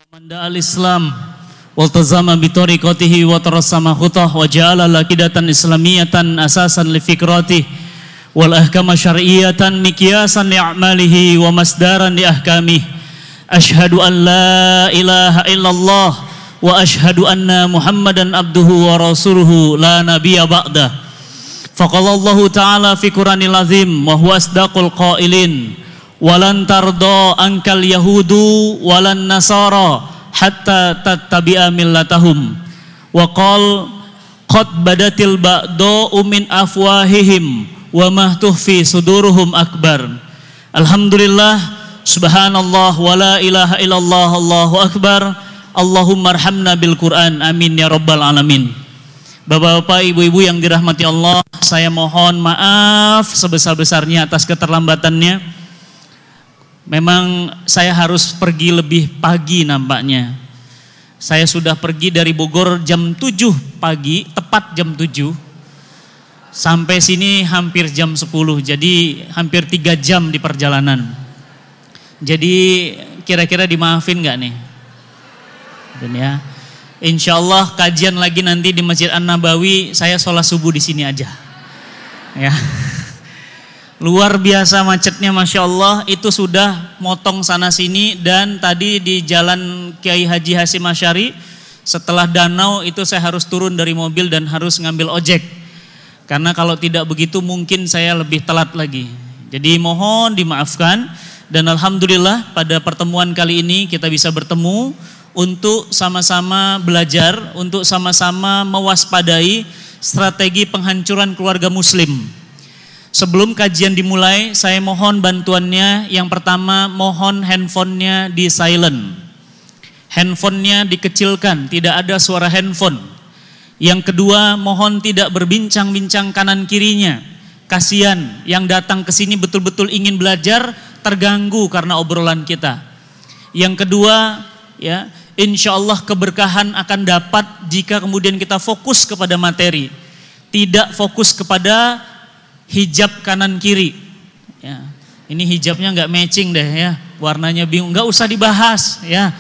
Manda al-Islam waltazama bitariqatihi wa tarassama khutah wa ja'ala laqidatan islamiyatan asasan li fikratihi wal ahkama syar'iyyatan miqyasan li a'malihi wa masdaran li ahkamihi. Asyhadu an la ilaha illallah wa asyhadu anna Muhammadan abduhu wa rasuluhu la nabiyya ba'da. Faqala Allah ta'ala fi Qur'anil azim wa huwa asdaqul qailin walan tarda ankal yahudu walan nasara hatta tattabi'a millatahum wa qal qad badatil ba'da'u min afwahihim wa ma tuhfi suduruhum akbar. Alhamdulillah, subhanallah, wa la ilaha illallah, Allahu akbar. Allahumma arhamna bil Qur'an, amin ya rabbal alamin. Bapak-bapak, ibu-ibu yang dirahmati Allah, saya mohon maaf sebesar-besarnya atas keterlambatannya. Memang saya harus pergi lebih pagi nampaknya. Saya sudah pergi dari Bogor jam 7 pagi, tepat jam 7. Sampai sini hampir jam 10, jadi hampir 3 jam di perjalanan. Jadi kira-kira dimaafin gak nih? Dan ya, insya Allah kajian lagi nanti di Masjid An-Nabawi, saya sholat subuh di sini aja. Ya. Luar biasa macetnya, Masya Allah. Itu sudah motong sana sini. Dan tadi di jalan Kiai Haji Hasyim Asy'ari, setelah danau itu saya harus turun dari mobil dan harus ngambil ojek, karena kalau tidak begitu mungkin saya lebih telat lagi. Jadi mohon dimaafkan. Dan alhamdulillah pada pertemuan kali ini kita bisa bertemu untuk sama-sama belajar, untuk sama-sama mewaspadai strategi penghancuran keluarga muslim. Sebelum kajian dimulai, saya mohon bantuannya. Yang pertama, mohon handphonenya di silent. Handphonenya dikecilkan, tidak ada suara handphone. Yang kedua, mohon tidak berbincang-bincang kanan kirinya. Kasihan yang datang ke sini betul-betul ingin belajar, terganggu karena obrolan kita. Yang kedua, ya, insya Allah keberkahan akan dapat jika kemudian kita fokus kepada materi, tidak fokus kepada hijab kanan kiri. Ya, ini hijabnya nggak matching deh ya, warnanya bingung, nggak usah dibahas ya.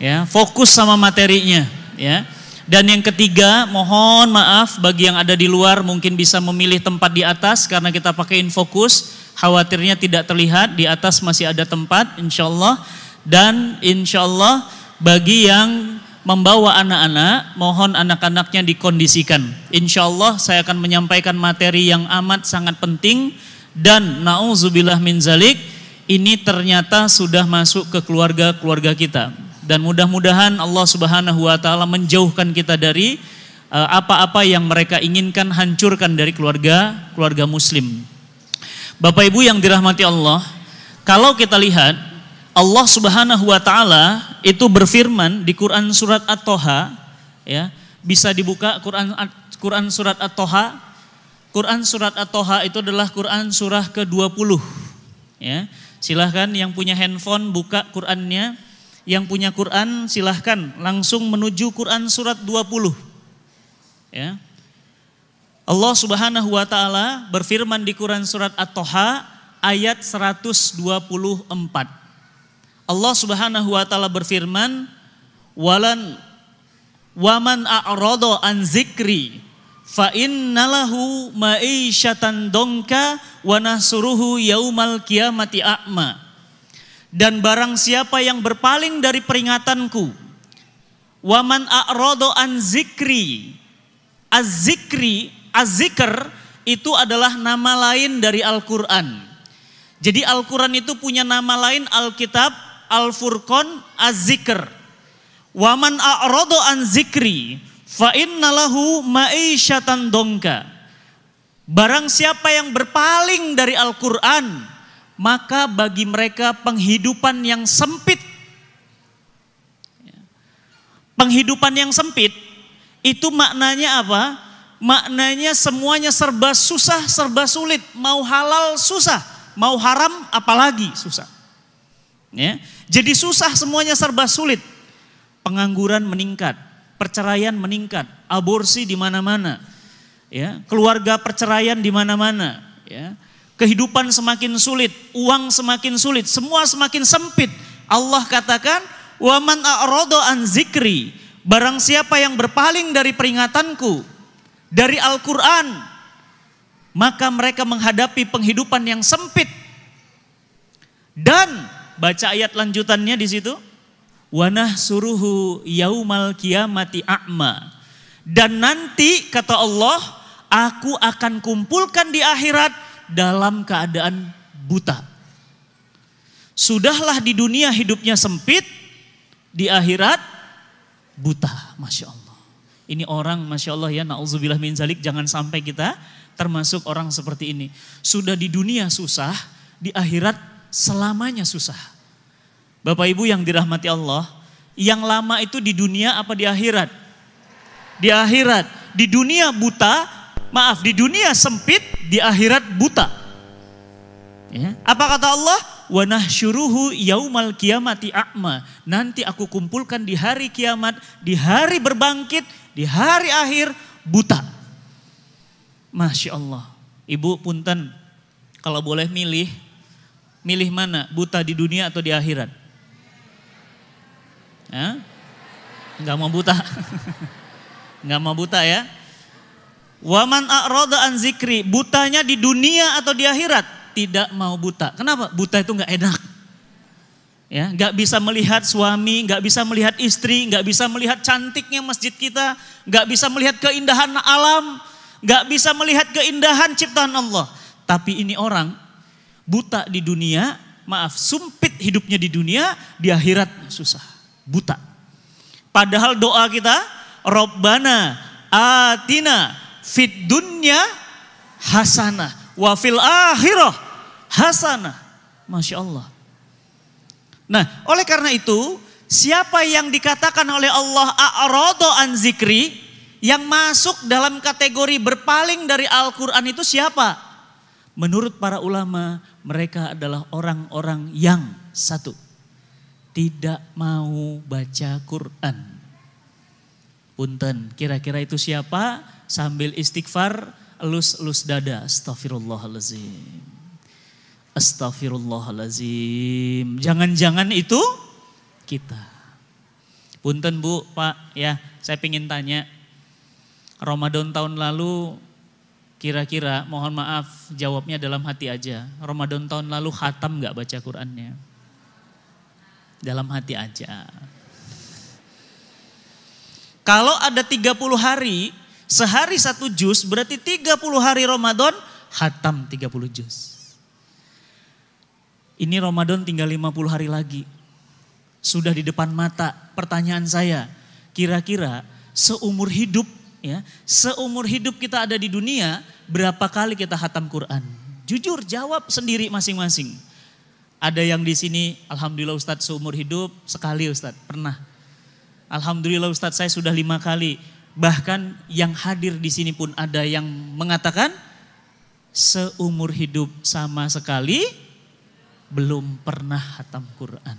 Ya, fokus sama materinya ya. Dan yang ketiga, mohon maaf bagi yang ada di luar mungkin bisa memilih tempat di atas karena kita pakai infocus, khawatirnya tidak terlihat, di atas masih ada tempat insyaallah. Dan insyaallah bagi yang membawa anak-anak, mohon anak-anaknya dikondisikan. Insya Allah saya akan menyampaikan materi yang amat sangat penting. Dan na'udzubillah min zalik, ini ternyata sudah masuk ke keluarga-keluarga kita. Dan mudah-mudahan Allah subhanahu wa ta'ala menjauhkan kita dari apa-apa yang mereka inginkan hancurkan dari keluarga muslim. Bapak ibu yang dirahmati Allah, kalau kita lihat Allah subhanahu wa ta'ala itu berfirman di Quran surat At-Toha, ya, bisa dibuka Quran surat At-Toha. Quran surat At-Toha itu adalah Quran surah ke-20. Ya, silahkan yang punya handphone buka Qurannya, yang punya Quran silahkan langsung menuju Quran surat 20. Ya. Allah subhanahu wa ta'ala berfirman di Quran surat At-Toha ayat 124. Allah subhanahu wa ta'ala berfirman, waman a'rada an zikri fa innalahu ma'isyatan donka wa nahsuruhu yaumal qiyamati a'ma. Dan barang siapa yang berpaling dari peringatanku, waman a'rada an zikri, az-zikr itu adalah nama lain dari Al-Quran. Jadi Al-Quran itu punya nama lain, Alkitab, Al-Furqan, Az-Zikr. Waman a'rada an zikri fa innalahu ma'isyatan donka. Barang siapa yang berpaling dari Al-Quran, maka bagi mereka penghidupan yang sempit. Penghidupan yang sempit itu maknanya apa? Maknanya semuanya serba susah, serba sulit. Mau halal susah, mau haram apalagi susah. Ya. Jadi susah, semuanya serba sulit. Pengangguran meningkat, perceraian meningkat, aborsi di mana-mana. Ya, keluarga perceraian di mana-mana, ya. Kehidupan semakin sulit, uang semakin sulit, semua semakin sempit. Allah katakan wa man a'rada an zikri, barang siapa yang berpaling dari peringatanku, dari Al-Qur'an, maka mereka menghadapi penghidupan yang sempit. Dan baca ayat lanjutannya di situ, wa nahsuruhu yaumal qiyamati a'ma. Dan nanti kata Allah, aku akan kumpulkan di akhirat dalam keadaan buta. Sudahlah di dunia hidupnya sempit, di akhirat buta. Masya Allah. Ini orang Masya Allah ya, na'udzubillah min zalik, jangan sampai kita termasuk orang seperti ini. Sudah di dunia susah, di akhirat selamanya susah. Bapak Ibu yang dirahmati Allah, yang lama itu di dunia apa di akhirat? Di akhirat. Di dunia buta, maaf, di dunia sempit, di akhirat buta. Ya. Apa kata Allah? Wa nahsyuruhu yaumal qiyamati a'ma. Nanti aku kumpulkan di hari kiamat, di hari berbangkit, di hari akhir buta. Masya Allah. Ibu punten, kalau boleh milih mana? Buta di dunia atau di akhirat? Ya? Enggak mau buta. Enggak mau buta ya. Wa man a'rada an zikri, butanya di dunia atau di akhirat? Tidak mau buta. Kenapa? Buta itu enggak enak. Ya, enggak bisa melihat suami, enggak bisa melihat istri, enggak bisa melihat cantiknya masjid kita, enggak bisa melihat keindahan alam, enggak bisa melihat keindahan ciptaan Allah. Tapi ini orang buta di dunia, maaf, sempit hidupnya di dunia, di akhirat susah, buta. Padahal doa kita, Rabbana atina fid dunya hasanah wa fil akhirah hasanah. Masya Allah. Nah, oleh karena itu, siapa yang dikatakan oleh Allah a'rada an zikri, yang masuk dalam kategori berpaling dari Al-Quran itu siapa? Menurut para ulama, mereka adalah orang-orang yang satu, tidak mau baca Quran. Punten, kira-kira itu siapa? Sambil istighfar, elus-elus dada, astagfirullahaladzim. Astagfirullahaladzim. Jangan-jangan itu kita. Punten Bu, Pak, ya saya ingin tanya. Ramadan tahun lalu kira-kira, mohon maaf jawabnya dalam hati aja. Ramadan tahun lalu khatam gak baca Qurannya? Dalam hati aja. Kalau ada 30 hari, sehari 1 juz, berarti 30 hari Ramadan, khatam 30 juz. Ini Ramadan tinggal 50 hari lagi. Sudah di depan mata. Pertanyaan saya, kira-kira seumur hidup, ya, seumur hidup kita ada di dunia, berapa kali kita khatam Quran? Jujur jawab sendiri masing-masing. Ada yang di sini, alhamdulillah Ustadz seumur hidup sekali Ustadz, pernah. Alhamdulillah Ustadz saya sudah 5 kali. Bahkan yang hadir di sini pun ada yang mengatakan seumur hidup sama sekali belum pernah khatam Quran.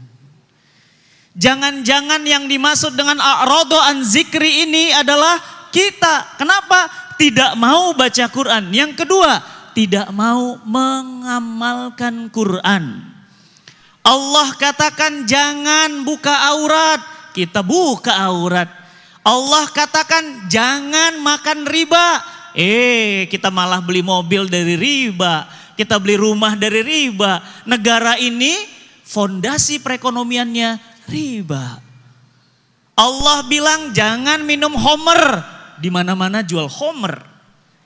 Jangan-jangan yang dimaksud dengan a'rada an zikri ini adalah kita. Kenapa? Tidak mau baca Quran. Yang kedua, tidak mau mengamalkan Quran. Allah katakan jangan buka aurat, kita buka aurat. Allah katakan jangan makan riba, kita malah beli mobil dari riba, kita beli rumah dari riba. Negara ini fondasi perekonomiannya riba. Allah bilang jangan minum homer, di mana-mana jual homer.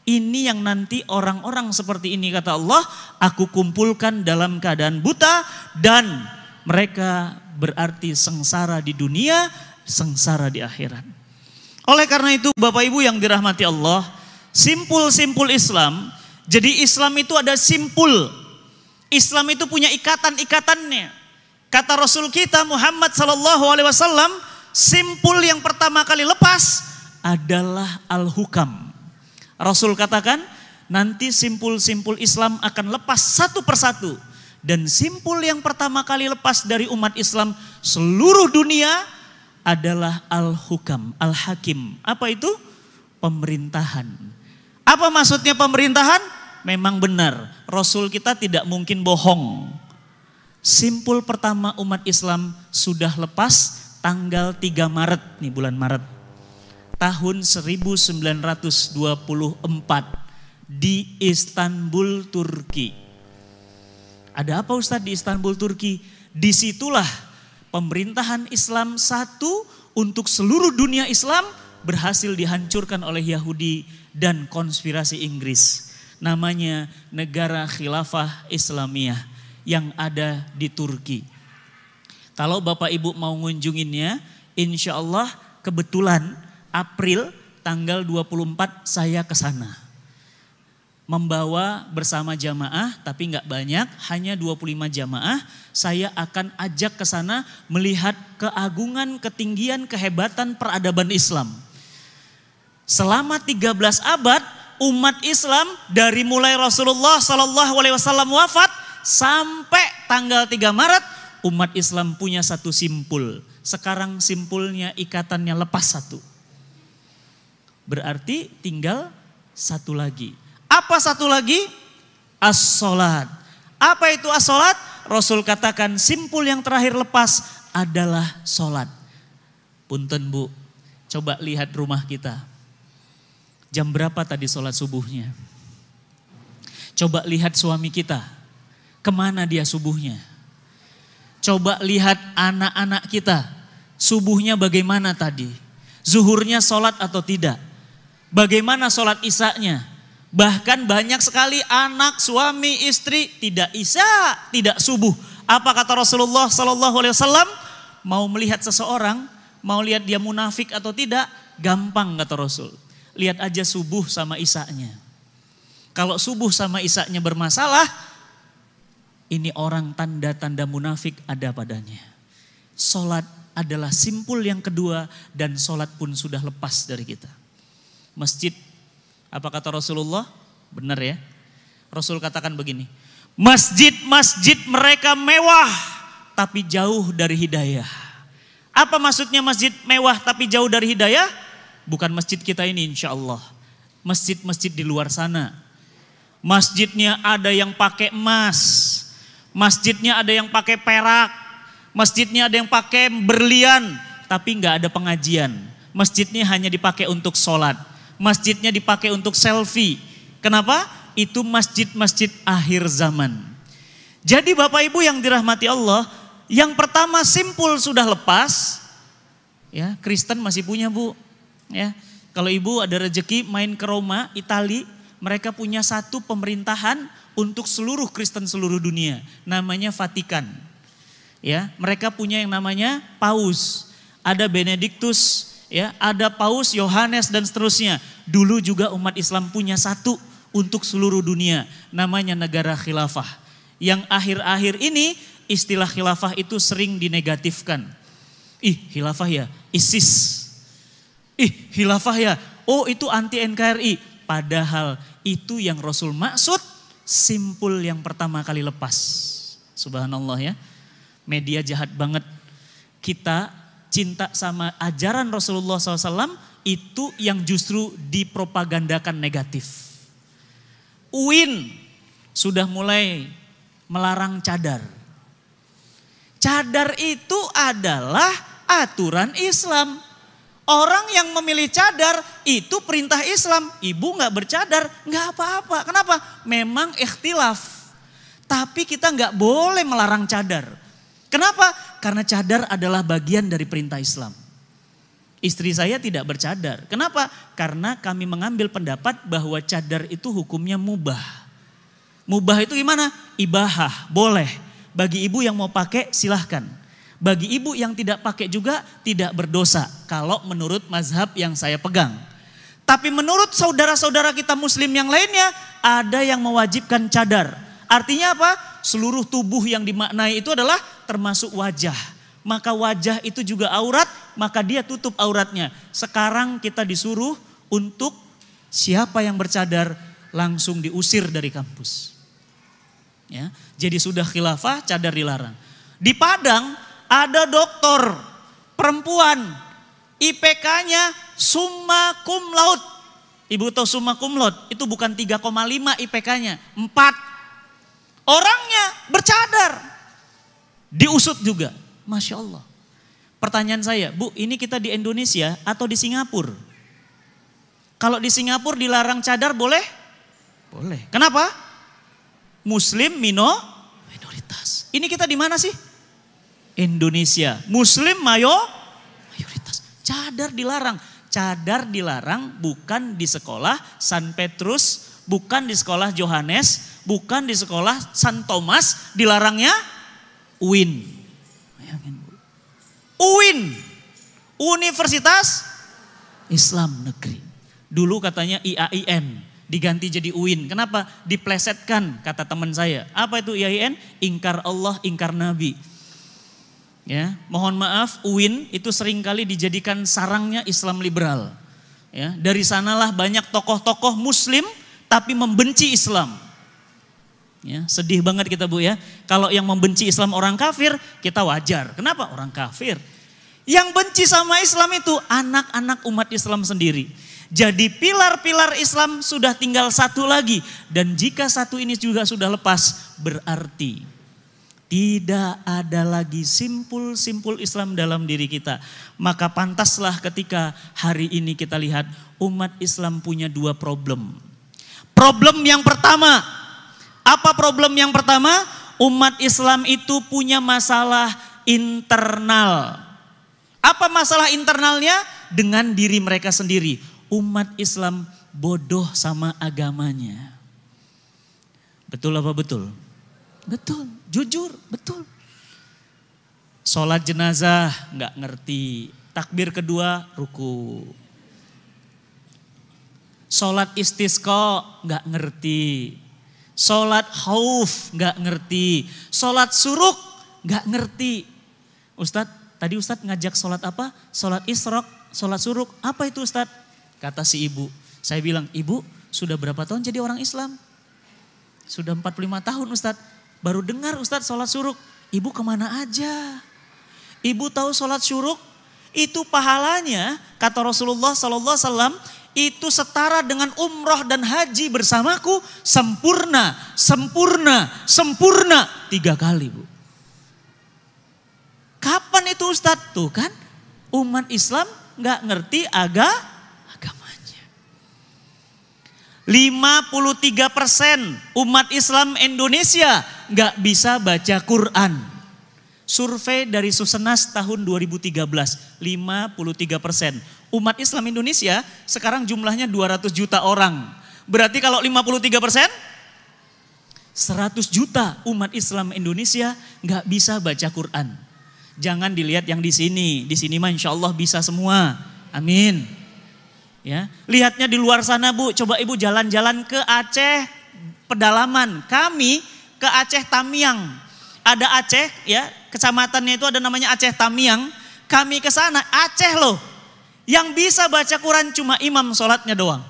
Ini yang nanti orang-orang seperti ini kata Allah, aku kumpulkan dalam keadaan buta dan mereka berarti sengsara di dunia, sengsara di akhirat. Oleh karena itu Bapak Ibu yang dirahmati Allah, simpul-simpul Islam, jadi Islam itu ada simpul. Islam itu punya ikatan-ikatannya. Kata Rasul kita Muhammad SAW, simpul yang pertama kali lepas adalah al-hukam. Rasul katakan nanti simpul-simpul Islam akan lepas satu persatu. Dan simpul yang pertama kali lepas dari umat Islam seluruh dunia adalah al-hukam, al-hakim. Apa itu? Pemerintahan. Apa maksudnya pemerintahan? Memang benar, Rasul kita tidak mungkin bohong. Simpul pertama umat Islam sudah lepas tanggal 3 Maret nih, bulan Maret tahun 1924 di Istanbul, Turki. Ada apa Ustadz di Istanbul, Turki? Disitulah pemerintahan Islam satu untuk seluruh dunia Islam berhasil dihancurkan oleh Yahudi dan konspirasi Inggris. Namanya Negara Khilafah Islamiyah yang ada di Turki. Kalau Bapak Ibu mau ngunjunginnya, insya Allah kebetulan April tanggal 24 saya ke sana. Membawa bersama jamaah, tapi nggak banyak, hanya 25 jamaah. Saya akan ajak ke sana melihat keagungan, ketinggian, kehebatan peradaban Islam. Selama 13 abad umat Islam dari mulai Rasulullah SAW wafat sampai tanggal 3 Maret umat Islam punya satu simpul. Sekarang simpulnya ikatannya lepas satu. Berarti tinggal satu lagi. Apa satu lagi? As-sholat. Apa itu as-sholat? Rasul katakan simpul yang terakhir lepas adalah sholat. Punten Bu, coba lihat rumah kita. Jam berapa tadi sholat subuhnya? Coba lihat suami kita, kemana dia subuhnya? Coba lihat anak-anak kita, subuhnya bagaimana tadi? Zuhurnya sholat atau tidak? Bagaimana sholat isya-nya? Bahkan banyak sekali anak, suami, istri tidak isya, tidak subuh. Apa kata Rasulullah SAW? Mau melihat seseorang, mau lihat dia munafik atau tidak, gampang kata Rasul. Lihat aja subuh sama isya-nya. Kalau subuh sama isya-nya bermasalah, ini orang tanda-tanda munafik ada padanya. Sholat adalah simpul yang kedua dan sholat pun sudah lepas dari kita. Masjid, apa kata Rasulullah? Benar ya. Rasul katakan begini, masjid-masjid mereka mewah tapi jauh dari hidayah. Apa maksudnya masjid mewah tapi jauh dari hidayah? Bukan masjid kita ini insya Allah. Masjid-masjid di luar sana. Masjidnya ada yang pakai emas. Masjidnya ada yang pakai perak. Masjidnya ada yang pakai berlian. Tapi nggak ada pengajian. Masjidnya hanya dipakai untuk sholat. Masjidnya dipakai untuk selfie. Kenapa? Itu masjid-masjid akhir zaman. Jadi Bapak Ibu yang dirahmati Allah, yang pertama simpul sudah lepas. Ya, Kristen masih punya Bu. Ya, kalau Ibu ada rezeki main ke Roma, Itali, mereka punya satu pemerintahan untuk seluruh Kristen seluruh dunia. Namanya Vatikan. Ya, mereka punya yang namanya Paus. Ada Benediktus. Ya, ada Paus, Yohanes dan seterusnya. Dulu juga umat Islam punya satu untuk seluruh dunia. Namanya negara khilafah. Yang akhir-akhir ini istilah khilafah itu sering dinegatifkan. Ih khilafah ya, ISIS. Ih khilafah ya, oh itu anti NKRI. Padahal itu yang Rasul maksud simpul yang pertama kali lepas. Subhanallah ya. Media jahat banget. Kita cinta sama ajaran Rasulullah SAW itu yang justru dipropagandakan negatif. UIN sudah mulai melarang cadar. Cadar itu adalah aturan Islam. Orang yang memilih cadar itu perintah Islam. Ibu gak bercadar gak apa-apa. Kenapa? Memang ikhtilaf. Tapi kita gak boleh melarang cadar. Kenapa? Karena cadar adalah bagian dari perintah Islam. Istri saya tidak bercadar. Kenapa? Karena kami mengambil pendapat bahwa cadar itu hukumnya mubah. Mubah itu gimana? Ibahah, boleh. Bagi ibu yang mau pakai silahkan. Bagi ibu yang tidak pakai juga tidak berdosa. Kalau menurut mazhab yang saya pegang. Tapi menurut saudara-saudara kita muslim yang lainnya ada yang mewajibkan cadar. Artinya apa? Seluruh tubuh yang dimaknai itu adalah termasuk wajah. Maka wajah itu juga aurat, maka dia tutup auratnya. Sekarang kita disuruh untuk siapa yang bercadar langsung diusir dari kampus. Ya, jadi sudah khilafah, cadar dilarang. Di Padang ada doktor perempuan, IPK-nya summa cum laude. Ibu tahu summa cum laude? Itu bukan 3,5 IPK-nya, 4. Orangnya bercadar. Diusut juga. Masya Allah. Pertanyaan saya, Bu, ini kita di Indonesia atau di Singapura? Kalau di Singapura dilarang cadar boleh? Boleh. Kenapa? Muslim minoritas. Ini kita di mana sih? Indonesia. Muslim mayoritas. Cadar dilarang. Cadar dilarang bukan di sekolah San Petrus, bukan di sekolah Johannes, bukan di sekolah San Thomas, dilarangnya UIN. Bayangin, Bu. UIN, Universitas Islam Negeri. Dulu katanya IAIN, diganti jadi UIN. Kenapa? Diplesetkan, kata teman saya. Apa itu IAIN? Ingkar Allah, ingkar Nabi. Ya, mohon maaf, UIN itu seringkali dijadikan sarangnya Islam liberal. Ya, dari sanalah banyak tokoh-tokoh Muslim tapi membenci Islam. Ya, sedih banget kita, Bu, ya. Kalau yang membenci Islam orang kafir, kita wajar. Kenapa? Orang kafir. Yang benci sama Islam itu anak-anak umat Islam sendiri. Jadi pilar-pilar Islam sudah tinggal satu lagi. Dan jika satu ini juga sudah lepas, berarti tidak ada lagi simpul-simpul Islam dalam diri kita. Maka pantaslah ketika hari ini kita lihat umat Islam punya dua problem. Problem yang pertama, apa problem yang pertama? Umat Islam itu punya masalah internal. Apa masalah internalnya? Dengan diri mereka sendiri. Umat Islam bodoh sama agamanya. Betul apa betul? Betul, jujur, betul. Sholat jenazah nggak ngerti. Takbir kedua ruku. Sholat istisqa nggak ngerti. Sholat khauf nggak ngerti. Sholat suruk nggak ngerti. Ustadz, tadi Ustadz ngajak sholat apa? Sholat isrok, sholat suruk. Apa itu Ustadz? Kata si ibu. Saya bilang, Ibu sudah berapa tahun jadi orang Islam? Sudah 45 tahun Ustadz. Baru dengar Ustadz sholat suruk. Ibu kemana aja? Ibu tahu sholat suruk itu pahalanya, kata Rasulullah SAW, itu setara dengan umroh dan haji bersamaku sempurna, sempurna, sempurna 3 kali, Bu. Kapan itu Ustadz? Tuh kan umat Islam gak ngerti agamanya. 53% umat Islam Indonesia gak bisa baca Quran. Survei dari Susenas tahun 2013, 53%. Umat Islam Indonesia sekarang jumlahnya 200 juta orang. Berarti kalau 53%, 100 juta umat Islam Indonesia gak bisa baca Quran. Jangan dilihat yang di sini mah insya Allah bisa semua, amin. Ya, lihatnya di luar sana, Bu. Coba Ibu jalan-jalan ke Aceh pedalaman. Kami ke Aceh Tamiang. Ada Aceh, ya, kecamatannya itu ada namanya Aceh Tamiang. Kami ke sana, Aceh loh. Yang bisa baca Quran cuma imam sholatnya doang.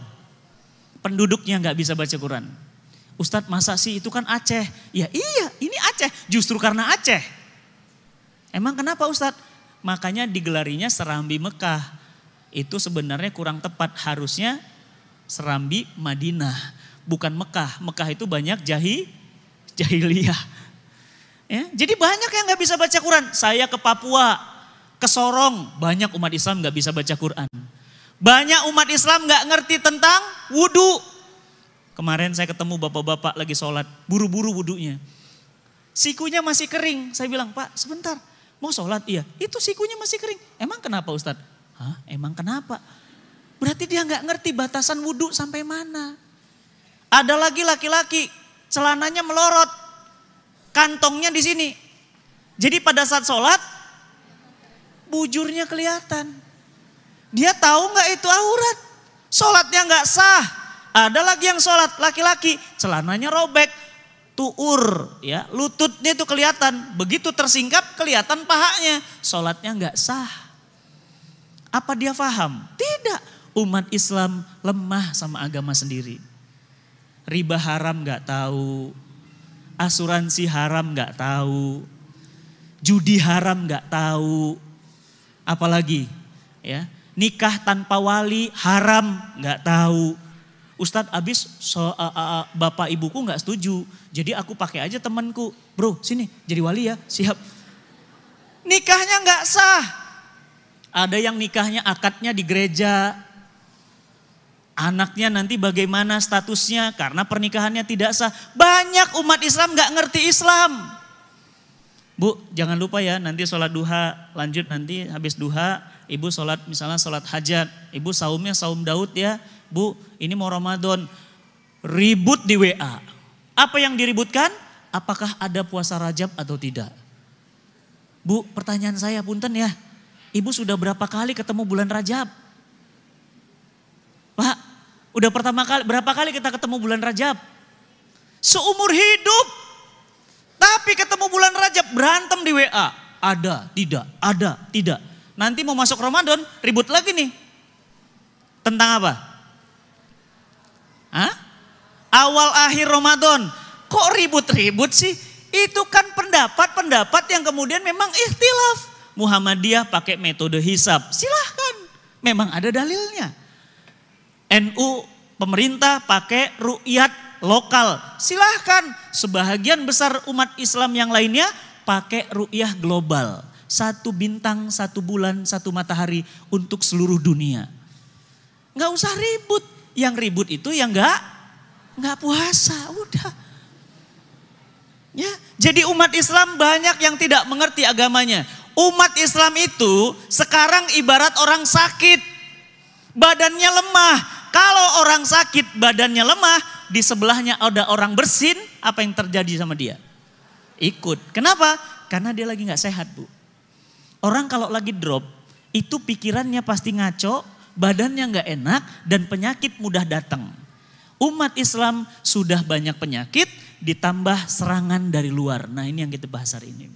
Penduduknya nggak bisa baca Quran. Ustadz, masa sih itu kan Aceh? Ya iya, ini Aceh. Justru karena Aceh. Emang kenapa Ustadz? Makanya digelarinya Serambi Mekah. Itu sebenarnya kurang tepat, harusnya Serambi Madinah, bukan Mekah. Mekah itu banyak jahiliyah. Ya, jadi banyak yang nggak bisa baca Quran. Saya ke Papua, ke Sorong, banyak umat Islam nggak bisa baca Quran. Banyak umat Islam nggak ngerti tentang wudhu. Kemarin saya ketemu bapak-bapak lagi sholat, buru-buru wudhunya. Sikunya masih kering. Saya bilang, Pak sebentar, mau sholat? Iya, itu sikunya masih kering. Emang kenapa Ustadz? Hah, emang kenapa? Berarti dia nggak ngerti batasan wudhu sampai mana. Ada lagi laki-laki, celananya melorot, kantongnya di sini. Jadi pada saat sholat, bujurnya kelihatan. Dia tahu nggak itu aurat? Sholatnya nggak sah. Ada lagi yang sholat laki-laki, celananya robek, tuur, ya, lututnya itu kelihatan. Begitu tersingkap kelihatan pahanya, sholatnya nggak sah. Apa dia paham? Tidak. Umat Islam lemah sama agama sendiri. Riba haram gak tahu. Asuransi haram gak tahu. Judi haram gak tahu. Apalagi ya, nikah tanpa wali haram gak tahu. Ustadz abis bapak ibuku gak setuju. Jadi aku pakai aja temanku. Bro sini jadi wali ya, siap. Nikahnya gak sah. Ada yang nikahnya akadnya di gereja. Anaknya nanti bagaimana statusnya karena pernikahannya tidak sah. Banyak umat Islam gak ngerti Islam. Bu, jangan lupa ya nanti sholat duha, lanjut nanti habis duha, ibu sholat misalnya sholat hajat. Ibu saumnya saum Daud ya. Bu, ini mau Ramadan. Ribut di WA. Apa yang diributkan? Apakah ada puasa Rajab atau tidak? Bu, pertanyaan saya punten ya. Ibu sudah berapa kali ketemu bulan Rajab? Pak, udah berapa kali kita ketemu bulan Rajab? Seumur hidup. Tapi ketemu bulan Rajab berantem di WA. Ada, tidak. Nanti mau masuk Ramadan ribut lagi nih. Tentang apa? Hah? Awal akhir Ramadan. Kok ribut-ribut sih? Itu kan pendapat-pendapat yang kemudian memang ikhtilaf. Muhammadiyah pakai metode hisab, silahkan. Memang ada dalilnya. NU pemerintah pakai ru'yat lokal, silahkan. Sebahagian besar umat Islam yang lainnya pakai ru'yah global. 1 bintang, 1 bulan, 1 matahari untuk seluruh dunia. Nggak usah ribut. Yang ribut itu yang nggak puasa, udah. Ya, jadi umat Islam banyak yang tidak mengerti agamanya. Umat Islam itu sekarang ibarat orang sakit, badannya lemah. Kalau orang sakit badannya lemah, di sebelahnya ada orang bersin, apa yang terjadi sama dia? Ikut. Kenapa? Karena dia lagi gak sehat, Bu. Orang kalau lagi drop, itu pikirannya pasti ngaco, badannya gak enak, dan penyakit mudah datang. Umat Islam sudah banyak penyakit, ditambah serangan dari luar. Nah, ini yang kita bahas hari ini.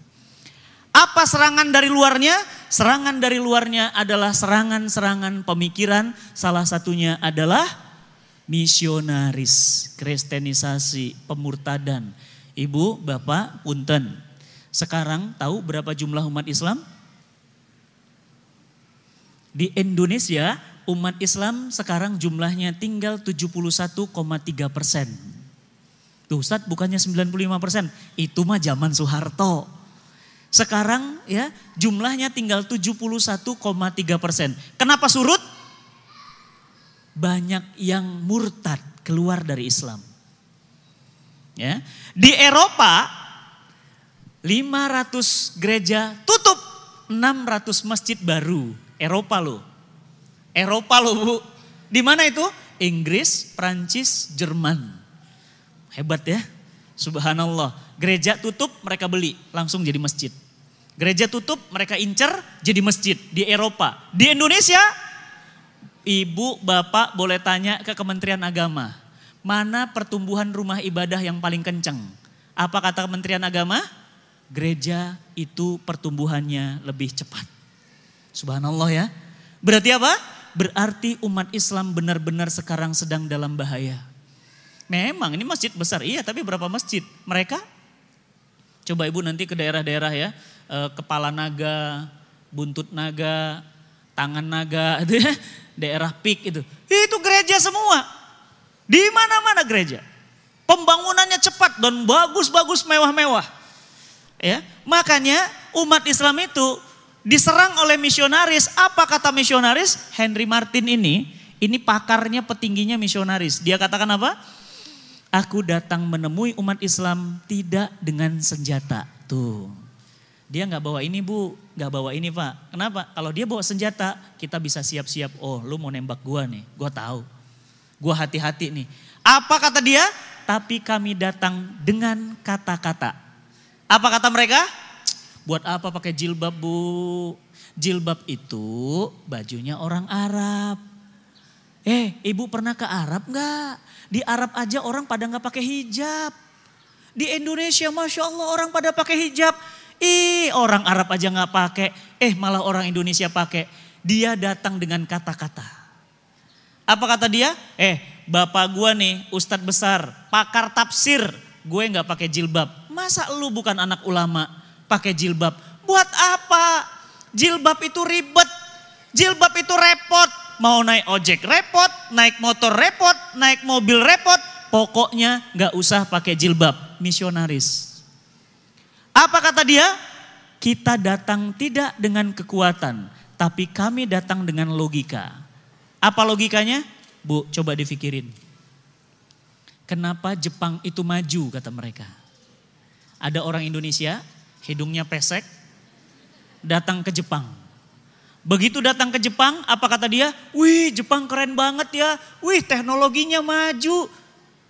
Apa serangan dari luarnya? Serangan dari luarnya adalah serangan-serangan pemikiran. Salah satunya adalah misionaris, kristenisasi, pemurtadan. Ibu, bapak, punten. Sekarang tahu berapa jumlah umat Islam? Di Indonesia umat Islam sekarang jumlahnya tinggal 71,3%. Tuh Ustadz, bukannya 95%, itu mah zaman Soeharto. Sekarang ya jumlahnya tinggal 71,3%. Kenapa surut? Banyak yang murtad keluar dari Islam. Ya, di Eropa 500 gereja tutup, 600 masjid baru. Eropa loh. Bu. Di mana itu? Inggris, Prancis, Jerman. Hebat ya. Subhanallah. Gereja tutup, mereka beli, langsung jadi masjid. Gereja tutup, mereka incer, jadi masjid di Eropa. Di Indonesia, ibu, bapak boleh tanya ke Kementerian Agama. Mana pertumbuhan rumah ibadah yang paling kencang? Apa kata Kementerian Agama? Gereja itu pertumbuhannya lebih cepat. Subhanallah ya. Berarti apa? Berarti umat Islam benar-benar sekarang sedang dalam bahaya. Memang ini masjid besar, iya, tapi berapa masjid? Mereka, coba ibu nanti ke daerah-daerah ya, kepala naga, buntut naga, tangan naga, itu ya, daerah pik itu gereja semua. Di mana-mana gereja. Pembangunannya cepat dan bagus-bagus, mewah-mewah. Ya, makanya umat Islam itu diserang oleh misionaris. Apa kata misionaris? Henry Martin ini pakarnya, petingginya misionaris. Dia katakan apa? Aku datang menemui umat Islam tidak dengan senjata. Tuh. Dia gak bawa ini Bu, gak bawa ini Pak. Kenapa? Kalau dia bawa senjata, kita bisa siap-siap. Oh, lu mau nembak gua nih, gua tahu. Gua hati-hati nih. Apa kata dia? Tapi kami datang dengan kata-kata. Apa kata mereka? Buat apa pakai jilbab Bu? Jilbab itu bajunya orang Arab. Ibu pernah ke Arab gak? Di Arab aja orang pada gak pakai hijab. Di Indonesia Masya Allah orang pada pakai hijab. Orang Arab aja gak pakai. Malah orang Indonesia pakai. Dia datang dengan kata-kata. Apa kata dia? Bapak gua nih ustadz besar, pakar tafsir. Gue gak pakai jilbab. Masa lu bukan anak ulama pakai jilbab? Buat apa? Jilbab itu ribet. Jilbab itu repot. Mau naik ojek repot, naik motor repot, naik mobil repot. Pokoknya gak usah pakai jilbab. Misionaris. Apa kata dia? Kita datang tidak dengan kekuatan, tapi kami datang dengan logika. Apa logikanya? Bu, coba difikirin. Kenapa Jepang itu maju, kata mereka. Ada orang Indonesia, hidungnya pesek, datang ke Jepang. Begitu datang ke Jepang, apa kata dia? Wih, Jepang keren banget ya. Wih, teknologinya maju.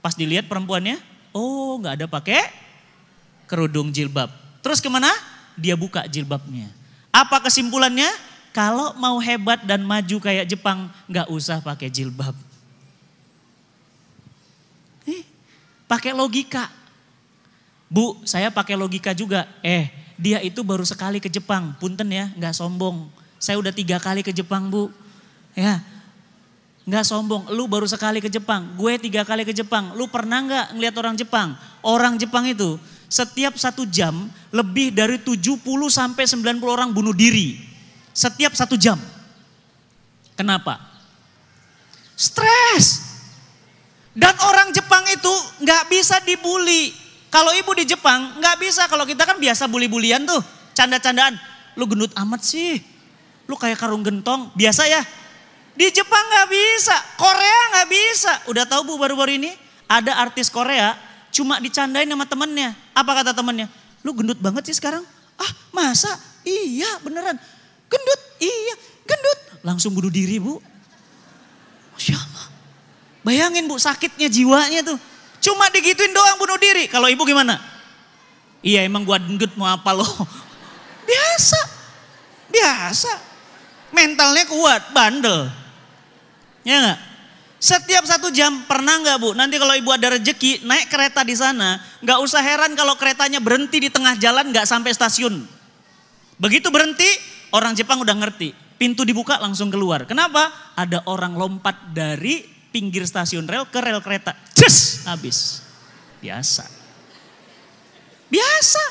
Pas dilihat perempuannya, oh nggak ada pakai kerudung jilbab. Terus kemana? Dia buka jilbabnya. Apa kesimpulannya? Kalau mau hebat dan maju kayak Jepang, nggak usah pakai jilbab. Pakai logika. Bu, saya pakai logika juga. Dia itu baru sekali ke Jepang. Punten ya, nggak sombong. Saya udah 3 kali ke Jepang, Bu. Ya, nggak sombong. Lu baru sekali ke Jepang. Gue 3 kali ke Jepang. Lu pernah nggak ngeliat orang Jepang? Orang Jepang itu setiap 1 jam lebih dari 70 sampai 90 orang bunuh diri. Setiap 1 jam. Kenapa? Stres. Dan orang Jepang itu nggak bisa dibully. Kalau ibu di Jepang nggak bisa. Kalau kita kan biasa bully-bulian tuh, canda-candaan. Lu gendut amat sih, lu kayak karung gentong. Biasa ya. Di Jepang nggak bisa, Korea nggak bisa. Udah tahu Bu baru-baru ini ada artis Korea cuma dicandain sama temennya. Apa kata temennya? Lu gendut banget sih sekarang. Ah masa? Iya beneran. Gendut, iya gendut. Langsung bunuh diri Bu. Masya Allah. Bayangin Bu sakitnya jiwanya tuh. Cuma digituin doang bunuh diri. Kalau ibu gimana? Iya emang gua gendut mau apa lo? Biasa. Biasa. Mentalnya kuat, bandel. Ya enggak? Setiap 1 jam pernah enggak Bu? Nanti kalau ibu ada rezeki naik kereta di sana. Enggak usah heran kalau keretanya berhenti di tengah jalan enggak sampai stasiun. Begitu berhenti orang Jepang udah ngerti. Pintu dibuka langsung keluar. Kenapa? Ada orang lompat dari pinggir stasiun rel ke rel kereta. Cus, habis. Biasa. Biasa.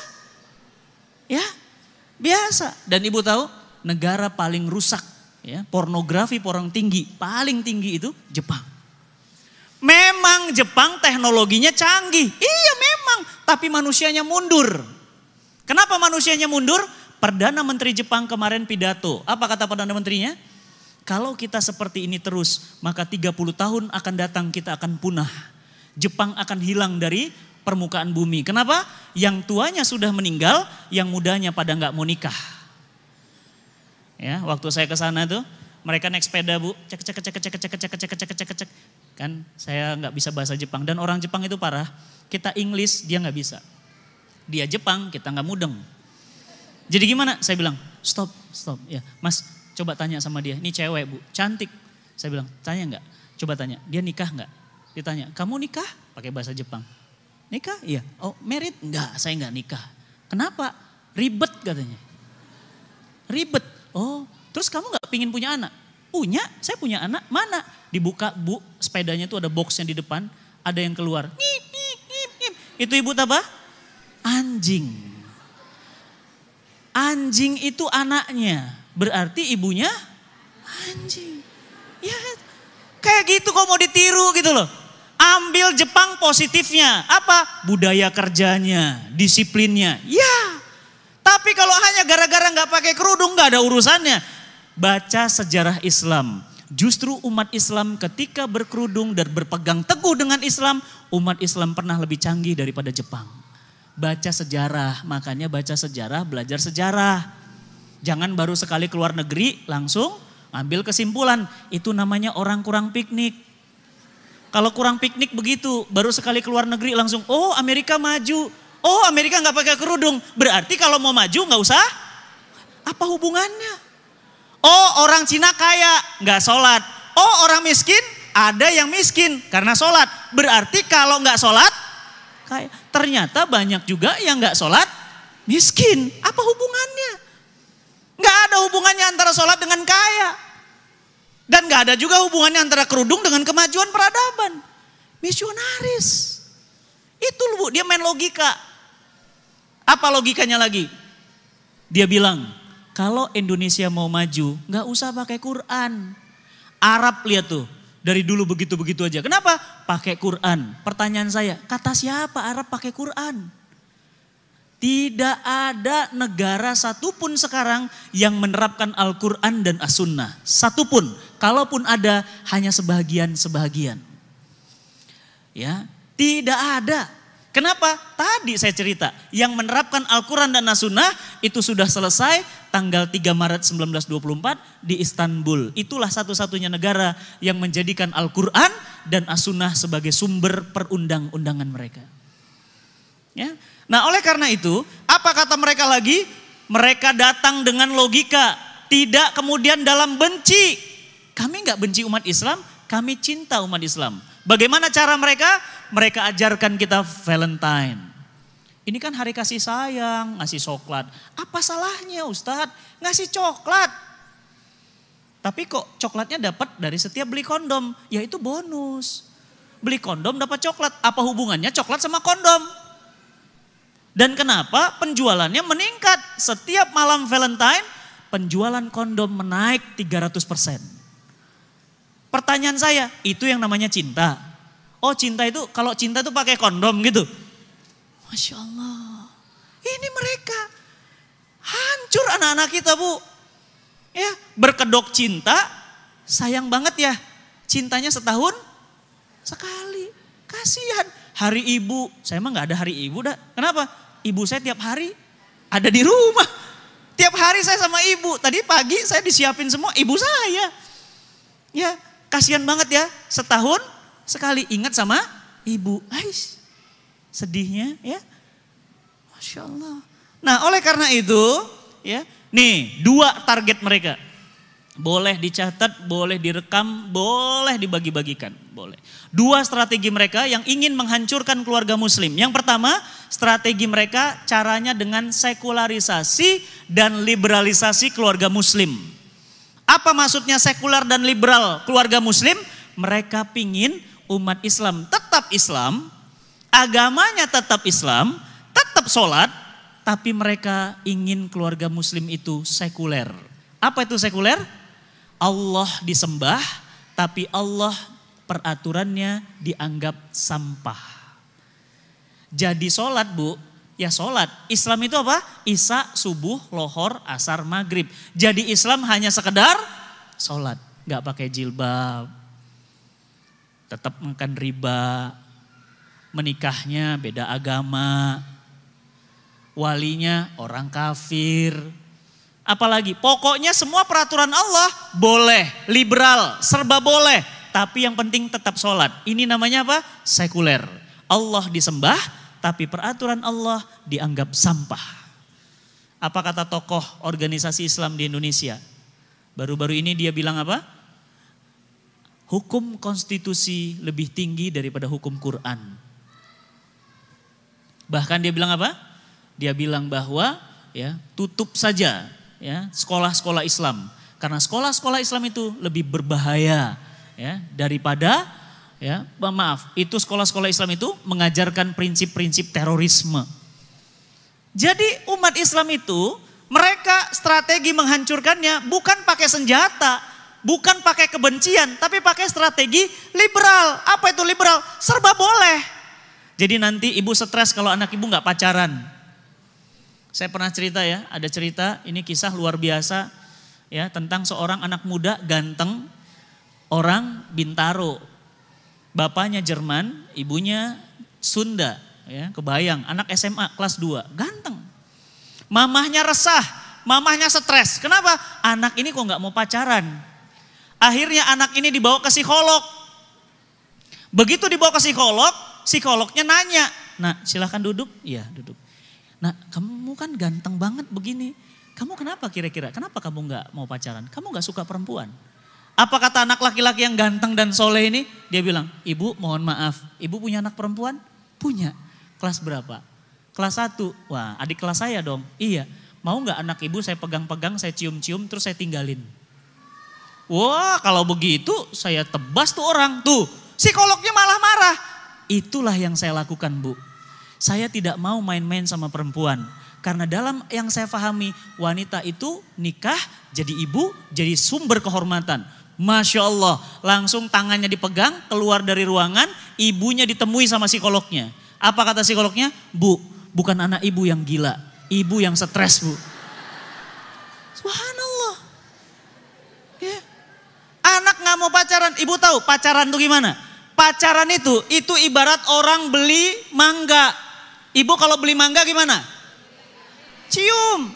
Ya, biasa. Dan ibu tahu negara paling rusak, ya, pornografi porong tinggi, paling tinggi itu Jepang. Memang Jepang teknologinya canggih. Iya memang, tapi manusianya mundur. Kenapa manusianya mundur? Perdana Menteri Jepang kemarin pidato. Apa kata Perdana Menterinya? Kalau kita seperti ini terus, maka 30 tahun akan datang kita akan punah. Jepang akan hilang dari permukaan bumi. Kenapa? Yang tuanya sudah meninggal, yang mudanya pada nggak mau nikah. Ya, waktu saya ke sana tuh, mereka naik sepeda Bu, cek. Kan saya nggak bisa bahasa Jepang dan orang Jepang itu parah. Kita English dia nggak bisa. Dia Jepang kita nggak mudeng. Jadi gimana? Saya bilang stop. Ya, Mas coba tanya sama dia. Ini cewek Bu, cantik. Saya bilang tanya nggak? Coba tanya. Dia nikah nggak? Ditanya, kamu nikah? Pakai bahasa Jepang. Nikah? Iya. Oh married? Enggak, saya nggak nikah. Kenapa? Ribet katanya. Ribet. Oh, terus kamu nggak pingin punya anak? Punya, saya punya anak. Mana? Dibuka Bu, sepedanya tuh ada boxnya di depan, ada yang keluar. Ngip. Itu ibu apa? Anjing. Anjing itu anaknya, berarti ibunya anjing. Ya, kayak gitu kok mau ditiru gitu loh. Ambil Jepang positifnya, apa? Budaya kerjanya, disiplinnya. Ya. Tapi kalau hanya gara-gara nggak pakai kerudung nggak ada urusannya. Baca sejarah Islam. Justru umat Islam ketika berkerudung dan berpegang teguh dengan Islam, umat Islam pernah lebih canggih daripada Jepang. Baca sejarah, makanya baca sejarah, belajar sejarah. Jangan baru sekali keluar negeri langsung ambil kesimpulan. Itu namanya orang kurang piknik. Kalau kurang piknik begitu, baru sekali keluar negeri langsung, oh Amerika maju. Oh Amerika nggak pakai kerudung, berarti kalau mau maju nggak usah. Apa hubungannya? Oh orang Cina kaya, nggak sholat. Oh orang miskin, ada yang miskin karena sholat. Berarti kalau nggak sholat, kaya. Ternyata banyak juga yang nggak sholat, miskin. Apa hubungannya? Nggak ada hubungannya antara sholat dengan kaya. Dan nggak ada juga hubungannya antara kerudung dengan kemajuan peradaban. Misionaris. Itu Bu, dia main logika. Apa logikanya lagi? Dia bilang, kalau Indonesia mau maju, nggak usah pakai Quran. Arab lihat tuh, dari dulu begitu-begitu aja. Kenapa? Pakai Quran. Pertanyaan saya, kata siapa Arab pakai Quran? Tidak ada negara satupun sekarang yang menerapkan Al-Quran dan As-Sunnah. Satupun, kalaupun ada hanya sebahagian-sebahagian. Ya, tidak ada. Kenapa? Tadi saya cerita, yang menerapkan Al-Quran dan As-Sunnah itu sudah selesai tanggal 3 Maret 1924 di Istanbul. Itulah satu-satunya negara yang menjadikan Al-Quran dan As-Sunnah sebagai sumber perundang-undangan mereka. Ya. Nah, oleh karena itu, apa kata mereka lagi? Mereka datang dengan logika, tidak kemudian dalam benci. Kami enggak benci umat Islam, kami cinta umat Islam. Bagaimana cara mereka? Mereka ajarkan kita Valentine. Ini kan hari kasih sayang, ngasih coklat. Apa salahnya Ustadz ngasih coklat? Tapi kok coklatnya dapat dari setiap beli kondom? Ya itu bonus. Beli kondom dapat coklat. Apa hubungannya coklat sama kondom? Dan kenapa penjualannya meningkat? Setiap malam Valentine penjualan kondom menaik 300%. Pertanyaan saya, itu yang namanya cinta? Oh cinta itu, kalau cinta itu pakai kondom gitu? Masya Allah, ini mereka hancur anak-anak kita Bu. Ya, berkedok cinta, sayang banget ya, cintanya setahun sekali, kasihan. Hari ibu, saya emang gak ada hari ibu dah. Kenapa? Ibu saya tiap hari ada di rumah. Tiap hari saya sama ibu. Tadi pagi saya disiapin semua ibu saya. Ya, kasihan banget ya. Setahun sekali ingat sama ibu. Ais, sedihnya ya. Masya Allah. Nah, oleh karena itu, ya, nih 2 target mereka. Boleh dicatat, boleh direkam, boleh dibagi-bagikan, boleh. 2 strategi mereka yang ingin menghancurkan keluarga muslim. Yang pertama, strategi mereka caranya dengan sekularisasi dan liberalisasi keluarga muslim. Apa maksudnya sekular dan liberal keluarga muslim? Mereka pingin umat Islam tetap Islam, agamanya tetap Islam, tetap sholat, tapi mereka ingin keluarga muslim itu sekuler. Apa itu sekuler? Allah disembah, tapi Allah peraturannya dianggap sampah. Jadi sholat Bu, ya sholat. Islam itu apa? Isya, subuh, lohor, asar, maghrib. Jadi Islam hanya sekedar sholat. Gak pakai jilbab, tetap makan riba, menikahnya beda agama, walinya orang kafir. Apalagi pokoknya semua peraturan Allah boleh, liberal, serba boleh. Tapi yang penting tetap sholat. Ini namanya apa? Sekuler. Allah disembah tapi peraturan Allah dianggap sampah. Apa kata tokoh organisasi Islam di Indonesia? Baru-baru ini dia bilang apa? Hukum konstitusi lebih tinggi daripada hukum Quran. Bahkan dia bilang apa? Dia bilang bahwa ya tutup saja ya sekolah-sekolah Islam, karena sekolah-sekolah Islam itu lebih berbahaya ya daripada ya maaf itu sekolah-sekolah Islam itu mengajarkan prinsip-prinsip terorisme. Jadi umat Islam itu mereka strategi menghancurkannya bukan pakai senjata, bukan pakai kebencian, tapi pakai strategi liberal. Apa itu liberal? Serba boleh. Jadi nanti ibu stres kalau anak ibu nggak pacaran. Saya pernah cerita ya, ada cerita, ini kisah luar biasa ya tentang seorang anak muda ganteng, orang Bintaro. Bapaknya Jerman, ibunya Sunda, ya kebayang, anak SMA kelas 2, ganteng. Mamahnya resah, mamahnya stres. Kenapa? Anak ini kok nggak mau pacaran. Akhirnya anak ini dibawa ke psikolog. Begitu dibawa ke psikolog, psikolognya nanya, "Nah, silahkan duduk." Iya, duduk. "Nah, kamu kan ganteng banget begini. Kamu kenapa kira-kira? Kenapa kamu nggak mau pacaran? Kamu nggak suka perempuan?" Apa kata anak laki-laki yang ganteng dan soleh ini? Dia bilang, "Ibu mohon maaf, ibu punya anak perempuan?" "Punya." "Kelas berapa?" "Kelas 1. "Wah, adik kelas saya dong." "Iya." "Mau nggak anak ibu saya pegang-pegang, saya cium-cium, terus saya tinggalin?" Wah, kalau begitu saya tebas tuh orang. Tuh, psikolognya malah marah. Itulah yang saya lakukan, Bu. Saya tidak mau main-main sama perempuan. Karena dalam yang saya pahami, wanita itu nikah, jadi ibu, jadi sumber kehormatan. Masya Allah, langsung tangannya dipegang, keluar dari ruangan, ibunya ditemui sama psikolognya. Apa kata psikolognya? "Bu, bukan anak ibu yang gila, ibu yang stres, Bu. Subhanallah. Ya. Anak gak mau pacaran, ibu tahu pacaran itu gimana? Pacaran itu ibarat orang beli mangga. Ibu kalau beli mangga gimana? Cium.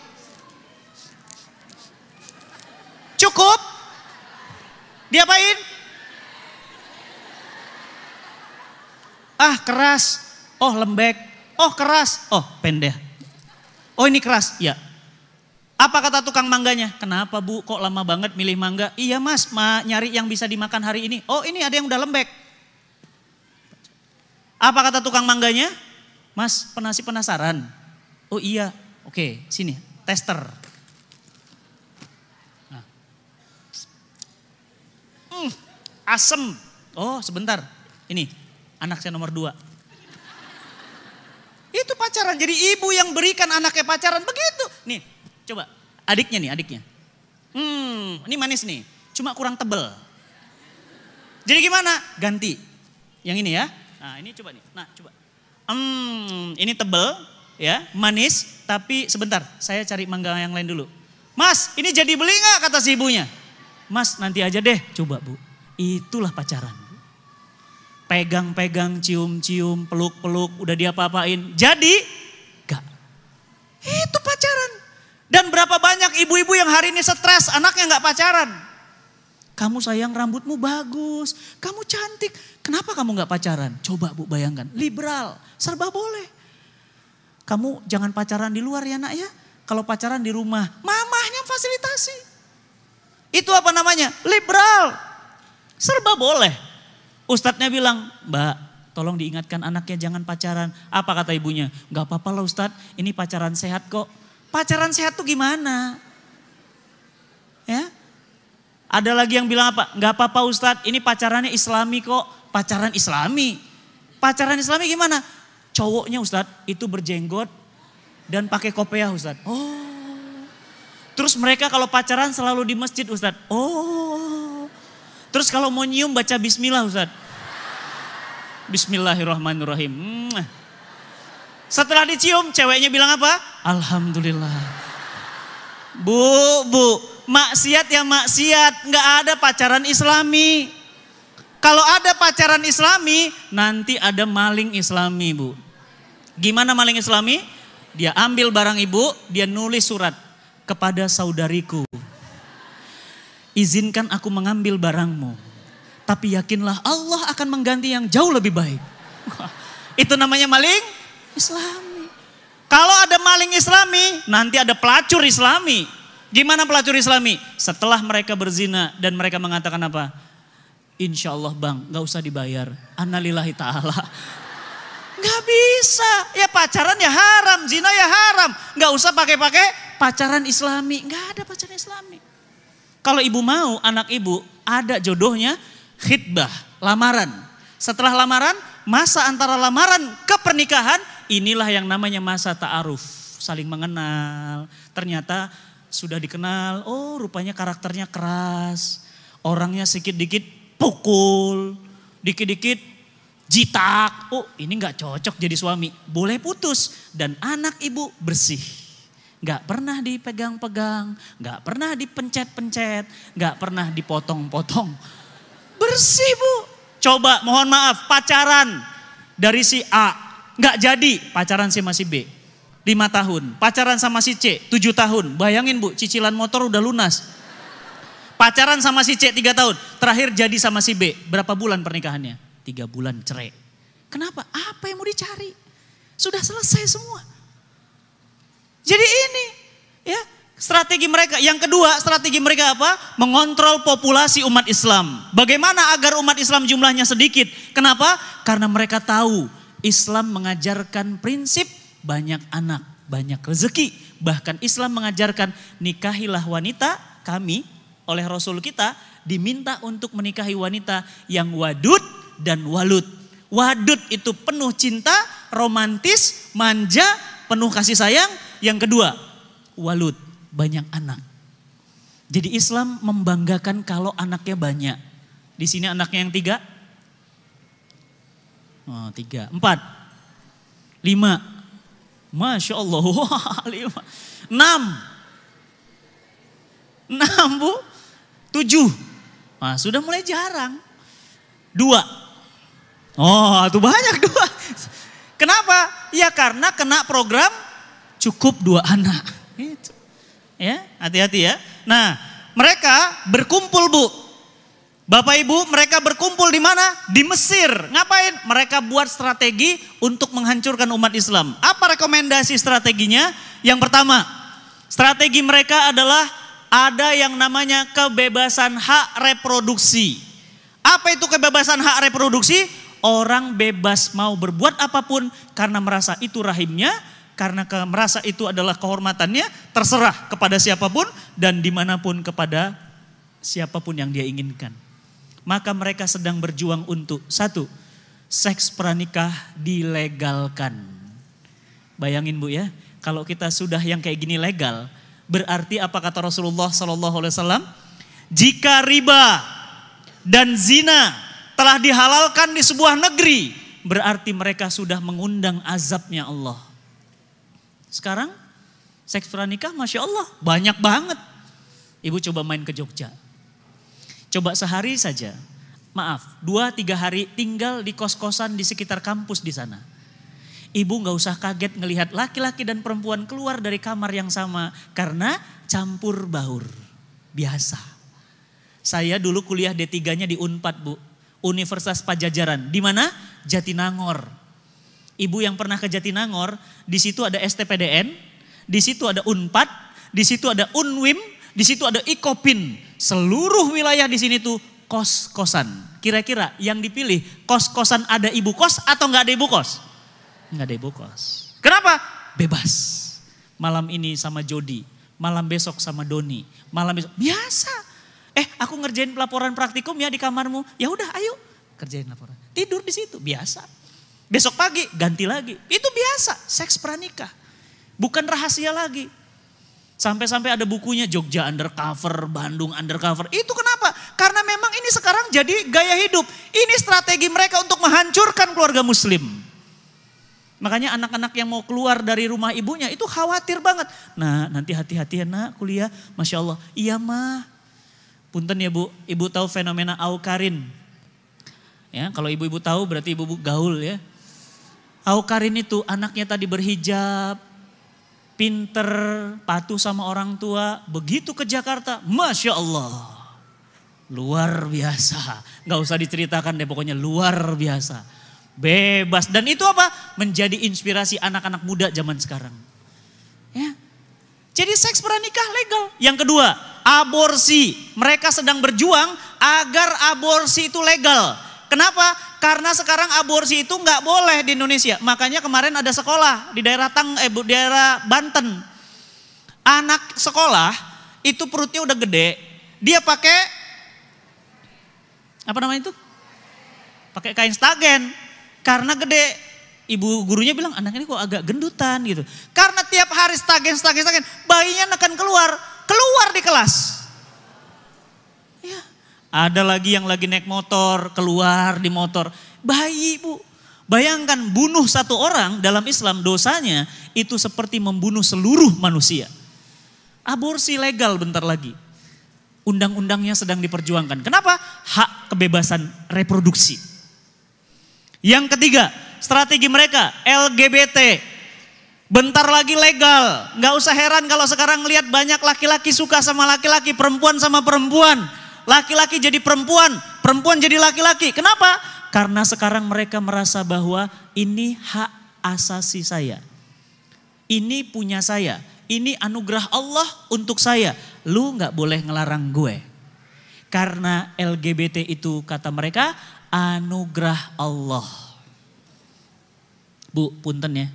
Cukup? Diapain? Ah keras, oh lembek, oh keras, oh pendek. Oh ini keras, ya. Apa kata tukang mangganya? Kenapa Bu kok lama banget milih mangga? Iya Mas, nyari yang bisa dimakan hari ini. Oh ini ada yang udah lembek. Apa kata tukang mangganya? Mas penasaran? Oh iya, oke sini tester. Nah. Asem, oh sebentar, ini anak saya nomor 2. Itu pacaran, jadi ibu yang berikan anaknya pacaran begitu. Nih, coba adiknya. Ini manis nih, cuma kurang tebel. Jadi gimana? Ganti. Yang ini ya. Nah ini coba nih, nah coba. Ini tebel ya, manis, tapi sebentar saya cari mangga yang lain dulu. Mas, ini jadi beli gak kata si ibunya? Mas nanti aja deh, coba Bu. Itulah pacaran. Pegang-pegang, cium-cium, peluk-peluk, udah diapa-apain. Jadi, gak. Itu pacaran. Dan berapa banyak ibu-ibu yang hari ini stres, anaknya gak pacaran. Kamu sayang rambutmu bagus, kamu cantik. Kenapa kamu gak pacaran? Coba Bu bayangkan, liberal, serba boleh. Kamu jangan pacaran di luar ya nak ya. Kalau pacaran di rumah, mamahnya fasilitasi. Itu apa namanya? Liberal. Serba boleh. Ustadznya bilang, Mbak tolong diingatkan anaknya jangan pacaran. Apa kata ibunya? Gak apa-apa lah Ustadz, ini pacaran sehat kok. Pacaran sehat tuh gimana? Ya, ada lagi yang bilang apa? Gak apa-apa Ustadz, ini pacarannya Islami kok. Pacaran Islami. Pacaran Islami gimana? Cowoknya Ustadz itu berjenggot dan pakai kopiah Ustadz. Oh. Terus mereka kalau pacaran selalu di masjid Ustadz. Oh. Terus kalau mau nyium baca bismillah Ustadz. Bismillahirrahmanirrahim. Setelah dicium ceweknya bilang apa? Alhamdulillah. Bu, maksiat ya maksiat. Nggak ada pacaran Islami. Kalau ada pacaran Islami, nanti ada maling Islami Bu. Gimana maling Islami? Dia ambil barang ibu, dia nulis surat kepada saudariku. Izinkan aku mengambil barangmu. Tapi yakinlah Allah akan mengganti yang jauh lebih baik. Itu namanya maling Islami. Kalau ada maling Islami, nanti ada pelacur Islami. Gimana pelacur Islami? Setelah mereka berzina dan mereka mengatakan apa? Insya Allah bang, gak usah dibayar. Annalillahi ta'ala. Gak bisa. Ya pacaran ya haram, zina ya haram. Gak usah pakai pacaran Islami. Gak ada pacaran Islami. Kalau ibu mau, anak ibu ada jodohnya, khitbah, lamaran. Setelah lamaran, masa antara lamaran ke pernikahan, inilah yang namanya masa ta'aruf. Saling mengenal. Ternyata sudah dikenal, oh rupanya karakternya keras. Orangnya sedikit-dikit pukul, dikit-dikit jitak. Oh ini gak cocok jadi suami. Boleh putus dan anak ibu bersih. Gak pernah dipegang-pegang, gak pernah dipencet-pencet, gak pernah dipotong-potong. Bersih Bu. Coba mohon maaf pacaran dari si A, gak jadi pacaran sama si B. 5 tahun, pacaran sama si C 7 tahun. Bayangin Bu, cicilan motor udah lunas. Pacaran sama si C 3 tahun, terakhir jadi sama si B. Berapa bulan pernikahannya? 3 bulan cerai. Kenapa? Apa yang mau dicari? Sudah selesai semua. Jadi ini ya strategi mereka. Yang kedua strategi mereka apa? Mengontrol populasi umat Islam. Bagaimana agar umat Islam jumlahnya sedikit? Kenapa? Karena mereka tahu Islam mengajarkan prinsip banyak anak, banyak rezeki. Bahkan Islam mengajarkan nikahilah wanita. Kami oleh Rasul kita diminta untuk menikahi wanita yang wadud dan walud. Wadud itu penuh cinta, romantis, manja, penuh kasih sayang. Yang kedua, walud, banyak anak. Jadi Islam membanggakan kalau anaknya banyak. Di sini anaknya yang 3? Oh 3, 4, 5. Masya Allah. Wah, 6. 6 Bu. 7. Nah, sudah mulai jarang. 2. Oh, itu banyak 2. Kenapa? Ya karena kena program cukup 2 anak. Gitu. Ya, hati-hati ya. Nah, mereka berkumpul Bu. Bapak Ibu, mereka berkumpul di mana? Di Mesir. Ngapain? Mereka buat strategi untuk menghancurkan umat Islam. Apa rekomendasi strateginya? Yang pertama, strategi mereka adalah ada yang namanya kebebasan hak reproduksi. Apa itu kebebasan hak reproduksi? Orang bebas mau berbuat apapun karena merasa itu rahimnya, karena merasa itu adalah kehormatannya, terserah kepada siapapun dan dimanapun kepada siapapun yang dia inginkan. Maka mereka sedang berjuang untuk 1, seks pranikah dilegalkan. Bayangin Bu ya, kalau kita sudah yang kayak gini legal, berarti apa kata Rasulullah SAW? Jika riba dan zina telah dihalalkan di sebuah negeri, berarti mereka sudah mengundang azabnya Allah. Sekarang seks pranikah Masya Allah banyak banget. Ibu coba main ke Jogja. Coba sehari saja, maaf 2-3 hari tinggal di kos-kosan di sekitar kampus di sana. Ibu gak usah kaget ngelihat laki-laki dan perempuan keluar dari kamar yang sama karena campur baur. Biasa. Saya dulu kuliah D3-nya di Unpad Bu, Universitas Padjadjaran. Di mana? Jatinangor. Ibu yang pernah ke Jatinangor, di situ ada STPDN, di situ ada Unpad, di situ ada Unwim, di situ ada Ikopin. Seluruh wilayah di sini tuh kos-kosan. Kira-kira yang dipilih kos-kosan ada ibu kos atau nggak ada ibu kos? Nggak ada ibu kos. Kenapa? Bebas. Malam ini sama Jody, malam besok sama Doni, malam besok biasa. Aku ngerjain pelaporan praktikum ya di kamarmu. Ya udah, ayo kerjain laporan. Tidur di situ biasa. Besok pagi ganti lagi. Itu biasa. Seks pranikah. Bukan rahasia lagi. Sampai-sampai ada bukunya Jogja undercover, Bandung undercover. Itu kenapa? Karena memang ini sekarang jadi gaya hidup. Ini strategi mereka untuk menghancurkan keluarga muslim. Makanya anak-anak yang mau keluar dari rumah ibunya itu khawatir banget. Nah, nanti hati-hati ya nak kuliah. Masya Allah. Iya mah. Punten ya Bu, ibu tahu fenomena Awkarin. Ya, kalau ibu-ibu tahu berarti ibu-ibu gaul ya. Awkarin itu anaknya tadi berhijab, pinter, patuh sama orang tua. Begitu ke Jakarta, Masya Allah. Luar biasa. Gak usah diceritakan deh, pokoknya luar biasa. Bebas. Dan itu apa? Menjadi inspirasi anak-anak muda zaman sekarang. Ya. Jadi seks pranikah legal. Yang kedua, aborsi. Mereka sedang berjuang agar aborsi itu legal. Kenapa? Karena sekarang aborsi itu nggak boleh di Indonesia. Makanya kemarin ada sekolah di daerah daerah Banten. Anak sekolah itu perutnya udah gede. Dia pakai apa namanya itu? Pakai kain stagen. Karena gede. Ibu gurunya bilang anak ini kok agak gendutan gitu. Karena tiap hari stagen, bayinya akan keluar di kelas. Ya. Ada lagi yang lagi naik motor, keluar di motor. Bayi Bu. Bayangkan bunuh satu orang dalam Islam dosanya itu seperti membunuh seluruh manusia. Aborsi legal bentar lagi. Undang-undangnya sedang diperjuangkan. Kenapa? Hak kebebasan reproduksi. Yang ketiga, strategi mereka LGBT. Bentar lagi legal. Gak usah heran kalau sekarang lihat banyak laki-laki suka sama laki-laki, perempuan sama perempuan. Laki-laki jadi perempuan, perempuan jadi laki-laki. Kenapa? Karena sekarang mereka merasa bahwa ini hak asasi saya. Ini punya saya. Ini anugerah Allah untuk saya. Lu gak boleh ngelarang gue. Karena LGBT itu kata mereka anugerah Allah. Bu, punten ya.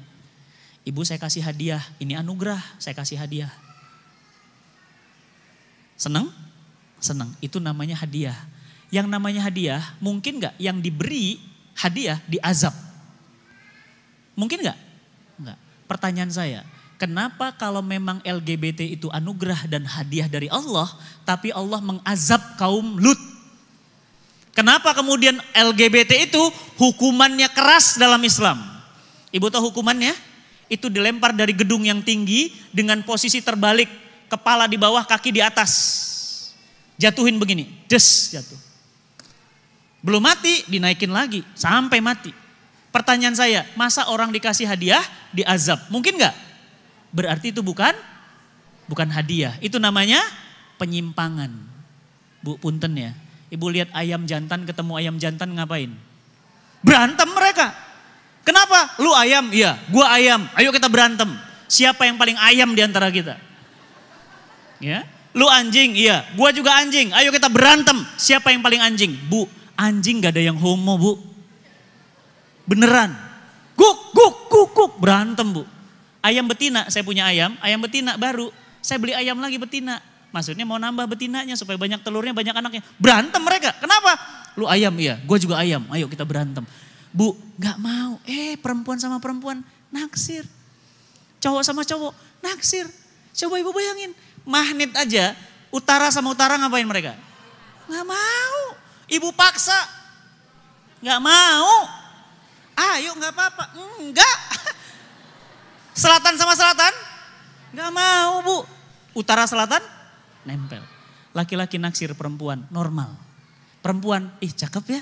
Ibu saya kasih hadiah, ini anugerah, saya kasih hadiah. Senang? Senang, itu namanya hadiah. Yang namanya hadiah, mungkin gak yang diberi hadiah diazab? Mungkin gak? Enggak. Pertanyaan saya, kenapa kalau memang LGBT itu anugerah dan hadiah dari Allah, tapi Allah mengazab kaum Lut? Kenapa kemudian LGBT itu hukumannya keras dalam Islam? Ibu tahu hukumannya? itu dilempar dari gedung yang tinggi dengan posisi terbalik, kepala di bawah, kaki di atas. Jatuhin begini, des jatuh. Belum mati, dinaikin lagi sampai mati. Pertanyaan saya, masa orang dikasih hadiah diazab? Mungkin nggak? Berarti itu bukan hadiah. Itu namanya penyimpangan. Bu, punten ya. Ibu lihat ayam jantan ketemu ayam jantan ngapain? Berantem mereka. Kenapa? Lu ayam? Iya, gua ayam. Ayo kita berantem. Siapa yang paling ayam di antara kita? Ya. Lu anjing? Iya, gua juga anjing. Ayo kita berantem. Siapa yang paling anjing? Bu, anjing gak ada yang homo, Bu. Beneran. Guk, berantem, Bu. Ayam betina, saya punya ayam betina baru. Saya beli ayam lagi betina. Maksudnya mau nambah betinanya supaya banyak telurnya, banyak anaknya. Berantem mereka. Kenapa? Lu ayam, iya. Gua juga ayam. Ayo kita berantem. Bu, gak mau. Perempuan sama perempuan naksir. Cowok sama cowok naksir. Coba ibu bayangin. Magnet aja, utara sama utara ngapain mereka? Gak mau. Ibu paksa. Gak mau. Ayo gak apa-apa. Enggak. Selatan sama selatan? Gak mau, Bu. Utara selatan? Nempel. Laki-laki naksir perempuan, normal. Perempuan, cakep ya.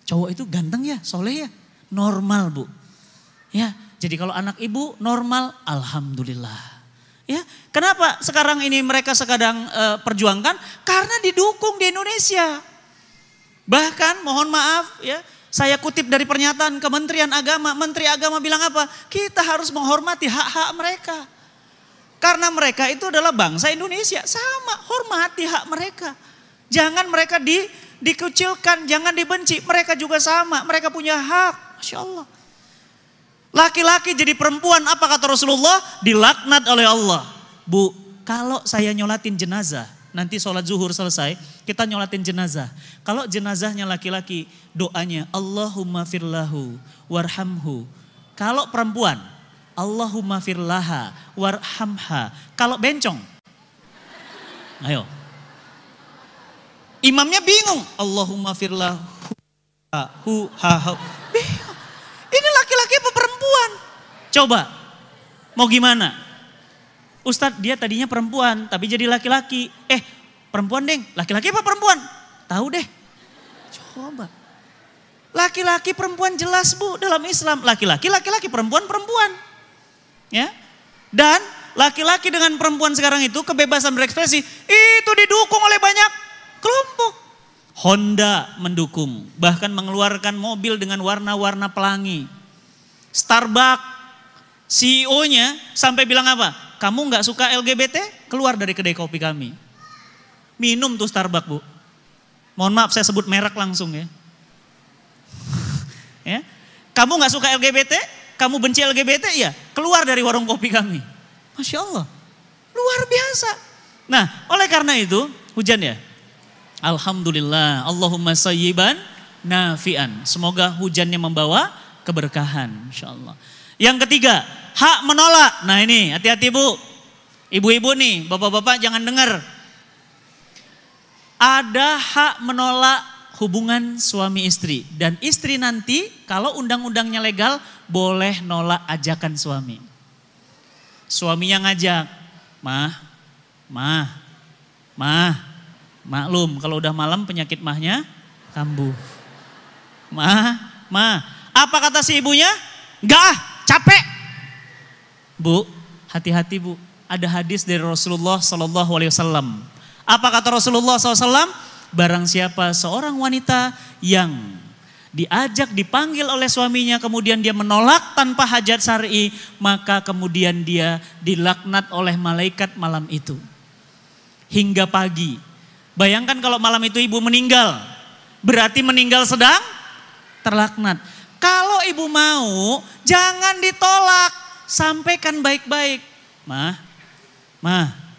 Cowok itu ganteng ya, soleh ya. Normal, Bu. Ya, jadi kalau anak ibu normal, alhamdulillah. Ya, kenapa sekarang ini mereka sekadang perjuangkan? Karena didukung di Indonesia. Bahkan mohon maaf ya, saya kutip dari pernyataan Kementerian Agama. Menteri Agama bilang apa? Kita harus menghormati hak-hak mereka. Karena mereka itu adalah bangsa Indonesia. Sama, hormati hak mereka. Jangan mereka dikucilkan, jangan dibenci. Mereka juga sama, mereka punya hak. Masya Allah. Laki-laki jadi perempuan, apa kata Rasulullah? Dilaknat oleh Allah. Bu, kalau saya nyolatin jenazah, nanti sholat zuhur selesai, kita nyolatin jenazah. Kalau jenazahnya laki-laki, doanya Allahumma firlahu warhamhu. Kalau perempuan, Allahumma firlaha warhamha. Kalau bencong, ayo. Imamnya bingung. Allahumma firlahu bingung. Ini laki-laki apa perempuan? Coba, mau gimana? Ustadz dia tadinya perempuan tapi jadi laki-laki. Perempuan deng, laki-laki apa perempuan? Tahu deh. Coba. Laki-laki perempuan jelas Bu dalam Islam. Laki-laki, perempuan. Ya. Dan laki-laki dengan perempuan sekarang itu kebebasan berekspresi itu didukung oleh banyak kelompok. Honda mendukung, bahkan mengeluarkan mobil dengan warna-warna pelangi. Starbucks, CEO-nya sampai bilang apa? Kamu gak suka LGBT? Keluar dari kedai kopi kami. Minum tuh Starbucks, Bu. Mohon maaf saya sebut merek langsung ya. Ya. Kamu gak suka LGBT? Kamu benci LGBT? Ya, keluar dari warung kopi kami. Masya Allah, luar biasa. Nah, oleh karena itu, hujan ya? Alhamdulillah, Allahumma sayyiban nafi'an. Semoga hujannya membawa keberkahan, insya Allah. Yang ketiga, hak menolak. Nah ini, hati-hati Bu. Ibu-ibu nih, bapak-bapak jangan dengar. Ada hak menolak hubungan suami istri. Dan istri nanti, kalau undang-undangnya legal, boleh nolak ajakan suami. Suaminya ngajak, mah. Maklum kalau udah malam penyakit mahnya kambuh. Mah. Apa kata si ibunya? Enggak, capek. Bu, hati-hati Bu. Ada hadis dari Rasulullah SAW. Apa kata Rasulullah SAW? Barang siapa seorang wanita yang dipanggil oleh suaminya, kemudian dia menolak tanpa hajat syar'i, maka kemudian dia dilaknat oleh malaikat malam itu. Hingga pagi. Bayangkan kalau malam itu ibu meninggal, berarti meninggal sedang terlaknat. Kalau ibu mau, jangan ditolak, sampaikan baik-baik. Mah,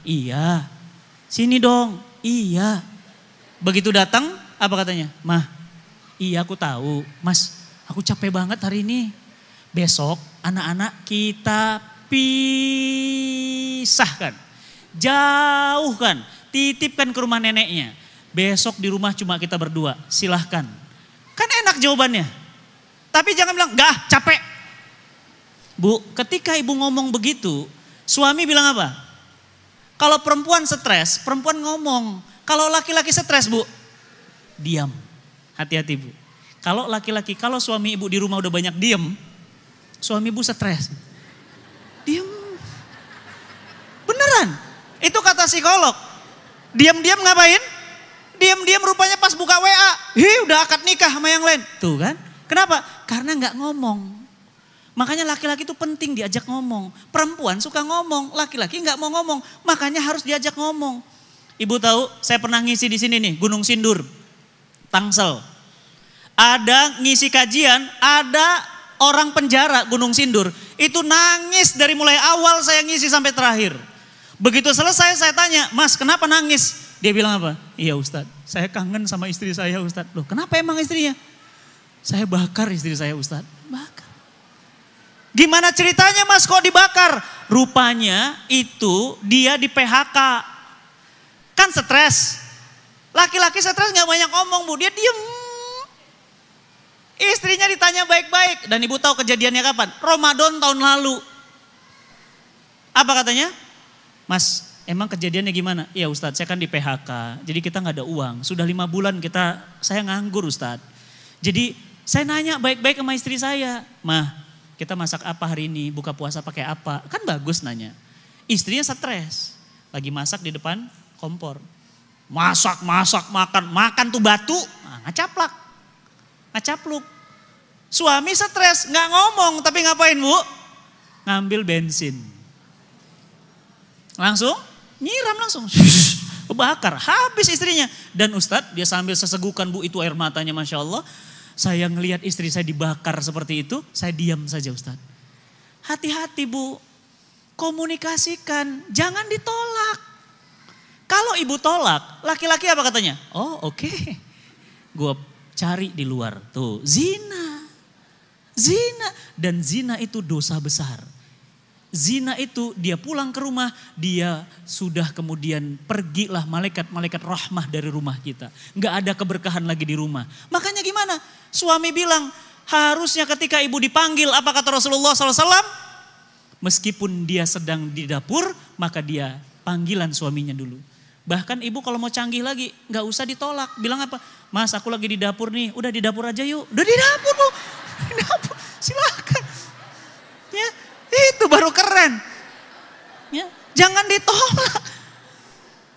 iya, sini dong, iya. Begitu datang, apa katanya? Mah, iya aku tahu, Mas, aku capek banget hari ini. Besok anak-anak kita pisahkan, jauhkan. Titipkan ke rumah neneknya. Besok di rumah cuma kita berdua. Silahkan. Kan enak jawabannya. Tapi jangan bilang, enggak capek. Bu, ketika ibu ngomong begitu, suami bilang apa? Kalau perempuan stres, perempuan ngomong. Kalau laki-laki stres, Bu, diam. Hati-hati, Bu. Kalau laki-laki, kalau suami ibu di rumah udah banyak diam, suami ibu stres. Diam. Beneran. Itu kata psikolog. Diam-diam ngapain? Diam-diam rupanya pas buka WA. Udah akad nikah sama yang lain. Tuh kan. Kenapa? Karena gak ngomong. Makanya laki-laki itu penting diajak ngomong. Perempuan suka ngomong, laki-laki gak mau ngomong. Makanya harus diajak ngomong. Ibu tahu, saya pernah ngisi di sini nih, Gunung Sindur, Tangsel. Ada ngisi kajian, ada orang penjara Gunung Sindur. Itu nangis dari mulai awal saya ngisi sampai terakhir. Begitu selesai saya tanya, Mas kenapa nangis? Dia bilang apa? Iya Ustadz, saya kangen sama istri saya Ustadz. Loh kenapa emang istrinya? Saya bakar istri saya Ustadz. Bakar. Gimana ceritanya Mas kok dibakar? Rupanya itu dia di PHK. Kan stres. Laki-laki stres gak banyak ngomong Bu, dia diem. Istrinya ditanya baik-baik. Dan ibu tahu kejadiannya kapan? Ramadan tahun lalu. Apa katanya? Mas, emang kejadiannya gimana? Iya Ustadz, saya kan di PHK. Jadi kita gak ada uang. Sudah 5 bulan saya nganggur Ustadz. Jadi saya nanya baik-baik sama istri saya. Mah, kita masak apa hari ini? Buka puasa pakai apa? Kan bagus nanya. Istrinya stres. Lagi masak di depan kompor. Masak, makan tuh batu. Nah, ngacapluk. Suami stres, gak ngomong tapi ngapain Bu? Ngambil bensin. Langsung nyiram langsung. Bakar, habis istrinya. Dan Ustadz dia sambil sesegukan Bu, itu air matanya Masya Allah. Saya ngelihat istri saya dibakar seperti itu, saya diam saja Ustadz. Hati-hati Bu, komunikasikan, jangan ditolak. Kalau ibu tolak, laki-laki apa katanya? Oh oke, gue cari di luar. Tuh, zina. Dan zina itu dosa besar. Zina itu dia pulang ke rumah, dia sudah kemudian pergilah malaikat-malaikat rahmah dari rumah kita. Gak ada keberkahan lagi di rumah. Makanya gimana? Suami bilang, harusnya ketika ibu dipanggil, apa kata Rasulullah SAW? Meskipun dia sedang di dapur, maka dia panggilan suaminya dulu. Bahkan ibu kalau mau canggih lagi, gak usah ditolak. Bilang apa? Mas aku lagi di dapur nih, udah di dapur aja yuk. Udah di dapur Bu, di dapur, silakan. Ya, itu baru keren. Ya, jangan ditolak.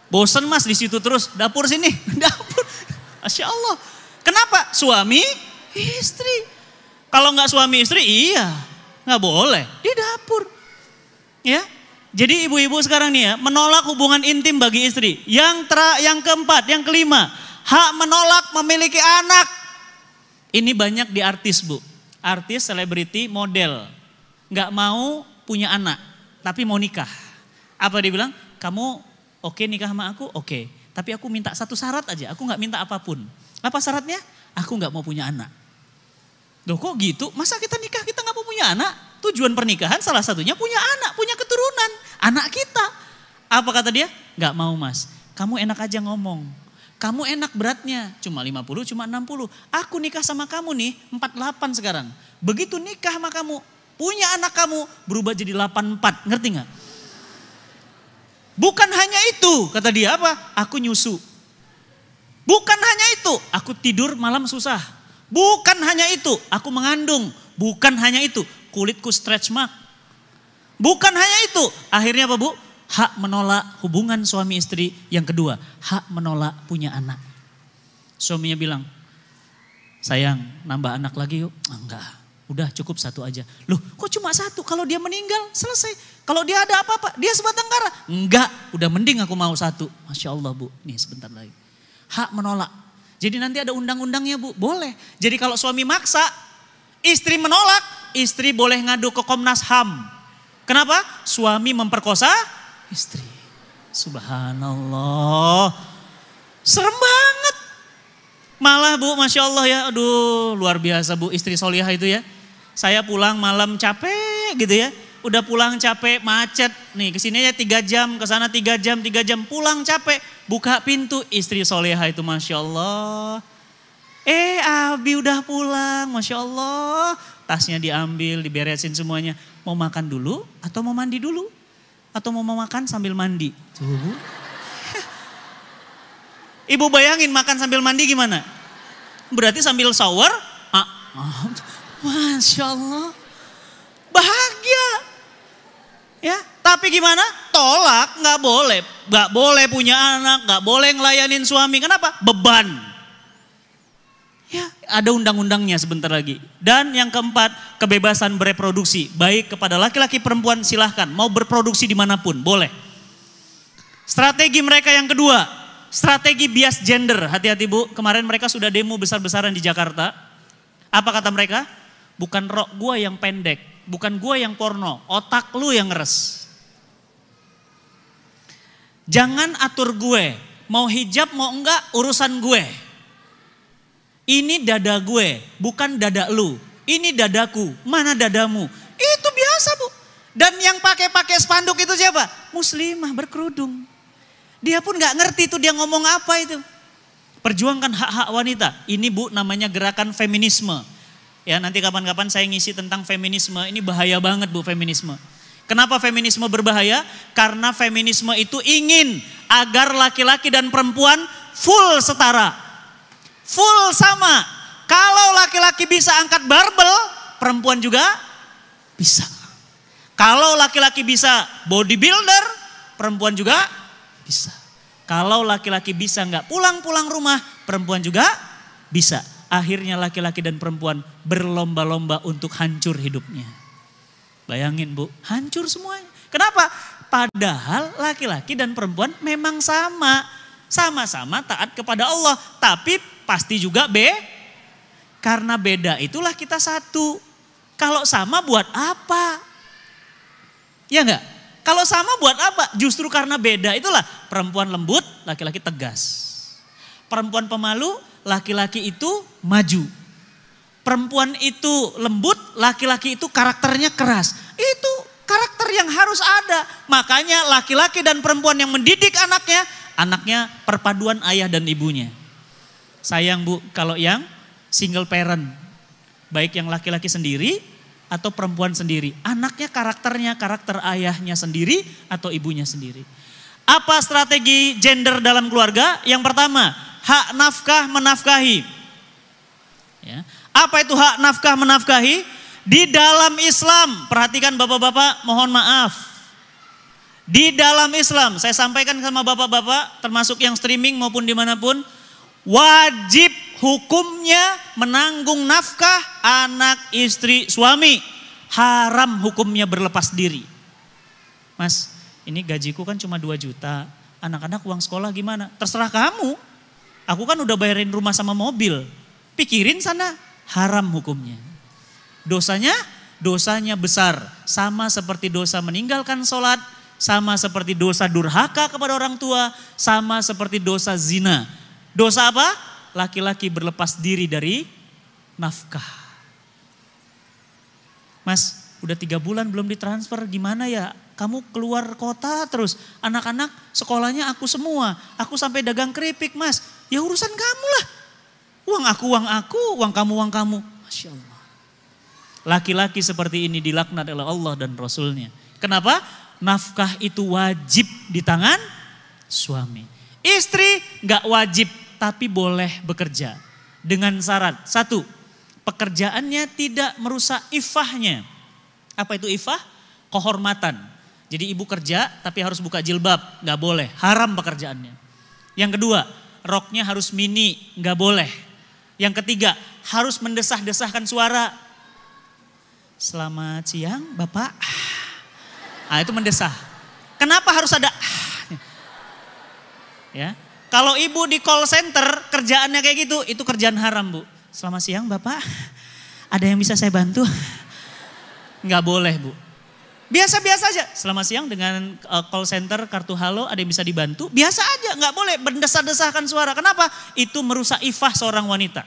Bosen Mas di situ terus, dapur sini, dapur. Masya Allah. Kenapa? Suami, istri. Kalau nggak suami istri, iya, nggak boleh di dapur. Ya, jadi ibu-ibu sekarang nih ya, menolak hubungan intim bagi istri. Yang keempat, yang kelima, hak menolak memiliki anak. Ini banyak di artis Bu, artis, selebriti, model. Nggak mau punya anak, tapi mau nikah. Apa dia bilang? Kamu oke nikah sama aku? Oke. Tapi aku minta satu syarat aja, aku nggak minta apapun. Apa syaratnya? Aku nggak mau punya anak. Loh kok gitu? Masa kita nikah kita nggak mau punya anak? Tujuan pernikahan salah satunya punya anak, punya keturunan. Anak kita. Apa kata dia? Nggak mau Mas. Kamu enak aja ngomong. Kamu enak beratnya. Cuma 50, cuma 60. Aku nikah sama kamu nih 48 sekarang. Begitu nikah sama kamu, punya anak kamu berubah jadi 84. Ngerti nggak? Bukan hanya itu, kata dia apa? Aku nyusu. Bukan hanya itu, aku tidur malam susah. Bukan hanya itu, aku mengandung. Bukan hanya itu, kulitku stretch mark. Bukan hanya itu, akhirnya apa Bu? Hak menolak hubungan suami istri. Yang kedua, hak menolak punya anak. Suaminya bilang, sayang nambah anak lagi yuk. Enggak, udah cukup satu aja. Loh kok cuma satu? Kalau dia meninggal selesai. Kalau dia ada apa-apa, dia sebatang kara. Enggak, udah mending aku mau satu. Masya Allah Bu, nih sebentar lagi. Hak menolak. Jadi nanti ada undang-undangnya Bu, boleh. Jadi kalau suami maksa, istri menolak, istri boleh ngadu ke Komnas HAM. Kenapa? Suami memperkosa istri. Subhanallah. Serem banget. Malah Bu, Masya Allah ya, aduh luar biasa Bu, istri solihah itu ya. Saya pulang malam capek gitu ya. Udah pulang capek, macet. Nih kesini aja 3 jam, kesana 3 jam, 3 jam. Pulang capek, buka pintu istri soleha itu Masya Allah. Abi udah pulang, Masya Allah. Tasnya diambil, diberesin semuanya. Mau makan dulu atau mau mandi dulu? Atau mau makan sambil mandi? Tuh. Ibu bayangin makan sambil mandi gimana? Berarti sambil shower, Masya Allah, bahagia. Ya, tapi gimana? Tolak, nggak boleh punya anak, nggak boleh ngelayanin suami. Kenapa? Beban. Ya, ada undang-undangnya sebentar lagi. Dan yang keempat, kebebasan bereproduksi. Baik kepada laki-laki perempuan silahkan, mau berproduksi dimanapun, boleh. Strategi mereka yang kedua, strategi bias gender. Hati-hati Bu, kemarin mereka sudah demo besar-besaran di Jakarta. Apa kata mereka? Bukan rok gua yang pendek, bukan gua yang porno, otak lu yang ngeres. Jangan atur gue, mau hijab mau enggak urusan gue. Ini dada gue, bukan dada lu. Ini dadaku, mana dadamu? Itu biasa Bu. Dan yang pakai spanduk itu siapa? Muslimah berkerudung. Dia pun gak ngerti itu dia ngomong apa itu. Perjuangkan hak-hak wanita. Ini Bu namanya gerakan feminisme. Ya nanti kapan-kapan saya ngisi tentang feminisme. Ini bahaya banget Bu feminisme. Kenapa feminisme berbahaya? Karena feminisme itu ingin agar laki-laki dan perempuan full setara. Full sama. Kalau laki-laki bisa angkat barbel, perempuan juga bisa. Kalau laki-laki bisa bodybuilder, perempuan juga bisa. Kalau laki-laki bisa nggak pulang-pulang rumah, perempuan juga bisa. Akhirnya laki-laki dan perempuan berlomba-lomba untuk hancur hidupnya. Bayangin Bu, hancur semuanya. Kenapa? Padahal laki-laki dan perempuan memang sama. Sama-sama taat kepada Allah. Tapi pasti juga karena beda itulah kita satu. Kalau sama buat apa? Ya enggak? Kalau sama buat apa? Justru karena beda itulah perempuan lembut, laki-laki tegas. Perempuan pemalu, laki-laki itu maju. Perempuan itu lembut, laki-laki itu karakternya keras. Itu karakter yang harus ada. Makanya laki-laki dan perempuan yang mendidik anaknya perpaduan ayah dan ibunya. Sayang Bu, kalau yang single parent, baik yang laki-laki sendiri atau perempuan sendiri. Anaknya karakternya, karakter ayahnya sendiri atau ibunya sendiri. Apa strategi gender dalam keluarga? Yang pertama, hak nafkah menafkahi. Ya. Apa itu hak nafkah menafkahi? Di dalam Islam, perhatikan bapak-bapak mohon maaf. Di dalam Islam, saya sampaikan sama bapak-bapak termasuk yang streaming maupun dimanapun. Wajib hukumnya menanggung nafkah anak, istri, suami. Haram hukumnya berlepas diri. Mas, ini gajiku kan cuma 2 juta. Anak-anak uang sekolah gimana? Terserah kamu. Aku kan udah bayarin rumah sama mobil. Pikirin sana, haram hukumnya. Dosanya besar. Sama seperti dosa meninggalkan sholat. Sama seperti dosa durhaka kepada orang tua. Sama seperti dosa zina. Dosa apa? Laki-laki berlepas diri dari nafkah. Mas, udah 3 bulan belum ditransfer, gimana ya? Kamu keluar kota terus, anak-anak sekolahnya aku semua. Aku sampai dagang keripik Mas, ya urusan kamu lah. Uang aku, uang kamu. Masya Allah. Laki-laki seperti ini dilaknat oleh Allah dan Rasulnya. Kenapa? Nafkah itu wajib di tangan suami. Istri gak wajib, tapi boleh bekerja. Dengan syarat, 1, pekerjaannya tidak merusak ifahnya. Apa itu ifah? Kehormatan. Jadi ibu kerja tapi harus buka jilbab, gak boleh, haram pekerjaannya. Yang kedua, roknya harus mini, gak boleh. Yang ketiga, harus mendesah-desahkan suara. Selamat siang Bapak. Itu mendesah. Kenapa harus ada ya? Kalau ibu di call center kerjaannya kayak gitu, itu kerjaan haram Bu. Selamat siang Bapak, ada yang bisa saya bantu? Nggak boleh Bu. Biasa-biasa aja. Selamat siang dengan call center kartu halo, ada yang bisa dibantu? Biasa aja, nggak boleh berdesah-desahkan suara. Kenapa? Itu merusak ifah seorang wanita.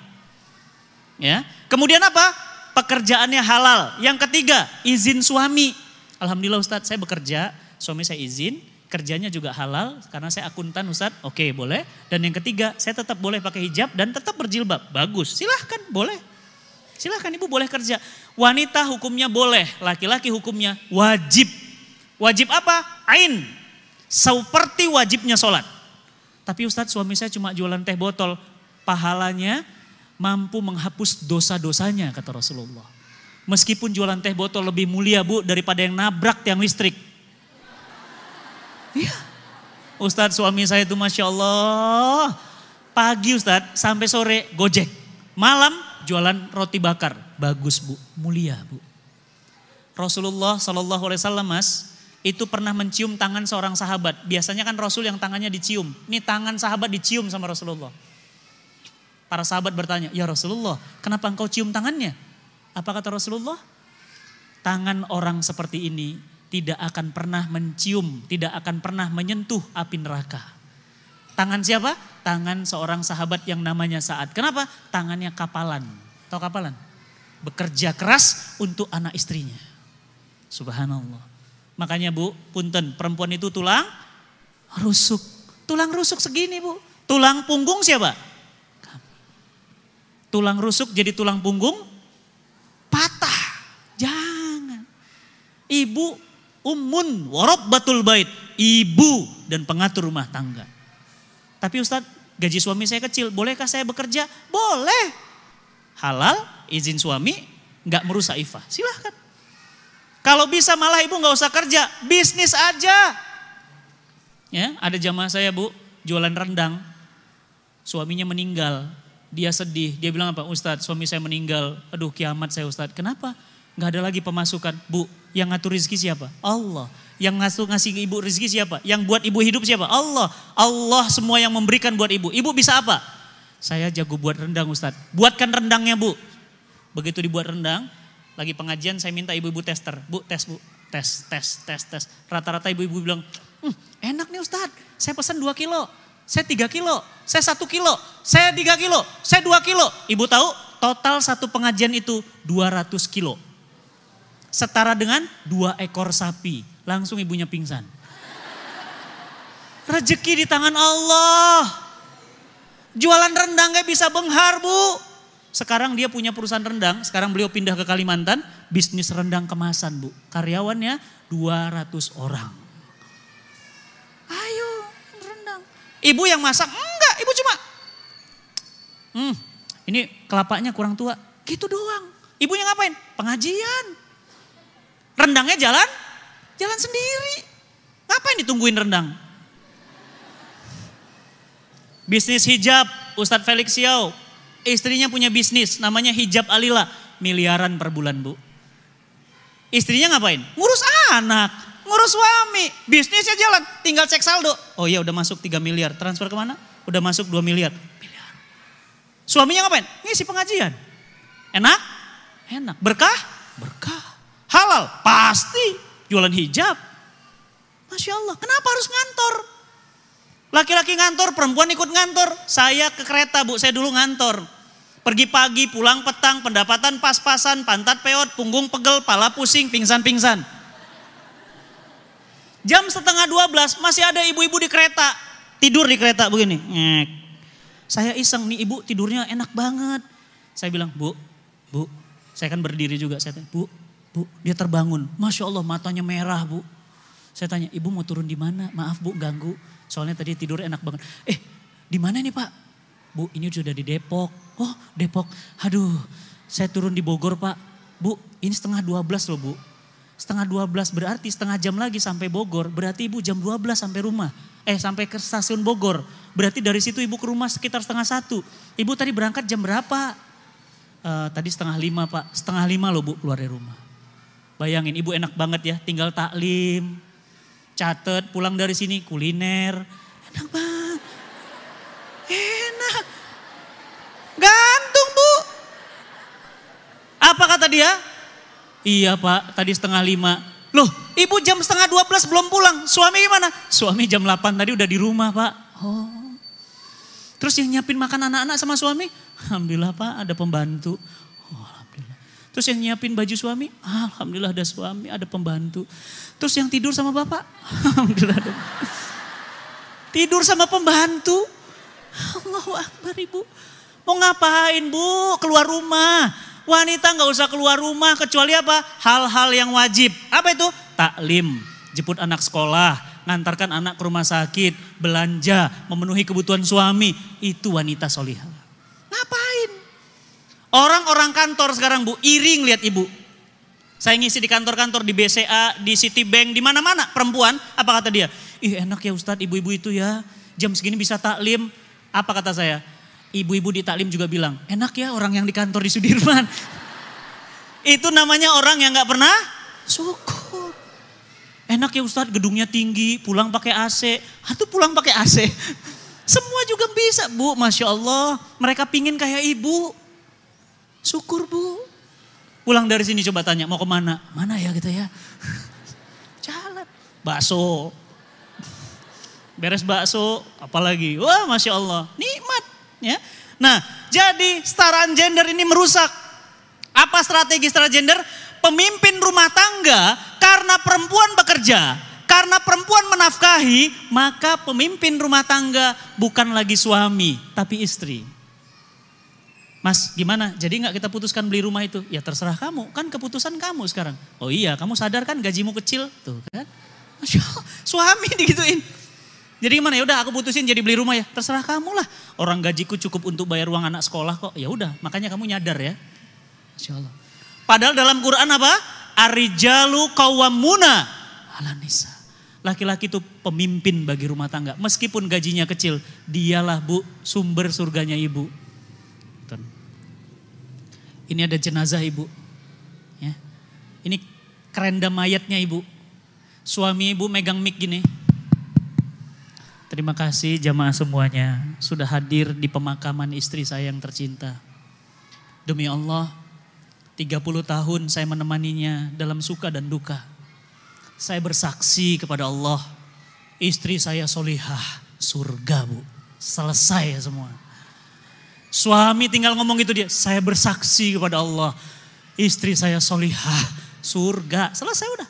Ya. Kemudian apa? Pekerjaannya halal. Yang ketiga, izin suami. Alhamdulillah Ustadz, saya bekerja, suami saya izin. kerjanya juga halal karena saya akuntan Ustadz, oke boleh. Dan yang ketiga, saya tetap boleh pakai hijab dan tetap berjilbab, bagus, silahkan boleh. Silahkan ibu boleh kerja. Wanita hukumnya boleh, laki-laki hukumnya wajib. Wajib apa? Ain, seperti wajibnya sholat. Tapi Ustadz suami saya cuma jualan teh botol, pahalanya mampu menghapus dosa-dosanya kata Rasulullah. Meskipun jualan teh botol lebih mulia bu daripada yang nabrak tiang listrik. Iya. Ustadz suami saya itu Masya Allah. Pagi Ustadz sampai sore gojek. Malam jualan roti bakar. Bagus bu, mulia bu. Rasulullah SAW mas, itu pernah mencium tangan seorang sahabat. Biasanya kan Rasul yang tangannya dicium. Ini tangan sahabat dicium sama Rasulullah. Para sahabat bertanya, ya Rasulullah kenapa engkau cium tangannya? Apa kata Rasulullah? Tangan orang seperti ini tidak akan pernah mencium, tidak akan pernah menyentuh api neraka. Tangan siapa? Tangan seorang sahabat yang namanya Sa'ad. Kenapa? Tangannya kapalan. Tahu kapalan? Bekerja keras untuk anak istrinya. Subhanallah. Makanya bu, punten, perempuan itu tulang rusuk. Tulang rusuk segini bu. Tulang punggung siapa? Kami. Tulang rusuk jadi tulang punggung patah. Jangan. Ibu ummun warabbatul bait, ibu dan pengatur rumah tangga. Tapi Ustadz, gaji suami saya kecil, bolehkah saya bekerja? Boleh. Halal, izin suami, nggak merusak ifah. Silahkan. Kalau bisa malah ibu nggak usah kerja, bisnis aja. Ya, ada jamaah saya bu, jualan rendang, suaminya meninggal, dia sedih, dia bilang apa? Ustadz, suami saya meninggal, aduh kiamat saya Ustadz. Kenapa? Nggak ada lagi pemasukan. Bu, yang ngatur rezeki siapa? Allah. Yang ngasih ibu rezeki siapa? Yang buat ibu hidup siapa? Allah. Allah semua yang memberikan buat ibu. Ibu bisa apa? Saya jago buat rendang Ustadz. Buatkan rendangnya bu. Begitu dibuat rendang, lagi pengajian saya minta ibu-ibu tester. Bu, tes bu. Tes. Rata-rata ibu-ibu bilang, enak nih Ustadz. Saya pesan 2 kilo. Saya 3 kilo. Saya 1 kilo. Saya 3 kilo. Saya 2 kilo. Ibu tahu total satu pengajian itu 200 kilo. Setara dengan 2 ekor sapi. Langsung ibunya pingsan. Rezeki di tangan Allah. Jualan rendang gak bisa benghar bu. Sekarang dia punya perusahaan rendang. Sekarang beliau pindah ke Kalimantan. Bisnis rendang kemasan bu. Karyawannya 200 orang. Ayo rendang. Ibu yang masak? Enggak, ibu cuma. Ini kelapanya kurang tua. Gitu doang. Ibunya ngapain? Pengajian. Rendangnya jalan sendiri. Ngapain ditungguin rendang? Bisnis hijab, Ustadz Felix Xiao. Istrinya punya bisnis, namanya Hijab Alila. Miliaran per bulan bu. Istrinya ngapain? Ngurus anak, ngurus suami. Bisnisnya jalan, tinggal cek saldo. Oh iya udah masuk 3 miliar, transfer kemana? Udah masuk 2 miliar. Suaminya ngapain? Ngisi pengajian. Enak? Enak. Berkah? Berkah. Halal? Pasti. Jualan hijab. Masya Allah, kenapa harus ngantor? Laki-laki ngantor, perempuan ikut ngantor. Saya ke kereta bu, saya dulu ngantor. Pergi pagi, pulang petang, pendapatan pas-pasan, pantat peot, punggung pegel, pala pusing, pingsan-pingsan. Jam 11:30 masih ada ibu-ibu di kereta. Tidur di kereta begini. Saya iseng nih ibu tidurnya enak banget. Saya bilang, bu, saya kan berdiri juga. Saya tanya, bu, dia terbangun. Masya Allah matanya merah bu. Saya tanya, ibu mau turun di mana? Maaf bu ganggu. Soalnya tadi tidur enak banget. Di mana nih pak? Bu ini sudah di Depok. Oh Depok. Aduh saya turun di Bogor pak. Bu ini 11:30 loh bu. 11:30 berarti setengah jam lagi sampai Bogor. Berarti ibu jam 12 sampai rumah. Sampai ke stasiun Bogor. Berarti dari situ ibu ke rumah sekitar 1:30. Ibu tadi berangkat jam berapa? Tadi 4:30 pak. 4:30 loh bu keluar dari rumah. Bayangin ibu enak banget ya. Tinggal taklim. Catet pulang dari sini kuliner. Enak banget. Enak. Gantung bu. Apa kata dia? Iya pak tadi 4:30. Loh ibu jam 11:30 belum pulang. Suami gimana? Suami jam 8 tadi udah di rumah pak. Oh. Terus yang nyiapin makan anak-anak sama suami? Alhamdulillah pak ada pembantu. Oh, alhamdulillah. Terus yang nyiapin baju suami, alhamdulillah ada suami, ada pembantu. Terus yang tidur sama bapak, alhamdulillah ada. Tidur sama pembantu. Allahu Akbar ibu. Mau ngapain bu? Keluar rumah. Wanita gak usah keluar rumah kecuali apa? Hal-hal yang wajib. Apa itu? Taklim, jemput anak sekolah, ngantarkan anak ke rumah sakit, belanja, memenuhi kebutuhan suami. Itu wanita solihah. Ngapain? Orang-orang kantor sekarang bu, iri ngeliat ibu. Saya ngisi di kantor-kantor, di BCA, di Citibank, di mana-mana perempuan. Apa kata dia? Ih enak ya Ustadz ibu-ibu itu ya, jam segini bisa taklim. Apa kata saya? Ibu-ibu di taklim juga bilang, enak ya orang yang di kantor di Sudirman. Itu namanya orang yang gak pernah syukur. Enak ya Ustadz gedungnya tinggi, pulang pakai AC. Atau pulang pakai AC. Semua juga bisa bu, Masya Allah. Mereka pingin kayak ibu. Syukur bu. Pulang dari sini coba tanya, mau kemana? Mana ya gitu ya. Jalan. Bakso. Beres bakso, apalagi. Wah Masya Allah, nikmat. Ya. Nah, jadi setara gender ini merusak. Apa strategi setara gender? Pemimpin rumah tangga karena perempuan bekerja, karena perempuan menafkahi, maka pemimpin rumah tangga bukan lagi suami, tapi istri. Mas, gimana? Jadi nggak kita putuskan beli rumah itu? Ya terserah kamu, kan keputusan kamu sekarang. Oh iya, kamu sadar kan gajimu kecil, tuh kan? Masya Allah, suami digituin. Jadi gimana ya udah aku putusin jadi beli rumah ya. Terserah kamu lah. Orang gajiku cukup untuk bayar uang anak sekolah kok. Ya udah, makanya kamu nyadar ya. Masya Allah. Padahal dalam Quran apa? Ar-rijalu qawwamuna 'alan nisa. Laki-laki itu pemimpin bagi rumah tangga. Meskipun gajinya kecil, dialah bu sumber surganya ibu. Ini ada jenazah ibu. Ya. Ini kerenda mayatnya ibu. Suami ibu megang mic gini. Terima kasih jamaah semuanya sudah hadir di pemakaman istri saya yang tercinta. Demi Allah, 30 tahun saya menemaninya dalam suka dan duka. Saya bersaksi kepada Allah, istri saya solihah, surga bu. Selesai ya semua. Suami tinggal ngomong gitu dia, saya bersaksi kepada Allah, istri saya solihah, surga. Selesai udah.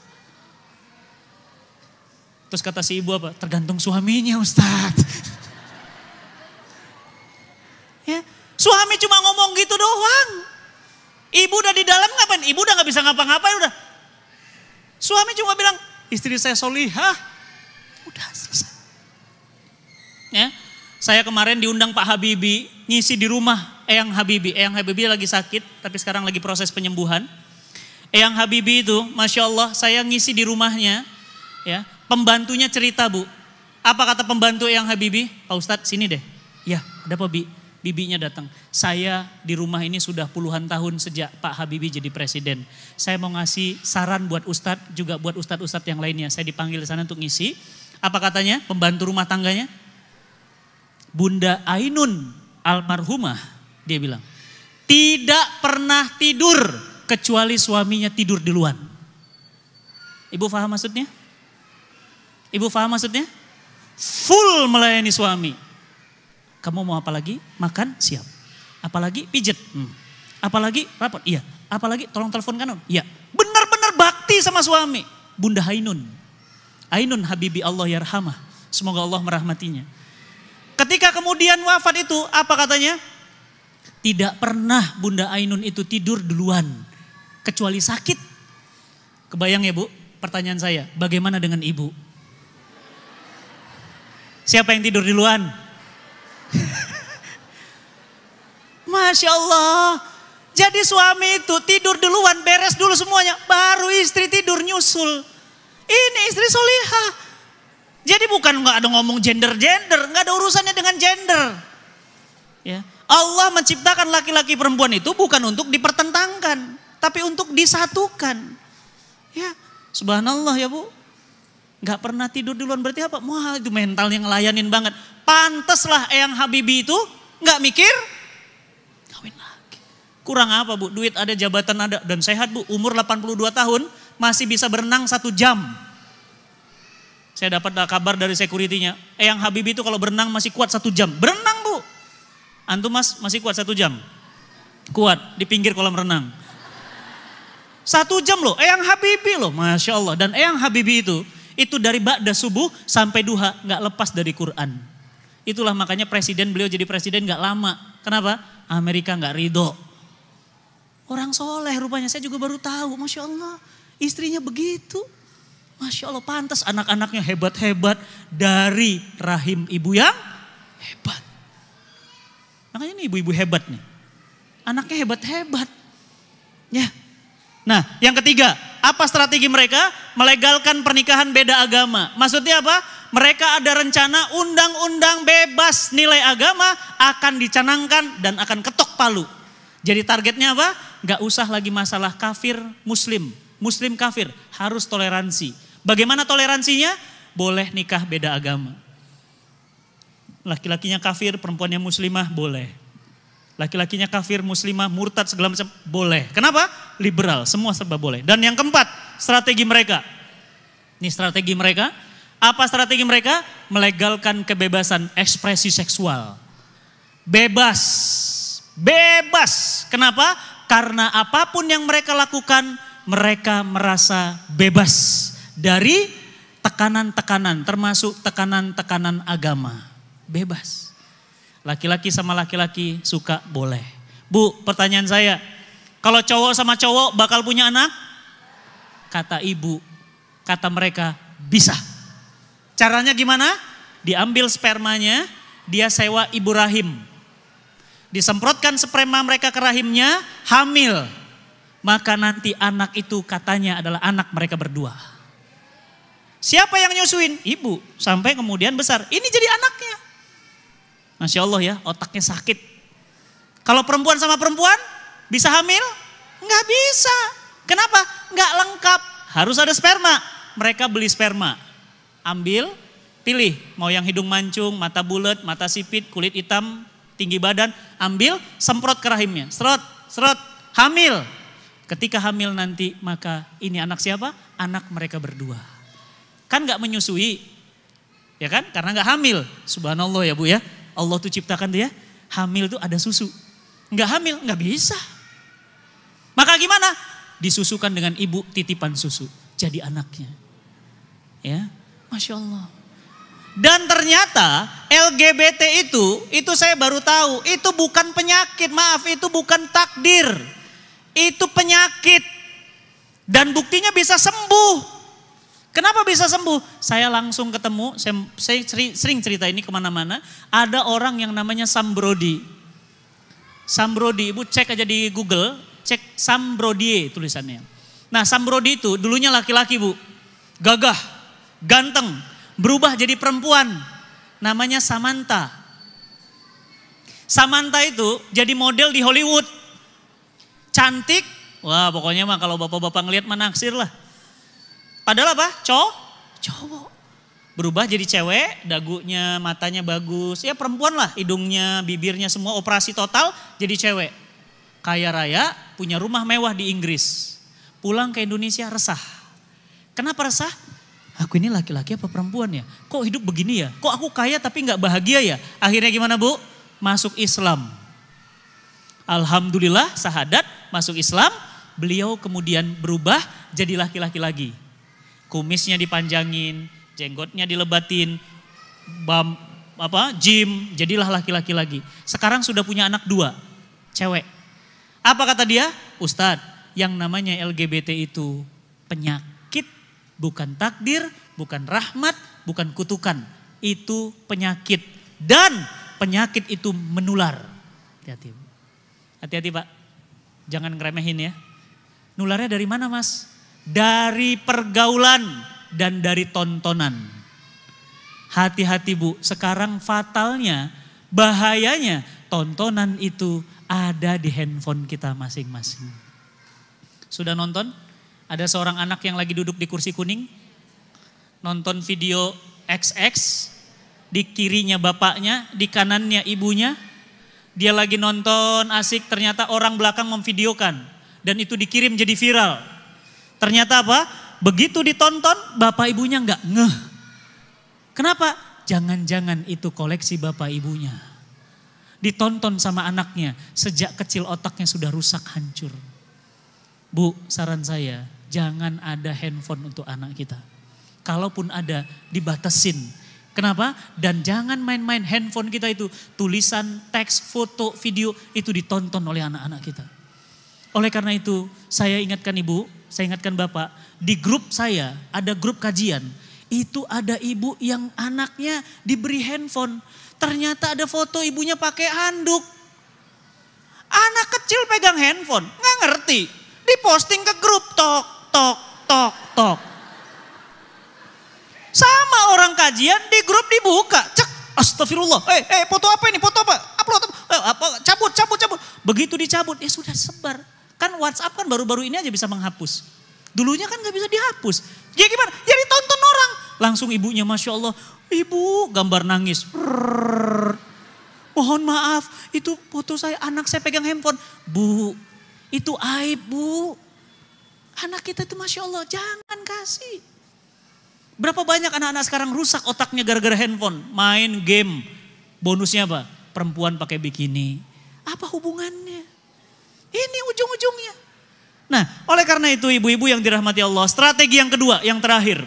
Terus kata si ibu apa? Tergantung suaminya Ustadz. Ya, suami cuma ngomong gitu doang. Ibu udah di dalam ngapain? Ibu udah gak bisa ngapa-ngapain udah. Suami cuma bilang, istri saya solihah. Udah selesai. Ya, saya kemarin diundang Pak Habibie ngisi di rumah Eyang Habibie. Eyang Habibie lagi sakit tapi sekarang lagi proses penyembuhan. Eyang Habibie itu Masya Allah saya ngisi di rumahnya. Ya, pembantunya cerita bu. Apa kata pembantu Eyang Habibie? Pak Ustadz sini deh. Ya ada apa bi? Bibinya datang. Saya di rumah ini sudah puluhan tahun sejak Pak Habibie jadi presiden. Saya mau ngasih saran buat Ustadz juga buat Ustadz-Ustadz yang lainnya. Saya dipanggil sana untuk ngisi. Apa katanya pembantu rumah tangganya? Bunda Ainun almarhumah dia bilang. Tidak pernah tidur kecuali suaminya tidur duluan. Ibu paham maksudnya? Ibu paham maksudnya? Full melayani suami. Kamu mau apa lagi? Makan? Siap. Apalagi pijet? Apalagi rapot? Iya. Apalagi tolong telepon kanon? Iya. Benar-benar bakti sama suami. Bunda Ainun. Ainun Habibie Allah yarhamah. Semoga Allah merahmatinya. Ketika kemudian wafat itu apa katanya? Tidak pernah Bunda Ainun itu tidur duluan. Kecuali sakit. Kebayang ya bu? Pertanyaan saya. Bagaimana dengan ibu? Siapa yang tidur duluan? Masya Allah. Jadi suami itu tidur duluan, beres dulu semuanya. Baru istri tidur nyusul. Ini istri solihah. Jadi bukan gak ada ngomong gender-gender. Gak ada urusannya dengan gender. Ya. Allah menciptakan laki-laki perempuan itu bukan untuk dipertentangkan. Tapi untuk disatukan. Ya, subhanallah ya bu. Gak pernah tidur duluan berarti apa? Wah itu mentalnya ngelayanin banget. Pantaslah Eyang Habibie itu gak mikir kawin lagi. Kurang apa bu? Duit ada, jabatan ada dan sehat bu. Umur 82 tahun masih bisa berenang 1 jam. Saya dapat kabar dari security-nya. Eyang Habibie itu kalau berenang masih kuat 1 jam. Berenang bu. Antum mas masih kuat 1 jam? Kuat di pinggir kolam renang. 1 jam loh, Eyang Habibie loh, Masya Allah. Dan Eyang Habibie itu dari ba'da subuh sampai duha gak lepas dari Quran. Itulah makanya beliau jadi presiden gak lama. Kenapa? Amerika gak ridho. Orang soleh rupanya, saya juga baru tahu, Masya Allah. Istrinya begitu. Masya Allah, pantas anak-anaknya hebat-hebat dari rahim ibu yang hebat. Makanya ini ibu-ibu hebat nih. Anaknya hebat-hebat. Ya. Nah, yang ketiga, apa strategi mereka? Melegalkan pernikahan beda agama. Maksudnya apa? Mereka ada rencana undang-undang bebas nilai agama akan dicanangkan dan akan ketok palu. Jadi targetnya apa? Gak usah lagi masalah kafir muslim. Muslim kafir, harus toleransi. Bagaimana toleransinya? Boleh nikah beda agama. Laki-lakinya kafir, perempuannya muslimah, boleh. Laki-lakinya kafir, muslimah, murtad, segala macam, boleh. Kenapa? Liberal, semua serba boleh. Dan yang keempat, strategi mereka. Ini strategi mereka. Apa strategi mereka? Melegalkan kebebasan ekspresi seksual. Bebas. Bebas. Kenapa? Karena apapun yang mereka lakukan, mereka merasa bebas dari tekanan-tekanan, termasuk tekanan-tekanan agama. Bebas. Laki-laki sama laki-laki suka boleh. Bu, pertanyaan saya, kalau cowok sama cowok bakal punya anak? Kata ibu, kata mereka bisa. Caranya gimana? Diambil spermanya, dia sewa ibu rahim. Disemprotkan sperma mereka ke rahimnya, hamil. Maka nanti anak itu katanya adalah anak mereka berdua. Siapa yang nyusuin? Ibu. Sampai kemudian besar. Ini jadi anaknya. Masya Allah ya, otaknya sakit. Kalau perempuan sama perempuan bisa hamil? Enggak bisa. Kenapa? Enggak lengkap. Harus ada sperma. Mereka beli sperma. Ambil, pilih. Mau yang hidung mancung, mata bulat, mata sipit, kulit hitam, tinggi badan. Ambil, semprot ke rahimnya. Serot, serot, hamil. Ketika hamil nanti, maka ini anak siapa? Anak mereka berdua. Kan gak menyusui, ya kan? Karena gak hamil. Subhanallah ya Bu ya. Allah tuh ciptakan dia, hamil tuh ada susu. Gak hamil, gak bisa. Maka gimana? Disusukan dengan ibu titipan susu. Jadi anaknya. Ya, Masya Allah. Dan ternyata LGBT itu saya baru tahu. Itu bukan penyakit, maaf, itu bukan takdir. Itu penyakit. Dan buktinya bisa sembuh. Kenapa bisa sembuh? Saya langsung ketemu, saya sering cerita ini kemana-mana. Ada orang yang namanya Sam Brody. Sam Brody, Ibu cek aja di Google, cek Sam Brody tulisannya. Nah Sam Brody itu dulunya laki-laki Bu. Gagah, ganteng, berubah jadi perempuan. Namanya Samantha. Samantha itu jadi model di Hollywood. Cantik, wah pokoknya mah kalau bapak-bapak ngelihat naksir lah. Padahal apa? Cowok. Berubah jadi cewek, dagunya, matanya bagus. Ya perempuan lah, hidungnya, bibirnya semua operasi total jadi cewek. Kaya raya, punya rumah mewah di Inggris. Pulang ke Indonesia resah. Kenapa resah? Aku ini laki-laki apa perempuan ya? Kok hidup begini ya? Kok aku kaya tapi gak bahagia ya? Akhirnya gimana Bu? Masuk Islam. Alhamdulillah sahadat masuk Islam. Beliau kemudian berubah jadi laki-laki lagi. Kumisnya dipanjangin, jenggotnya dilebatin, gym, jadilah laki-laki lagi. Sekarang sudah punya anak 2, cewek. Apa kata dia? Ustadz, yang namanya LGBT itu penyakit, bukan takdir, bukan rahmat, bukan kutukan. Itu penyakit dan penyakit itu menular. Hati-hati. Hati-hati Pak, jangan ngeremehin ya. Nularnya dari mana Mas? Dari pergaulan dan dari tontonan. Hati-hati Bu, sekarang fatalnya, bahayanya tontonan itu ada di handphone kita masing-masing. Sudah nonton? Ada seorang anak yang lagi duduk di kursi kuning, nonton video XX, di kirinya bapaknya, di kanannya ibunya. Dia lagi nonton asik, ternyata orang belakang memvideokan. Dan itu dikirim jadi viral. Ternyata apa? Begitu ditonton, bapak ibunya enggak ngeh. Kenapa? Jangan-jangan itu koleksi bapak ibunya. Ditonton sama anaknya, sejak kecil otaknya sudah rusak hancur. Bu, saran saya, jangan ada handphone untuk anak kita. Kalaupun ada, dibatasin. Kenapa? Dan jangan main-main handphone kita itu. Tulisan, teks, foto, video, itu ditonton oleh anak-anak kita. Oleh karena itu, saya ingatkan ibu, saya ingatkan bapak, di grup saya, ada grup kajian. Itu ada ibu yang anaknya diberi handphone. Ternyata ada foto ibunya pakai handuk. Anak kecil pegang handphone, nggak ngerti. Diposting ke grup, tok, tok, tok, tok. Sama orang kajian di grup dibuka, cek, astagfirullah, foto apa ini, foto apa, upload, cabut. Begitu dicabut, ya sudah sebar. Kan WhatsApp kan baru-baru ini aja bisa menghapus. Dulunya kan gak bisa dihapus. Ya gimana, ya ditonton orang. Langsung ibunya, Masya Allah, ibu gambar nangis. Mohon maaf, itu foto saya, anak saya pegang handphone. Bu, itu aib bu. Anak kita itu Masya Allah, jangan kasih. Berapa banyak anak-anak sekarang rusak otaknya gara-gara handphone. Main game, bonusnya apa? Perempuan pakai bikini. Apa hubungannya? Ini ujung-ujungnya. Nah, oleh karena itu ibu-ibu yang dirahmati Allah, strategi yang kedua, yang terakhir.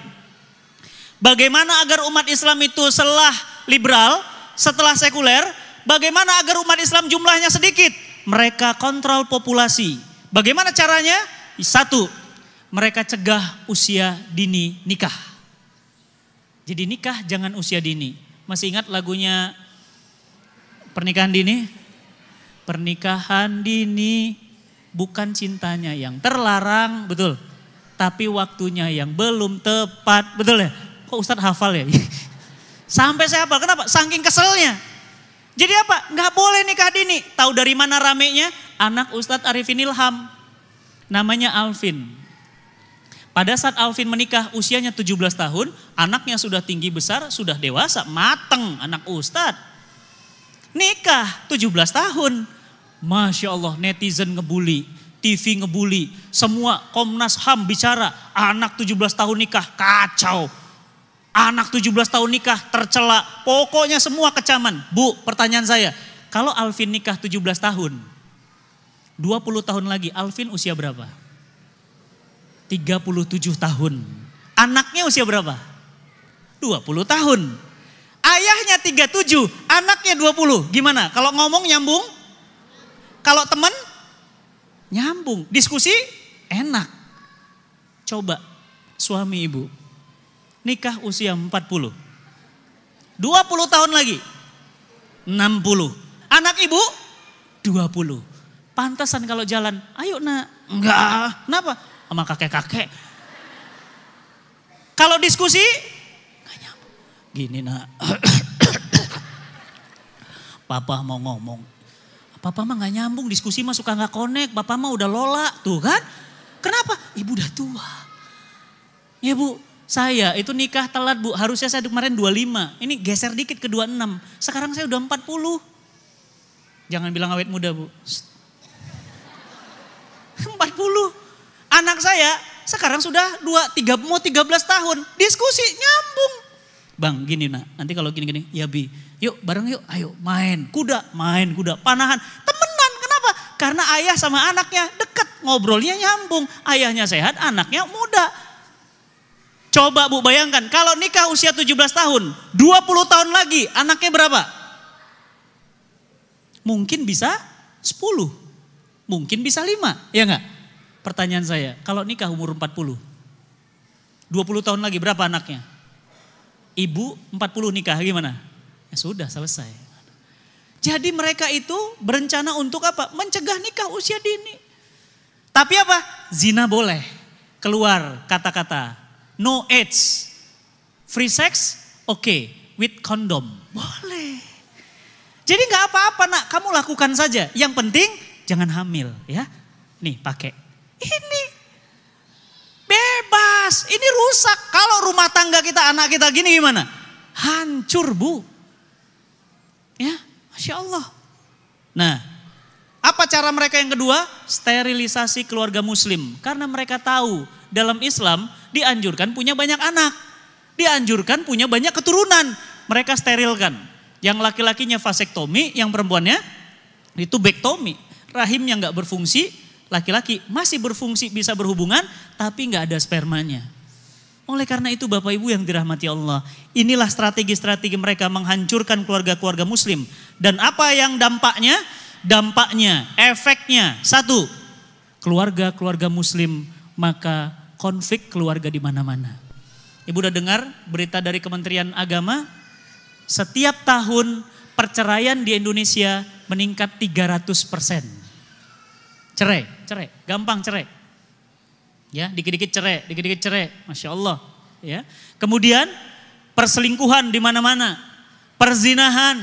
Bagaimana agar umat Islam itu setelah liberal, setelah sekuler, bagaimana agar umat Islam jumlahnya sedikit? Mereka kontrol populasi. Bagaimana caranya? Satu, mereka cegah usia dini nikah. Jadi nikah jangan usia dini. Masih ingat lagunya Pernikahan Dini? Pernikahan dini bukan cintanya yang terlarang, betul. Tapi waktunya yang belum tepat, betul ya? Kok Ustadz hafal ya? Sampai saya hafal, kenapa? Saking keselnya. Jadi apa? Nggak boleh nikah dini. Tahu dari mana ramenya? Anak Ustadz Arifin Ilham. Namanya Alvin. Pada saat Alvin menikah usianya 17 tahun. Anaknya sudah tinggi besar, sudah dewasa, mateng anak Ustadz. Nikah 17 tahun. Masya Allah netizen ngebully. TV ngebully. Semua Komnas HAM bicara. Anak 17 tahun nikah kacau. Anak 17 tahun nikah tercela, pokoknya semua kecaman. Bu, pertanyaan saya, kalau Alvin nikah 17 tahun, 20 tahun lagi Alvin usia berapa? 37 tahun. Anaknya usia berapa? 20 tahun. Ayahnya 37, anaknya 20. Gimana? Kalau ngomong nyambung? Kalau teman? Nyambung. Diskusi? Enak. Coba suami ibu. Nikah usia 40. 20 tahun lagi. 60. Anak ibu 20. Pantasan kalau jalan, ayo nak. Enggak. Kenapa? Sama kakek-kakek. Kalau diskusi, enggak nyambung. Gini nak. Papa mau ngomong. Papa mah enggak nyambung, diskusi mah suka enggak connect. Papa mah udah lola, tuh kan. Kenapa? Ibu udah tua. Ya bu. Saya itu nikah telat bu, harusnya saya kemarin 25, ini geser dikit ke 26, sekarang saya udah 40. Jangan bilang awet muda bu. 40, anak saya sekarang sudah 13 tahun, diskusi nyambung. Bang gini nak, nanti kalau gini-gini, ya bi, yuk bareng yuk, ayo main kuda, panahan, temenan, kenapa? Karena ayah sama anaknya deket, ngobrolnya nyambung, ayahnya sehat, anaknya muda. Coba bu bayangkan, kalau nikah usia 17 tahun, 20 tahun lagi anaknya berapa? Mungkin bisa 10, mungkin bisa 5, ya enggak? Pertanyaan saya, kalau nikah umur 40, 20 tahun lagi berapa anaknya? Ibu 40 nikah gimana? Ya sudah selesai. Jadi mereka itu berencana untuk apa? Mencegah nikah usia dini. Tapi apa? Zina boleh. Keluar kata-kata. No AIDS, free sex, oke, with condom, boleh. Jadi nggak apa-apa nak, kamu lakukan saja. Yang penting jangan hamil, ya. Nih pakai, ini bebas, ini rusak. Kalau rumah tangga kita, anak kita gini gimana? Hancur bu, ya, Masya Allah. Nah, apa cara mereka yang kedua? Sterilisasi keluarga muslim, karena mereka tahu dalam Islam dianjurkan punya banyak anak. Dianjurkan punya banyak keturunan. Mereka sterilkan. Yang laki-lakinya vasektomi, yang perempuannya itu bektomi. Rahimnya gak berfungsi, laki-laki masih berfungsi bisa berhubungan tapi nggak ada spermanya. Oleh karena itu Bapak Ibu yang dirahmati Allah, inilah strategi-strategi mereka menghancurkan keluarga-keluarga muslim. Dan apa yang dampaknya? Dampaknya, efeknya, satu, keluarga-keluarga muslim maka konflik keluarga di mana-mana. Ibu udah dengar berita dari Kementerian Agama, setiap tahun perceraian di Indonesia meningkat 300%. Cerai, gampang cerai. Ya, dikit-dikit cerai, Masya Allah. Ya. Kemudian perselingkuhan di mana-mana, perzinahan,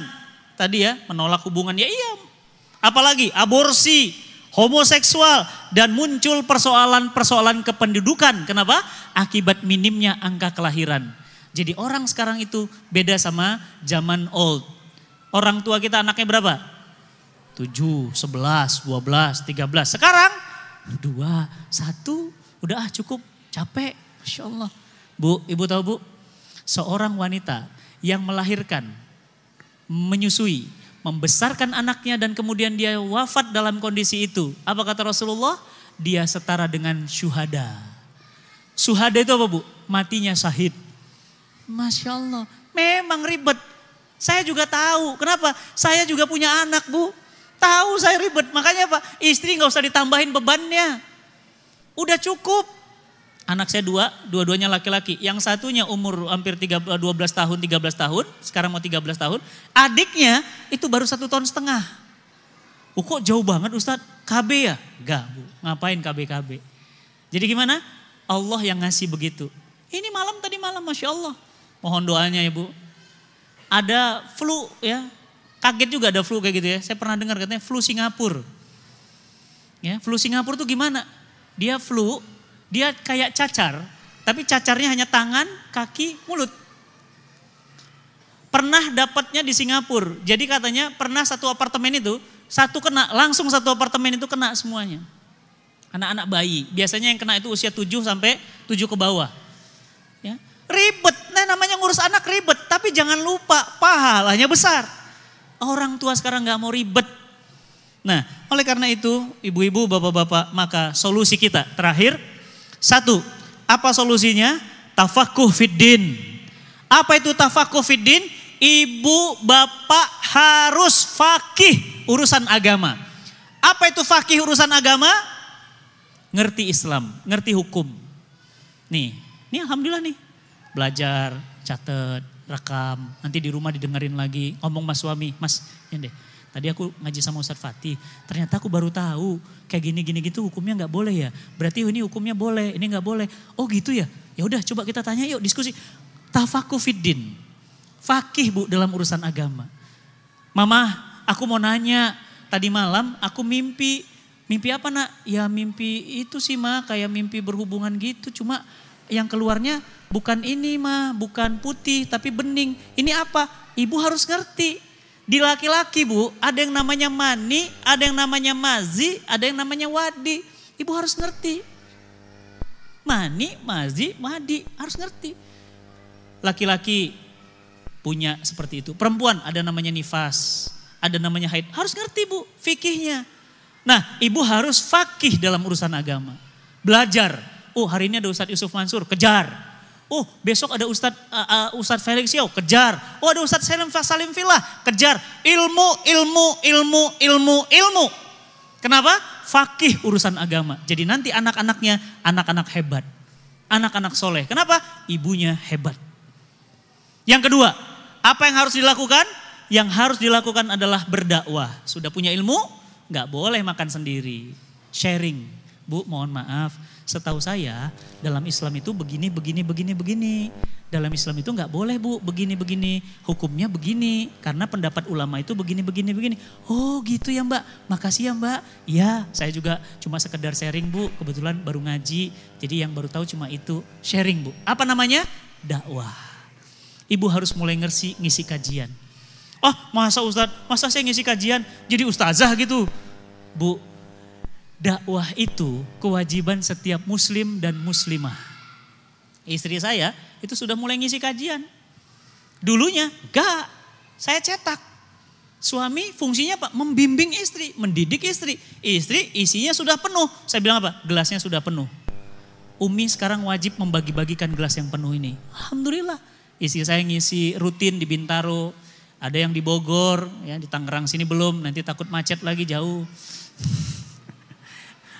tadi ya menolak hubungan, ya iya. Apalagi aborsi, homoseksual, dan muncul persoalan-persoalan kependudukan. Kenapa? Akibat minimnya angka kelahiran. Jadi orang sekarang itu beda sama zaman old. Orang tua kita anaknya berapa? 7, 11, 12, 13. Sekarang 2, 1. Udah cukup, capek, Masya Allah. Bu, Ibu tahu Bu, seorang wanita yang melahirkan, menyusui, membesarkan anaknya dan kemudian dia wafat dalam kondisi itu. Apa kata Rasulullah? Dia setara dengan syuhada. Syuhada itu apa Bu? Matinya syahid. Masya Allah, memang ribet. Saya juga tahu, kenapa? Saya juga punya anak Bu. Tahu saya ribet, makanya apa? Istri gak usah ditambahin bebannya. Udah cukup. Anak saya dua-duanya laki-laki. Yang satunya umur hampir 12 tahun, 13 tahun. Sekarang mau 13 tahun. Adiknya itu baru 1,5 tahun. Kok jauh banget Ustadz? KB ya? Enggak Bu, ngapain KB. Jadi gimana? Allah yang ngasih begitu. Ini tadi malam Masya Allah. Mohon doanya ya Bu. Ada flu ya. Kaget juga ada flu kayak gitu ya. Saya pernah dengar katanya flu Singapura. Ya, flu Singapura tuh gimana? Dia flu, dia kayak cacar, tapi cacarnya hanya tangan, kaki, mulut. Pernah dapatnya di Singapura, jadi katanya pernah satu apartemen itu, langsung satu apartemen itu kena semuanya. Anak-anak bayi, biasanya yang kena itu usia 7 sampai 7 ke bawah. Ya. Ribet, namanya ngurus anak ribet, tapi jangan lupa pahalanya besar. Orang tua sekarang gak mau ribet. Nah, oleh karena itu, ibu-ibu, bapak-bapak, maka solusi kita terakhir, satu, apa solusinya? Tafakuh fiddin. Apa itu tafakuh fiddin? Ibu, bapak harus fakih urusan agama. Apa itu fakih urusan agama? Ngerti Islam, ngerti hukum. Nih alhamdulillah nih, belajar, catat, rekam, nanti di rumah didengerin lagi, ngomong mas suami, mas, ya deh. Tadi aku ngaji sama Ustadz Fatih, ternyata aku baru tahu kayak gini gitu hukumnya nggak boleh ya. Berarti ini hukumnya boleh, ini nggak boleh. Oh gitu ya. Ya udah coba kita tanya yuk, diskusi. Tafakuh fiddin. Fakih Bu dalam urusan agama. Mama, aku mau nanya. Tadi malam aku mimpi. Mimpi apa nak? Ya mimpi itu sih Ma, kayak mimpi berhubungan gitu. Cuma yang keluarnya bukan ini Ma, bukan putih tapi bening. Ini apa? Ibu harus ngerti. Di laki-laki Bu, ada yang namanya mani, ada yang namanya mazi, ada yang namanya wadi. Ibu harus ngerti. Mani, mazi, wadi, harus ngerti. Laki-laki punya seperti itu. Perempuan ada namanya nifas, ada namanya haid. Harus ngerti Bu, fikihnya. Nah, ibu harus fakih dalam urusan agama. Belajar. Oh, hari ini ada Ustadz Yusuf Mansur, kejar. Oh, besok ada Ustadz Felix Yao, kejar. Oh, ada Ustadz Salim Filah, kejar. Ilmu. Kenapa? Fakih urusan agama. Jadi nanti anak-anaknya anak-anak hebat. Anak-anak soleh. Kenapa? Ibunya hebat. Yang kedua, apa yang harus dilakukan? Yang harus dilakukan adalah berdakwah. Sudah punya ilmu? Gak boleh makan sendiri. Sharing. Bu, mohon maaf. Setahu saya dalam Islam itu begini. Dalam Islam itu nggak boleh Bu begini. Hukumnya begini karena pendapat ulama itu begini. Oh gitu ya Mbak, makasih ya Mbak. Ya saya juga cuma sekedar sharing Bu, kebetulan baru ngaji. Jadi yang baru tahu cuma itu, sharing Bu. Apa namanya? Dakwah. Ibu harus mulai ngisi kajian. Oh masa saya ngisi kajian jadi ustazah gitu? Bu, dakwah itu kewajiban setiap muslim dan muslimah. Istri saya itu sudah mulai ngisi kajian. Dulunya enggak, saya cetak. Suami fungsinya apa? Membimbing istri, mendidik istri. Istri isinya sudah penuh. Saya bilang apa? Gelasnya sudah penuh. Umi sekarang wajib membagi-bagikan gelas yang penuh ini. Alhamdulillah. Istri saya ngisi rutin di Bintaro. Ada yang di Bogor, ya di Tangerang sini belum. Nanti takut macet lagi jauh.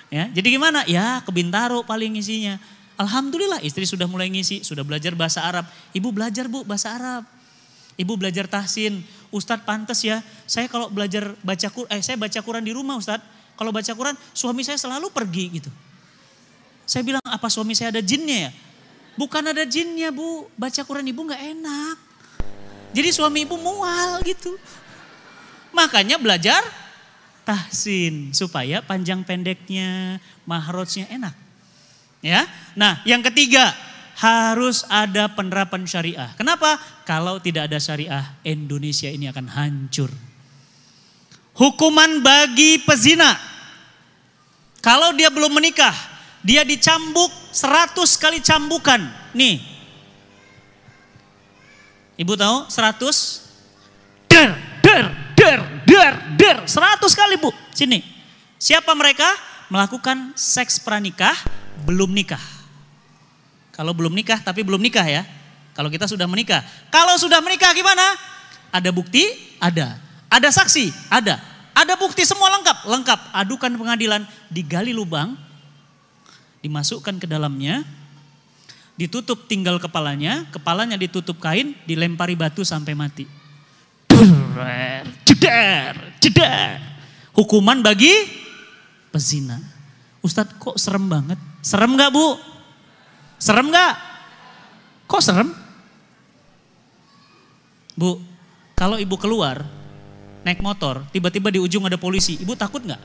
Ya, jadi gimana? Ya ke Bintaro paling ngisinya. Alhamdulillah istri sudah mulai ngisi, sudah belajar bahasa Arab. Ibu belajar Bu bahasa Arab. Ibu belajar tahsin. Ustadz pantes ya, saya kalau belajar saya baca Quran di rumah Ustadz. Kalau baca Quran suami saya selalu pergi gitu. Saya bilang apa suami saya ada jinnya ya? Bukan ada jinnya Bu, baca Quran ibu gak enak. Jadi suami ibu mual gitu. Makanya belajar tahsin supaya panjang pendeknya, mahrojnya enak. Ya. Nah, yang ketiga, harus ada penerapan syariah. Kenapa? Kalau tidak ada syariah, Indonesia ini akan hancur. Hukuman bagi pezina. Kalau dia belum menikah, dia dicambuk 100 kali cambukan. Nih. Ibu tahu 100? Der. 100 kali Bu. Sini. Siapa mereka? Melakukan seks pranikah, belum nikah. Kalau belum nikah tapi belum nikah ya. Kalau kita sudah menikah. Kalau sudah menikah gimana? Ada bukti? Ada. Ada saksi? Ada. Ada bukti semua lengkap? Lengkap. Adukan pengadilan, digali lubang, dimasukkan ke dalamnya, ditutup tinggal kepalanya ditutup kain, dilempari batu sampai mati. Jedar. Hukuman bagi pezina. Ustadz kok serem banget? Serem gak Bu? Serem gak? Kok serem? Bu, kalau ibu keluar naik motor, tiba-tiba di ujung ada polisi, ibu takut gak?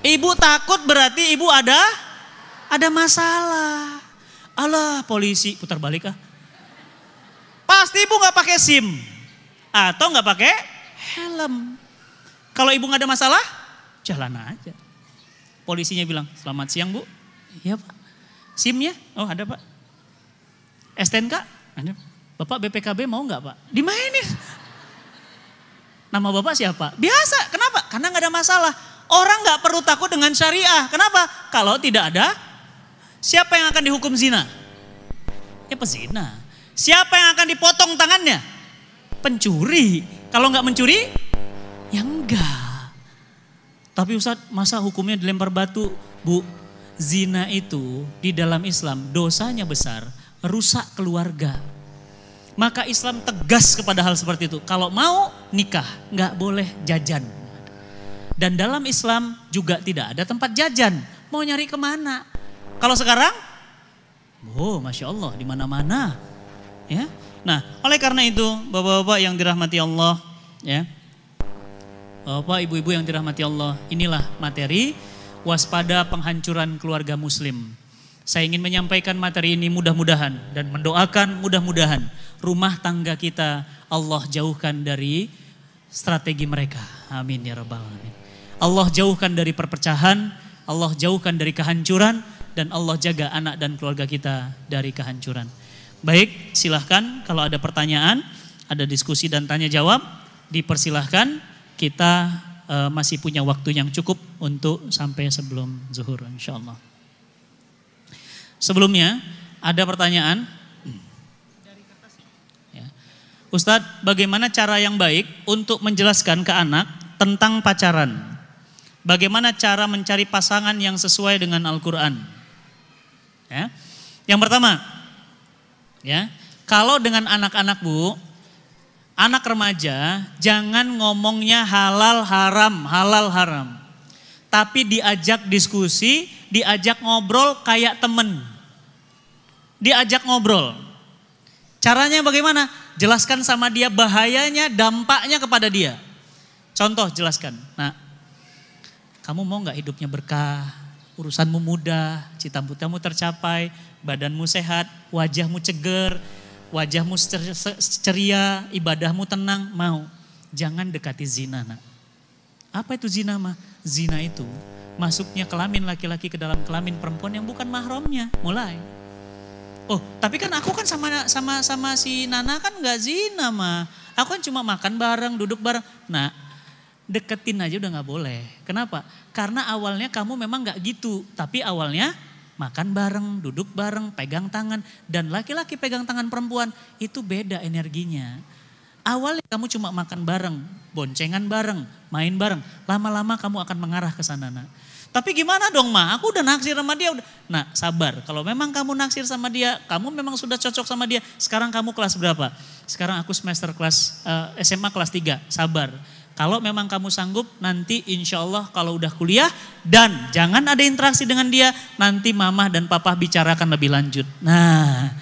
Ibu takut berarti ibu ada masalah. Alah polisi, putar balik ah. Pasti ibu gak pakai SIM atau gak pakai helm. Kalau ibu gak ada masalah, jalan aja. Polisinya bilang, selamat siang Bu. Iya Pak. SIM-nya? Oh ada Pak. STNK? Ada. Bapak BPKB mau gak Pak? Dimainin. Nama Bapak siapa? Biasa. Kenapa? Karena gak ada masalah. Orang gak perlu takut dengan syariah. Kenapa? Kalau tidak ada, siapa yang akan dihukum zina? Ya pezina. Siapa yang akan dipotong tangannya? Pencuri. Kalau gak mencuri, ya enggak. Tapi Ustadz, masa hukumnya dilempar batu? Bu, zina itu di dalam Islam dosanya besar, rusak keluarga. Maka Islam tegas kepada hal seperti itu. Kalau mau nikah, nggak boleh jajan. Dan dalam Islam juga tidak ada tempat jajan. Mau nyari kemana? Kalau sekarang, oh Masya Allah, di mana-mana. Ya. Nah, oleh karena itu, bapak-bapak yang dirahmati Allah, ya. Bapak, ibu-ibu yang dirahmati Allah, inilah materi waspada penghancuran keluarga muslim. Saya ingin menyampaikan materi ini mudah-mudahan dan mendoakan mudah-mudahan rumah tangga kita Allah jauhkan dari strategi mereka. Amin ya rabbal alamin. Allah jauhkan dari perpecahan, Allah jauhkan dari kehancuran, dan Allah jaga anak dan keluarga kita dari kehancuran. Baik, silahkan kalau ada pertanyaan, ada diskusi dan tanya jawab, dipersilahkan. Kita masih punya waktu yang cukup untuk sampai sebelum zuhur insyaallah. Sebelumnya ada pertanyaan. Ya. Ustadz, bagaimana cara yang baik untuk menjelaskan ke anak tentang pacaran? Bagaimana cara mencari pasangan yang sesuai dengan Al-Quran? Ya. Yang pertama, ya, kalau dengan anak-anak Bu, anak remaja jangan ngomongnya halal haram. Tapi diajak diskusi, diajak ngobrol kayak temen. Diajak ngobrol. Caranya bagaimana? Jelaskan sama dia bahayanya, dampaknya kepada dia. Contoh jelaskan. Nah, kamu mau gak hidupnya berkah, urusanmu mudah, cita-citamu tercapai, badanmu sehat, wajahmu ceger, wajahmu ceria, ibadahmu tenang, mau. Jangan dekati zina nak. Apa itu zina mah? Zina itu masuknya kelamin laki-laki ke dalam kelamin perempuan yang bukan mahramnya. Mulai. Oh, tapi kan aku kan sama si Nana kan nggak zina mah. Aku kan cuma makan bareng, duduk bareng. Nah, deketin aja udah nggak boleh. Kenapa? Karena awalnya kamu memang nggak gitu, tapi awalnya makan bareng, duduk bareng, pegang tangan. Dan laki-laki pegang tangan perempuan itu beda energinya. Awalnya kamu cuma makan bareng, boncengan bareng, main bareng. Lama-lama kamu akan mengarah ke sana. Nah. Tapi gimana dong Ma, aku udah naksir sama dia. Nah sabar, kalau memang kamu naksir sama dia, kamu memang sudah cocok sama dia. Sekarang kamu kelas berapa? Sekarang aku semester kelas SMA kelas 3, sabar. Kalau memang kamu sanggup, nanti insya Allah kalau udah kuliah dan jangan ada interaksi dengan dia, nanti mama dan papa bicarakan lebih lanjut. Nah,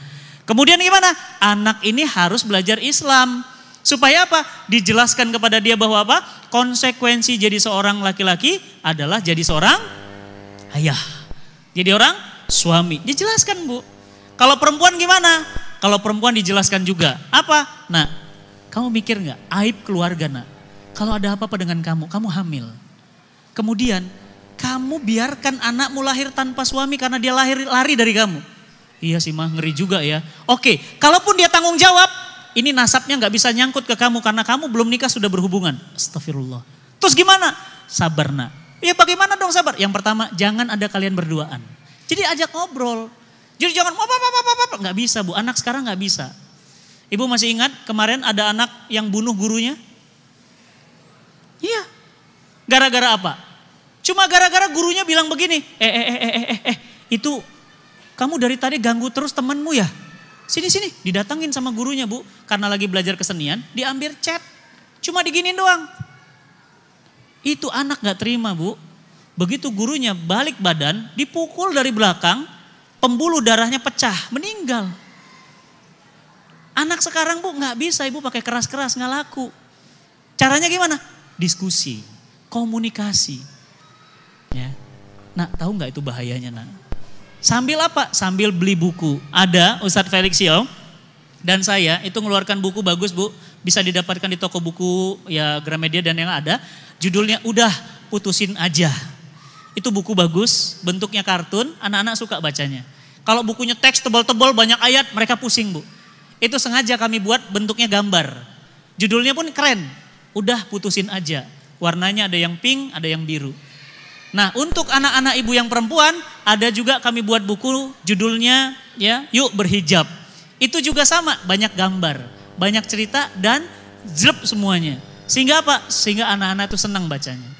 kemudian gimana? Anak ini harus belajar Islam. Supaya apa? Dijelaskan kepada dia bahwa apa? Konsekuensi jadi seorang laki-laki adalah jadi seorang ayah. Jadi orang suami. Dijelaskan Bu. Kalau perempuan gimana? Kalau perempuan dijelaskan juga. Apa? Nah, kamu mikir gak? Aib keluarga nak. Kalau ada apa-apa dengan kamu hamil. Kemudian kamu biarkan anakmu lahir tanpa suami karena dia lari dari kamu. Iya sih mah, ngeri juga ya. Oke, kalaupun dia tanggung jawab, ini nasabnya gak bisa nyangkut ke kamu karena kamu belum nikah sudah berhubungan. Astagfirullah. Terus gimana? Sabar nak. Ya bagaimana dong sabar? Yang pertama, jangan ada kalian berduaan. Jadi ajak ngobrol. Jadi jangan gak bisa Bu, anak sekarang gak bisa. Ibu masih ingat kemarin ada anak yang bunuh gurunya? Iya. Gara-gara apa? Cuma gara-gara gurunya bilang begini, itu kamu dari tadi ganggu terus temanmu ya? Sini, didatangin sama gurunya Bu. Karena lagi belajar kesenian, diambil chat. Cuma diginin doang. Itu anak gak terima Bu. Begitu gurunya balik badan, dipukul dari belakang, pembuluh darahnya pecah, meninggal. Anak sekarang Bu gak bisa Ibu pakai keras-keras, gak laku. Caranya gimana? Diskusi, komunikasi. Ya. Nah, tahu nggak itu bahayanya, Nak? Sambil apa? Sambil beli buku. Ada Ustadz Felix Yao dan saya itu mengeluarkan buku bagus Bu, bisa didapatkan di toko buku ya Gramedia dan yang ada. Judulnya Udah Putusin Aja. Itu buku bagus, bentuknya kartun, anak-anak suka bacanya. Kalau bukunya teks tebal-tebal banyak ayat, mereka pusing Bu. Itu sengaja kami buat bentuknya gambar. Judulnya pun keren. Udah putusin aja. Warnanya ada yang pink, ada yang biru. Nah, untuk anak-anak ibu yang perempuan, ada juga kami buat buku judulnya ya, Yuk Berhijab. Itu juga sama, banyak gambar, banyak cerita dan zrep semuanya. Sehingga apa? Sehingga anak-anak itu senang bacanya.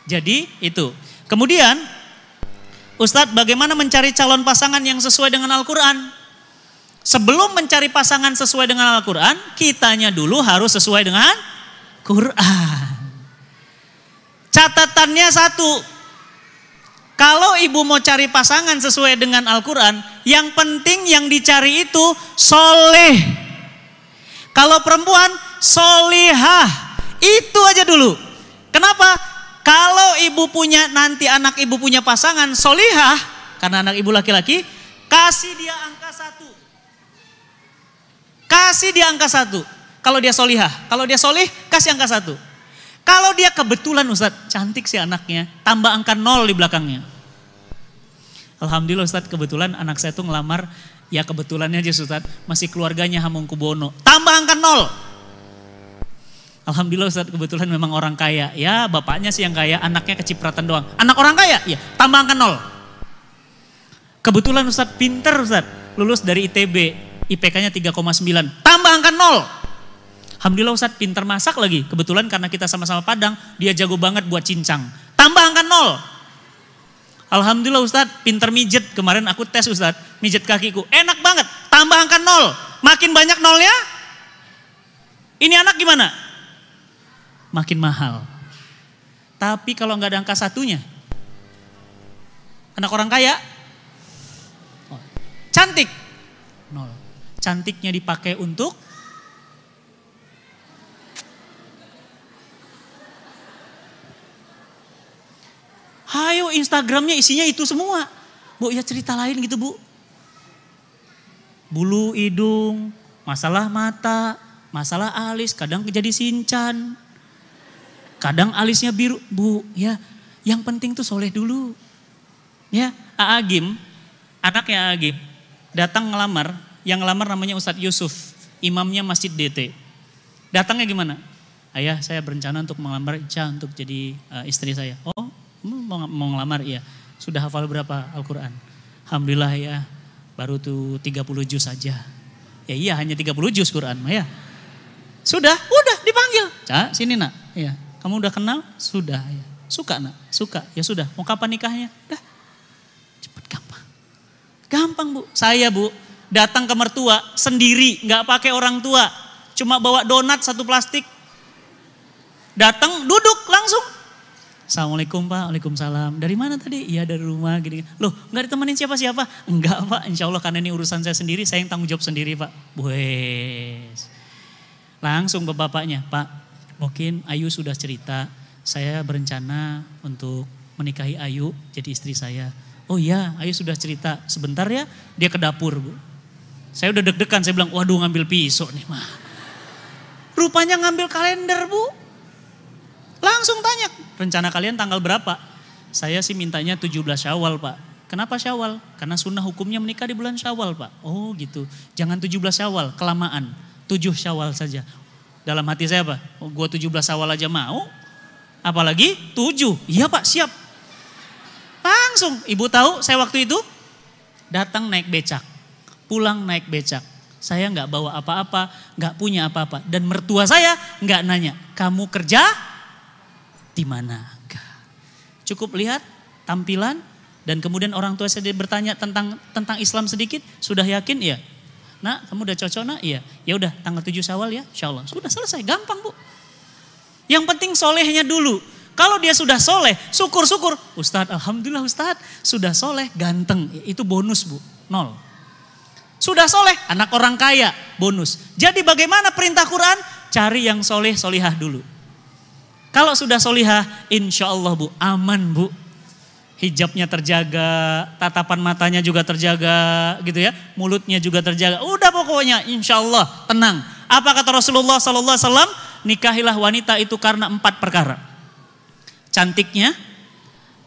Jadi itu. Kemudian, Ustadz bagaimana mencari calon pasangan yang sesuai dengan Al-Quran? Sebelum mencari pasangan sesuai dengan Al-Quran, kitanya dulu harus sesuai dengan Quran. Catatannya satu, kalau ibu mau cari pasangan sesuai dengan Al-Quran, yang penting yang dicari itu soleh. Kalau perempuan, solihah. Itu aja dulu. Kenapa? Kalau ibu punya, nanti anak ibu punya pasangan solihah, karena anak ibu laki-laki, kasih dia angka 1. Kasih dia angka 1. Kalau dia solihah, kalau dia solih, kasih angka 1. Kalau dia kebetulan Ustadz, cantik sih anaknya, tambah angka 0 di belakangnya. Alhamdulillah Ustadz, kebetulan anak saya tuh ngelamar, ya kebetulannya aja Ustadz, masih keluarganya Hamengkubuwono, tambah angka 0. Alhamdulillah Ustadz, kebetulan memang orang kaya, ya bapaknya sih yang kaya, anaknya kecipratan doang. Anak orang kaya, ya tambah angka 0. Kebetulan Ustadz pinter Ustadz, lulus dari ITB, IPK-nya 3,9, tambah angka 0. Alhamdulillah Ustadz pinter masak lagi. Kebetulan karena kita sama-sama Padang, dia jago banget buat cincang. Tambah angka 0. Alhamdulillah Ustadz pinter mijet. Kemarin aku tes Ustadz, mijet kakiku. Enak banget, tambah angka 0. Makin banyak nolnya, ini anak gimana? Makin mahal. Tapi kalau nggak ada angka 1-nya, anak orang kaya, cantik, 0. Cantiknya dipakai untuk hayo Instagramnya isinya itu semua. Bu ya cerita lain gitu Bu. Bulu hidung, masalah mata, masalah alis, kadang jadi sincan. Kadang alisnya biru. Bu ya yang penting tuh soleh dulu. Ya Aagim, anaknya Aagim. datang ngelamar, yang ngelamar namanya Ustadz Yusuf, imamnya Masjid DT. Datangnya gimana? Ayah, saya berencana untuk melamar Ica untuk jadi istri saya. Oh, mau ngelamar? Iya. Sudah hafal berapa Al-Quran? Alhamdulillah ya, baru tuh 30 juz saja. Ya iya, hanya 30 juz Quran ya. Udah dipanggil. Ca, sini nak. Ya, kamu udah kenal? Sudah ya. Suka nak? Suka. Ya sudah, mau kapan nikahnya? Udah. Cepet, gampang. Gampang Bu. Saya Bu, datang ke mertua sendiri, gak pakai orang tua. Cuma bawa donat 1 plastik. Datang, duduk langsung. Assalamualaikum Pak, waalaikumsalam. Dari mana tadi? Iya dari rumah gini. Loh gak ditemenin siapa-siapa? Enggak Pak, insya Allah karena ini urusan saya sendiri, saya yang tanggung jawab sendiri Pak. Wes. Langsung ke bapaknya, Pak mungkin Ayu sudah cerita, saya berencana untuk menikahi Ayu jadi istri saya. Oh iya, Ayu sudah cerita, sebentar ya, dia ke dapur Bu. Saya udah deg-degan, saya bilang waduh ngambil pisau nih mah. Rupanya ngambil kalender Bu. Langsung tanya, rencana kalian tanggal berapa? Saya sih mintanya 17 Syawal Pak. Kenapa Syawal? Karena sunnah hukumnya menikah di bulan Syawal Pak. Oh gitu, jangan 17 Syawal, kelamaan. 7 Syawal saja. Dalam hati saya apa? Oh, gua 17 Syawal aja mau. Apalagi 7. Iya Pak, siap. Langsung, ibu tahu saya waktu itu datang naik becak. Pulang naik becak. Saya nggak bawa apa-apa, nggak punya apa-apa. Dan mertua saya nggak nanya, kamu kerja di mana? Cukup lihat tampilan dan kemudian orang tua saya bertanya tentang Islam sedikit, sudah yakin? Iya. Nak, kamu udah cocok nak? Iya. Ya udah tanggal 7 Syawal ya, insyaallah. Sudah selesai, gampang Bu. Yang penting solehnya dulu. Kalau dia sudah soleh, syukur-syukur. Ustadz, alhamdulillah Ustadz, sudah soleh, ganteng. Itu bonus Bu, 0. Sudah soleh, anak orang kaya, bonus. Jadi bagaimana perintah Quran? Cari yang soleh, solihah dulu. Kalau sudah solihah, insya Allah Bu, aman Bu. Hijabnya terjaga, tatapan matanya juga terjaga gitu ya. Mulutnya juga terjaga. Udah pokoknya insya Allah tenang. Apa kata Rasulullah SAW? Nikahilah wanita itu karena 4 perkara. Cantiknya,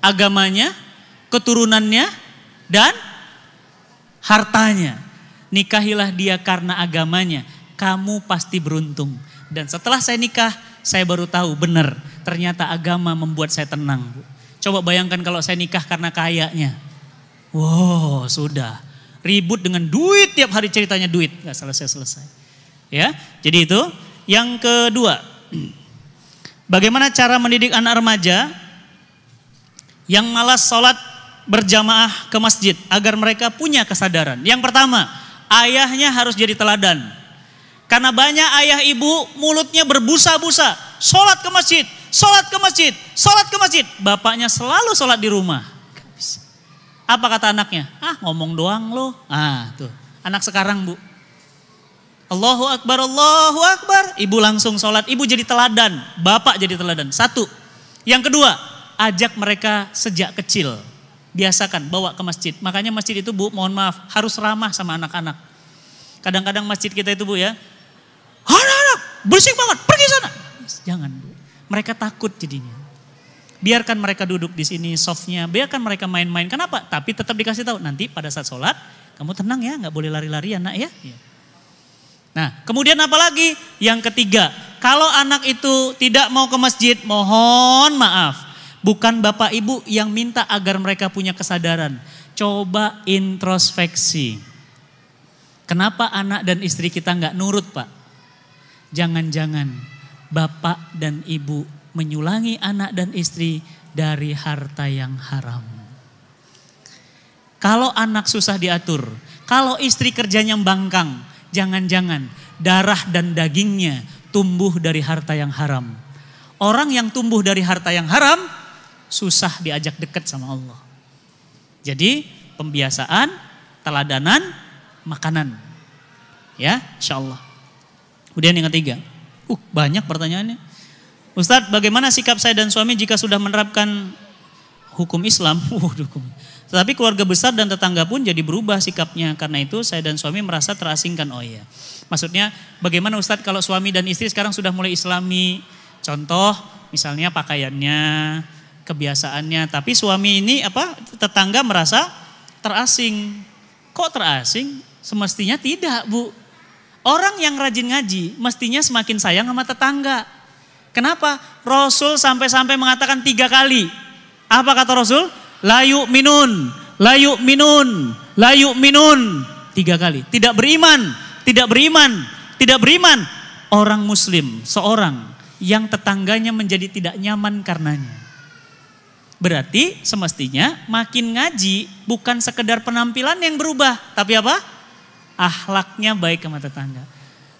agamanya, keturunannya, dan hartanya. Nikahilah dia karena agamanya, kamu pasti beruntung. Dan setelah saya nikah, saya baru tahu benar, ternyata agama membuat saya tenang Bu. Coba bayangkan kalau saya nikah karena kayanya. Wow sudah, ribut dengan duit tiap hari ceritanya duit, gak selesai-selesai. Ya, jadi itu. Yang kedua, bagaimana cara mendidik anak remaja yang malas sholat berjamaah ke masjid agar mereka punya kesadaran. Yang pertama, ayahnya harus jadi teladan. Karena banyak ayah ibu mulutnya berbusa-busa. Sholat ke masjid, sholat ke masjid, sholat ke masjid. Bapaknya selalu sholat di rumah. Apa kata anaknya? Ah ngomong doang loh. Ah tuh, anak sekarang Bu. Allahu Akbar, Allahu Akbar. Ibu langsung sholat, ibu jadi teladan. Bapak jadi teladan. 1. Yang kedua, ajak mereka sejak kecil. Biasakan bawa ke masjid. Makanya masjid itu Bu, mohon maaf, harus ramah sama anak-anak. Kadang-kadang masjid kita itu Bu ya, anak-anak berisik banget, pergi sana. Jangan Bu, mereka takut jadinya. Biarkan mereka duduk di sini softnya, biarkan mereka main-main. Kenapa? Tapi tetap dikasih tahu, nanti pada saat sholat, kamu tenang ya, gak boleh lari-lari ya nak ya. Nah kemudian apa lagi? Yang ketiga, kalau anak itu tidak mau ke masjid, mohon maaf. Bukan bapak ibu yang minta agar mereka punya kesadaran. Coba introspeksi. Kenapa anak dan istri kita gak nurut Pak? Jangan-jangan bapak dan ibu menyulangi anak dan istri dari harta yang haram. Kalau anak susah diatur, kalau istri kerjanya bangkang, jangan-jangan darah dan dagingnya tumbuh dari harta yang haram. Orang yang tumbuh dari harta yang haram susah diajak dekat sama Allah. Jadi pembiasaan, teladanan, makanan. Ya, insyaallah. Kemudian yang ketiga, banyak pertanyaannya. Ustadz, bagaimana sikap saya dan suami jika sudah menerapkan hukum Islam? Tetapi keluarga besar dan tetangga pun jadi berubah sikapnya. Karena itu saya dan suami merasa terasingkan. Oh iya. Maksudnya bagaimana Ustadz kalau suami dan istri sekarang sudah mulai Islami? Contoh misalnya pakaiannya, kebiasaannya. Tapi suami ini tetangga merasa terasing. Kok terasing? Semestinya tidak, Bu. Orang yang rajin ngaji mestinya semakin sayang sama tetangga. Kenapa? Rasul sampai-sampai mengatakan 3 kali. Apa kata Rasul? La yu'minun, la yu'minun, la yu'minun. 3 kali. Tidak beriman, tidak beriman, tidak beriman. Orang muslim, seorang yang tetangganya menjadi tidak nyaman karenanya. Berarti semestinya makin ngaji bukan sekedar penampilan yang berubah. Tapi apa? Akhlaknya baik sama tetangga.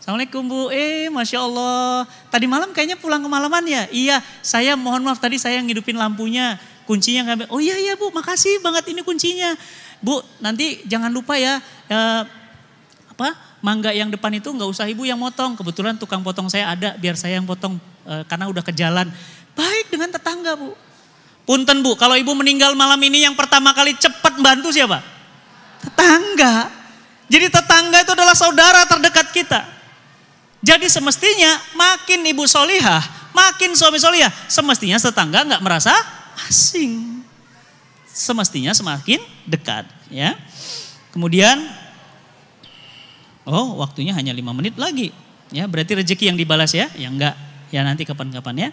Assalamualaikum Bu, Masya Allah. Tadi malam kayaknya pulang kemalaman ya? Iya, saya mohon maaf tadi saya ngidupin lampunya. Kuncinya nggak. Oh iya Bu, makasih banget ini kuncinya. Bu, nanti jangan lupa ya, mangga yang depan itu nggak usah Ibu yang motong. Kebetulan tukang potong saya ada, biar saya yang potong karena udah ke jalan. Baik dengan tetangga Bu. Punten Bu, kalau Ibu meninggal malam ini yang pertama kali cepat bantu siapa? Tetangga. Jadi tetangga itu adalah saudara terdekat kita. Jadi semestinya makin ibu solihah, makin suami solihah, semestinya tetangga nggak merasa asing. Semestinya semakin dekat, ya. Kemudian, waktunya hanya 5 menit lagi, ya. Berarti rezeki yang dibalas ya, yang enggak, ya nanti kapan-kapan ya.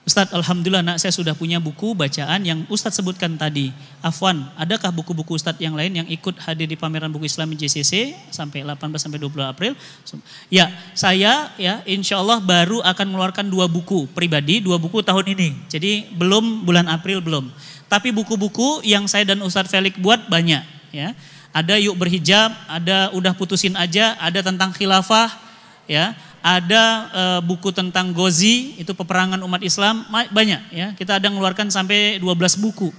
Ustadz, alhamdulillah nak saya sudah punya buku bacaan yang Ustadz sebutkan tadi. Afwan, adakah buku-buku Ustadz yang lain yang ikut hadir di pameran buku Islam JCC sampai 18 sampai 20 April? Ya, saya ya insya Allah baru akan mengeluarkan 2 buku pribadi, 2 buku tahun ini. Jadi belum bulan April belum. Tapi buku-buku yang saya dan Ustadz Felix buat banyak ya. Ada Yuk Berhijab, ada Udah Putusin Aja, ada tentang khilafah ya. Ada buku tentang Ghazi, itu peperangan umat Islam, banyak ya. Kita ada mengeluarkan sampai 12 buku.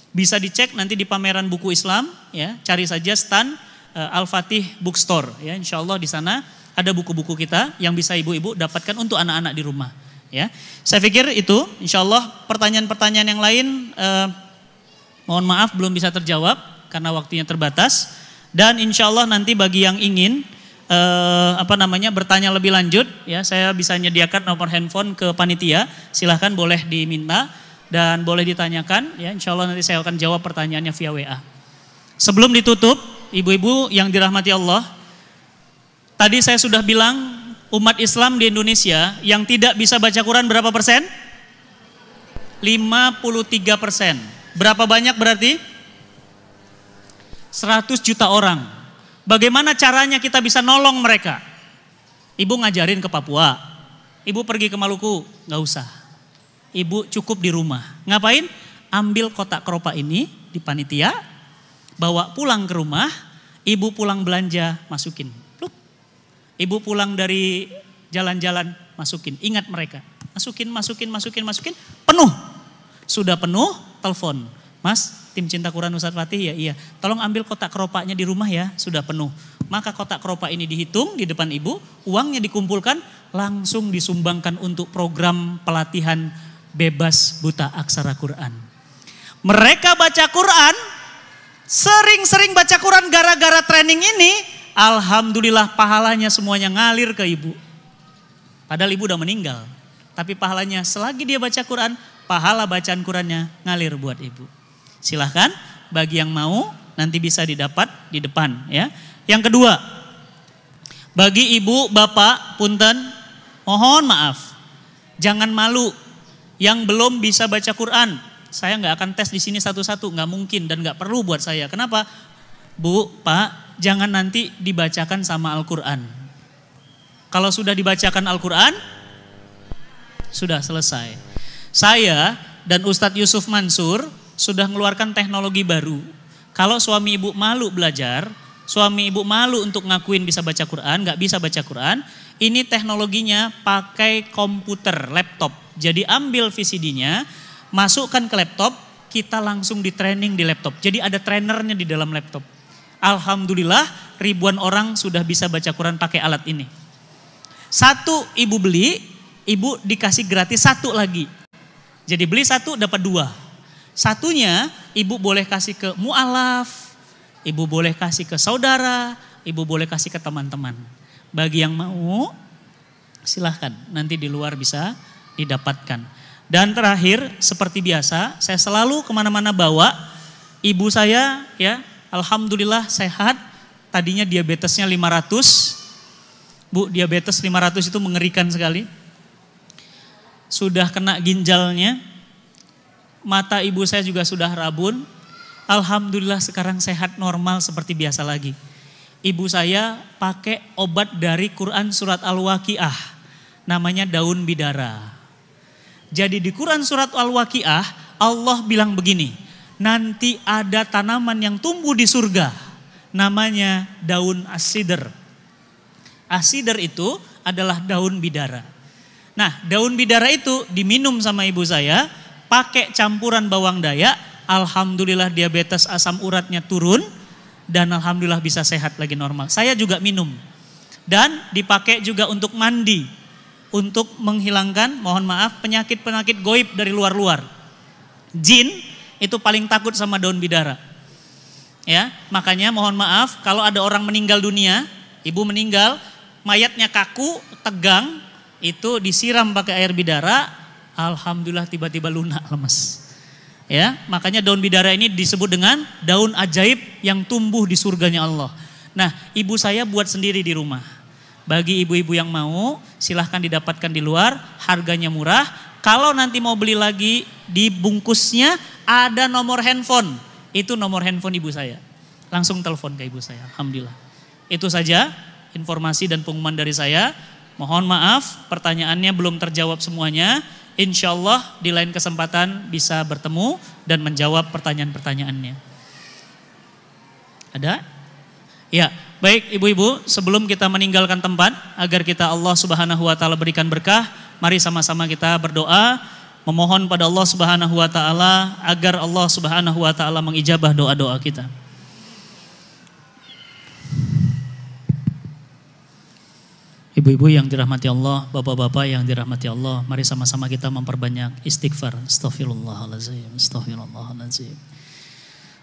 Bisa dicek nanti di pameran buku Islam ya, cari saja stand Al-Fatih Bookstore ya. Insyaallah di sana ada buku-buku kita yang bisa ibu-ibu dapatkan untuk anak-anak di rumah ya. Saya pikir itu insyaallah. Pertanyaan-pertanyaan yang lain mohon maaf belum bisa terjawab karena waktunya terbatas, dan insyaallah nanti bagi yang ingin bertanya lebih lanjut ya, saya bisa menyediakan nomor handphone ke panitia, silahkan boleh diminta dan boleh ditanyakan ya, insya Allah nanti saya akan jawab pertanyaannya via WA. Sebelum ditutup, ibu-ibu yang dirahmati Allah, tadi saya sudah bilang umat Islam di Indonesia yang tidak bisa baca Quran berapa persen? 53%. Berapa banyak berarti? 100 juta orang. Bagaimana caranya kita bisa nolong mereka? Ibu ngajarin ke Papua, ibu pergi ke Maluku, nggak usah. Ibu cukup di rumah. Ngapain? Ambil kotak keropa ini di panitia, bawa pulang ke rumah, ibu pulang belanja, masukin. Pluk. Ibu pulang dari jalan-jalan, masukin. Ingat mereka, masukin, penuh. Sudah penuh, telepon. Mas, tim Cinta Quran Ustadz Fatih ya, iya. Tolong ambil kotak keropaknya di rumah ya, sudah penuh. Maka kotak keropak ini dihitung di depan ibu, uangnya dikumpulkan, langsung disumbangkan untuk program pelatihan bebas buta aksara Quran. Mereka baca Quran, sering-sering baca Quran gara-gara training ini, alhamdulillah pahalanya semuanya ngalir ke ibu. Padahal ibu udah meninggal, tapi pahalanya selagi dia baca Quran, pahala bacaan Qurannya ngalir buat ibu. Silahkan bagi yang mau nanti bisa didapat di depan ya. Yang kedua, bagi ibu, bapak, punten, mohon maaf, jangan malu yang belum bisa baca Quran. Saya nggak akan tes di sini satu-satu, nggak mungkin dan nggak perlu buat saya. Kenapa? Bu, Pak, jangan nanti dibacakan sama Al-Quran. Kalau sudah dibacakan Al-Quran, sudah selesai. Saya dan Ustadz Yusuf Mansur sudah mengeluarkan teknologi baru. Kalau suami ibu malu belajar, suami ibu malu untuk ngakuin bisa baca Quran, nggak bisa baca Quran, ini teknologinya pakai komputer, laptop. Jadi ambil VCD-nya, masukkan ke laptop, kita langsung di training di laptop. Jadi ada trainernya di dalam laptop. Alhamdulillah ribuan orang sudah bisa baca Quran pakai alat ini. 1 ibu beli, ibu dikasih gratis 1 lagi. Jadi beli 1 dapat 2. Satunya ibu boleh kasih ke mu'alaf, ibu boleh kasih ke saudara, ibu boleh kasih ke teman-teman. Bagi yang mau silahkan nanti di luar bisa didapatkan. Dan terakhir seperti biasa saya selalu kemana-mana bawa ibu saya ya, alhamdulillah sehat. Tadinya diabetesnya 500. Bu, diabetes 500 itu mengerikan sekali. Sudah kena ginjalnya. Mata ibu saya juga sudah rabun. Alhamdulillah sekarang sehat normal seperti biasa lagi. Ibu saya pakai obat dari Quran surat Al-Waqiah. Namanya daun bidara. Jadi di Quran surat Al-Waqiah Allah bilang begini. Nanti ada tanaman yang tumbuh di surga. Namanya daun as-sidr. As-sidr itu adalah daun bidara. Nah, daun bidara itu diminum sama ibu saya, pakai campuran bawang dayak, alhamdulillah diabetes asam uratnya turun, dan alhamdulillah bisa sehat lagi normal. Saya juga minum. Dan dipakai juga untuk mandi, untuk menghilangkan, mohon maaf, penyakit-penyakit goib dari luar-luar. Jin itu paling takut sama daun bidara. Ya, makanya mohon maaf kalau ada orang meninggal dunia, ibu meninggal, mayatnya kaku, tegang, itu disiram pakai air bidara, alhamdulillah tiba-tiba lunak, lemes. Ya, makanya daun bidara ini disebut dengan daun ajaib yang tumbuh di surganya Allah. Nah, ibu saya buat sendiri di rumah. Bagi ibu-ibu yang mau, silahkan didapatkan di luar, harganya murah. Kalau nanti mau beli lagi, di bungkusnya ada nomor handphone. Itu nomor handphone ibu saya. Langsung telepon ke ibu saya, alhamdulillah. Itu saja informasi dan pengumuman dari saya. Mohon maaf pertanyaannya belum terjawab semuanya. Insya Allah di lain kesempatan bisa bertemu dan menjawab pertanyaan-pertanyaannya. Ada? Ya, baik ibu-ibu, sebelum kita meninggalkan tempat agar kita Allah Subhanahu wa taala berikan berkah, mari sama-sama kita berdoa memohon pada Allah Subhanahu wa taala agar Allah Subhanahu wa taala mengijabah doa-doa kita. Ibu-ibu yang dirahmati Allah, bapak-bapak yang dirahmati Allah, mari sama-sama kita memperbanyak istighfar. Astaghfirullahalazim, astaghfirullahalazim.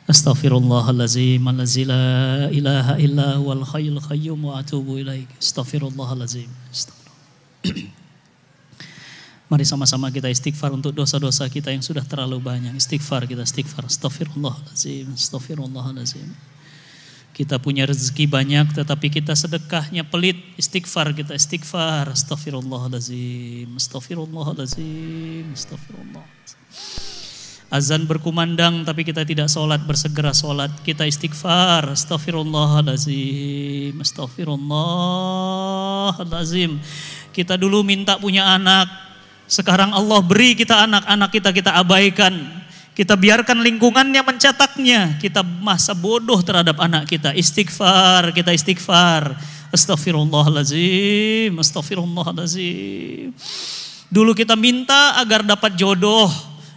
Astaghfirullahalazim, allazi la ilaha illa huwal hayyul qayyum wa atubu ilaik. Astaghfirullahalazim. Mari sama-sama kita istighfar untuk dosa-dosa kita yang sudah terlalu banyak. Istighfar kita, istighfar. Astaghfirullahalazim, astaghfirullahalazim. Kita punya rezeki banyak tetapi kita sedekahnya pelit. Istighfar kita, istighfar. Astaghfirullahalazim, astaghfirullahalazim, astaghfirullahalazim. Azan berkumandang tapi kita tidak sholat, bersegera sholat. Kita istighfar. Astaghfirullahalazim, astaghfirullahalazim. Kita dulu minta punya anak. Sekarang Allah beri kita anak-anak kita abaikan. Kita biarkan lingkungannya mencetaknya. Kita masa bodoh terhadap anak kita. Istighfar, kita istighfar. Astaghfirullahalazim, astaghfirullahalazim. Dulu kita minta agar dapat jodoh.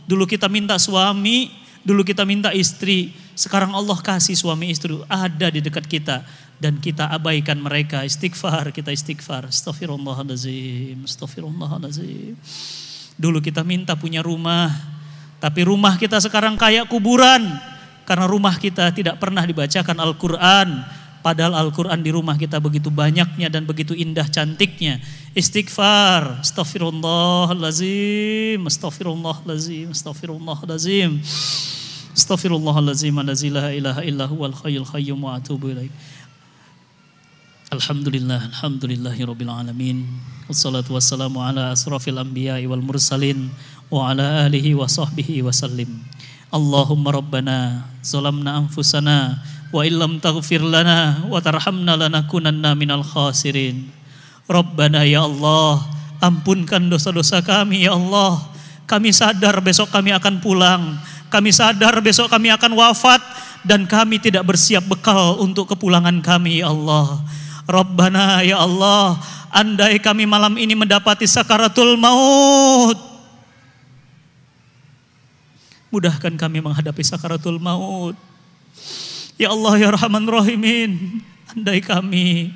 Dulu kita minta suami. Dulu kita minta istri. Sekarang Allah kasih suami istri ada di dekat kita. Dan kita abaikan mereka. Istighfar, kita istighfar. Astaghfirullahalazim, astaghfirullahalazim. Dulu kita minta punya rumah, tapi rumah kita sekarang kayak kuburan. Karena rumah kita tidak pernah dibacakan Al-Quran. Padahal Al-Quran di rumah kita begitu banyaknya dan begitu indah cantiknya. Istighfar, astaghfirullahalazim, astaghfirullahalazim, astaghfirullahalazim. Astaghfirullahalazim, allazi la ilaha illa huwal hayyul qayyum wa atubu ilaik. Alhamdulillah, alhamdulillahirabbil alamin. Wassalatu wassalamu ala asrafil anbiya'i wal mursalin wa ala alihi wa sahbihi wasallim. Allahumma rabbana zalamna anfusana wa illam taghfir lana wa tarhamna lanakunanna minal khasirin. Rabbana ya Allah, ampunkan dosa-dosa kami ya Allah. Kami sadar besok kami akan pulang. Kami sadar besok kami akan wafat dan kami tidak bersiap bekal untuk kepulangan kami ya Allah. Rabbana ya Allah, andai kami malam ini mendapati sakaratul maut, mudahkan kami menghadapi sakaratul maut. Ya Allah ya Rahman Rahimin, andai kami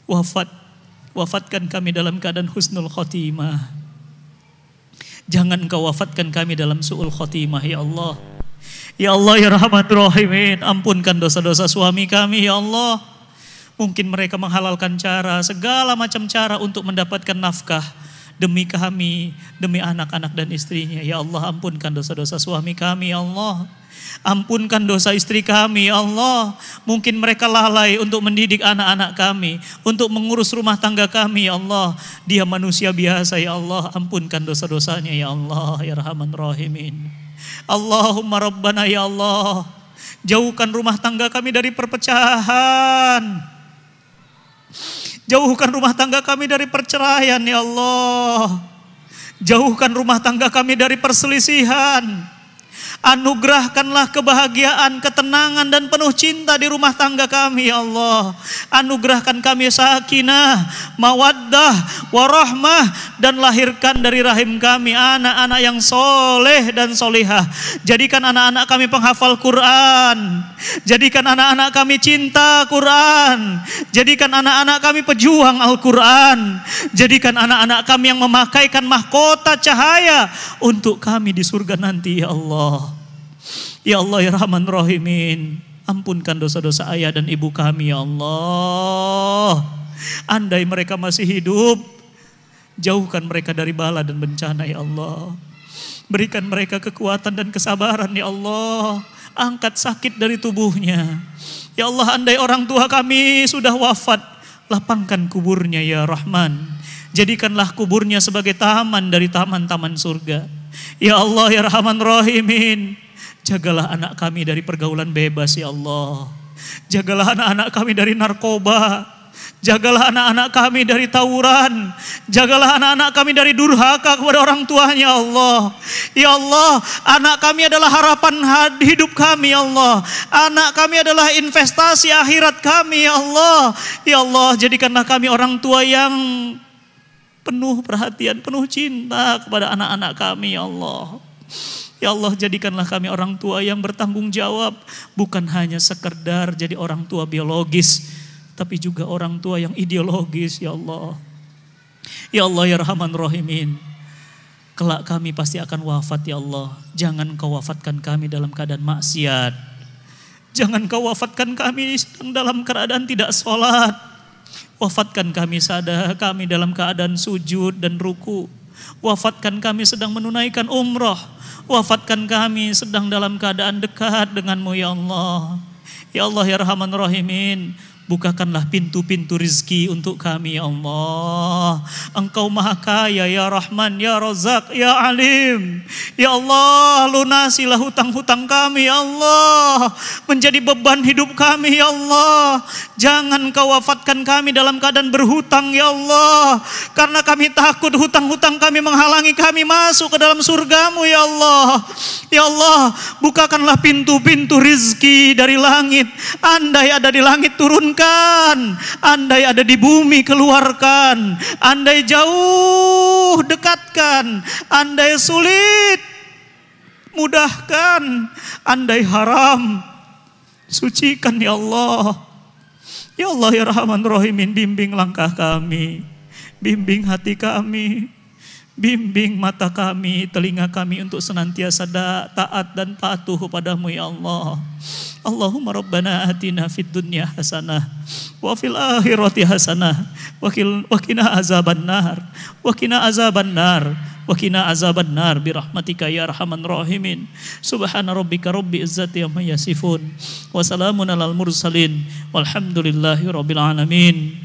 wafatkan kami dalam keadaan husnul khotimah. Jangan Engkau wafatkan kami dalam su'ul khotimah ya Allah. Ya Allah ya Rahman Rahimin, ampunkan dosa-dosa suami kami ya Allah. Mungkin mereka menghalalkan cara, segala macam cara untuk mendapatkan nafkah. demi kami, demi anak-anak dan istrinya. Ya Allah, ampunkan dosa-dosa suami kami ya Allah. Ampunkan dosa istri kami ya Allah. Mungkin mereka lalai untuk mendidik anak-anak kami, untuk mengurus rumah tangga kami ya Allah. Dia manusia biasa ya Allah. Ampunkan dosa-dosanya ya Allah ya Rahman Rahimin. Allahumma Rabbana ya Allah, jauhkan rumah tangga kami dari perpecahan. Jauhkan rumah tangga kami dari perceraian ya Allah. Jauhkan rumah tangga kami dari perselisihan. Anugerahkanlah kebahagiaan, ketenangan dan penuh cinta di rumah tangga kami ya Allah. Anugerahkan kami sakinah, mawaddah, warahmah, dan lahirkan dari rahim kami anak-anak yang soleh dan solihah. Jadikan anak-anak kami penghafal Quran. Jadikan anak-anak kami cinta Quran. Jadikan anak-anak kami pejuang Al-Quran. Jadikan anak-anak kami yang memakaikan mahkota cahaya untuk kami di surga nanti ya Allah. Ya Allah ya Rahman Rahimin, ampunkan dosa-dosa ayah dan ibu kami ya Allah. Andai mereka masih hidup, jauhkan mereka dari bala dan bencana ya Allah. Berikan mereka kekuatan dan kesabaran ya Allah. Angkat sakit dari tubuhnya. Ya Allah, andai orang tua kami sudah wafat, lapangkan kuburnya ya Rahman. Jadikanlah kuburnya sebagai taman dari taman-taman surga. Ya Allah ya Rahman Rahimin, jagalah anak kami dari pergaulan bebas ya Allah. Jagalah anak-anak kami dari narkoba. Jagalah anak-anak kami dari tawuran. Jagalah anak-anak kami dari durhaka kepada orang tuanya Allah. Ya Allah, anak kami adalah harapan hidup kami ya Allah. Anak kami adalah investasi akhirat kami ya Allah. Ya Allah, jadikanlah kami orang tua yang penuh perhatian, penuh cinta kepada anak-anak kami ya Allah. Ya Allah, jadikanlah kami orang tua yang bertanggung jawab. Bukan hanya sekedar jadi orang tua biologis, tapi juga orang tua yang ideologis ya Allah. Ya Allah ya Rahman Rahimin, kelak kami pasti akan wafat ya Allah. Jangan kau wafatkan kami dalam keadaan maksiat. Jangan kau wafatkan kami sedang dalam keadaan tidak sholat. Wafatkan kami kami dalam keadaan sujud dan ruku. Wafatkan kami sedang menunaikan umrah. Wafatkan kami sedang dalam keadaan dekat denganmu ya Allah. Ya Allah ya Rahman Rahimin, bukakanlah pintu-pintu rizki untuk kami ya Allah. Engkau maha kaya ya Rahman, ya Razak, ya Alim. Ya Allah, lunasilah hutang-hutang kami ya Allah. Menjadi beban hidup kami ya Allah. Jangan kau wafatkan kami dalam keadaan berhutang ya Allah. Karena kami takut hutang-hutang kami menghalangi kami masuk ke dalam surgamu ya Allah. Ya Allah, bukakanlah pintu-pintu rizki dari langit. Andai ada di langit turunkan, andai ada di bumi keluarkan, andai jauh dekatkan, andai sulit mudahkan, andai haram sucikan ya Allah. Ya Allah ya Rahman Rahimin, bimbing langkah kami, bimbing hati kami, bimbing mata kami, telinga kami untuk senantiasa taat dan patuh padamu ya Allah. Allahumma Rabbana atina fid dunya hasanah wa fil akhirati hasanah wa qina azabannar wa qina azabannar wa qina azabannar bi rahmatika ya arhamar rahimin. Subhana rabbika rabbil izzati amma yasifun wa salamun alal mursalin walhamdulillahi rabbil alamin.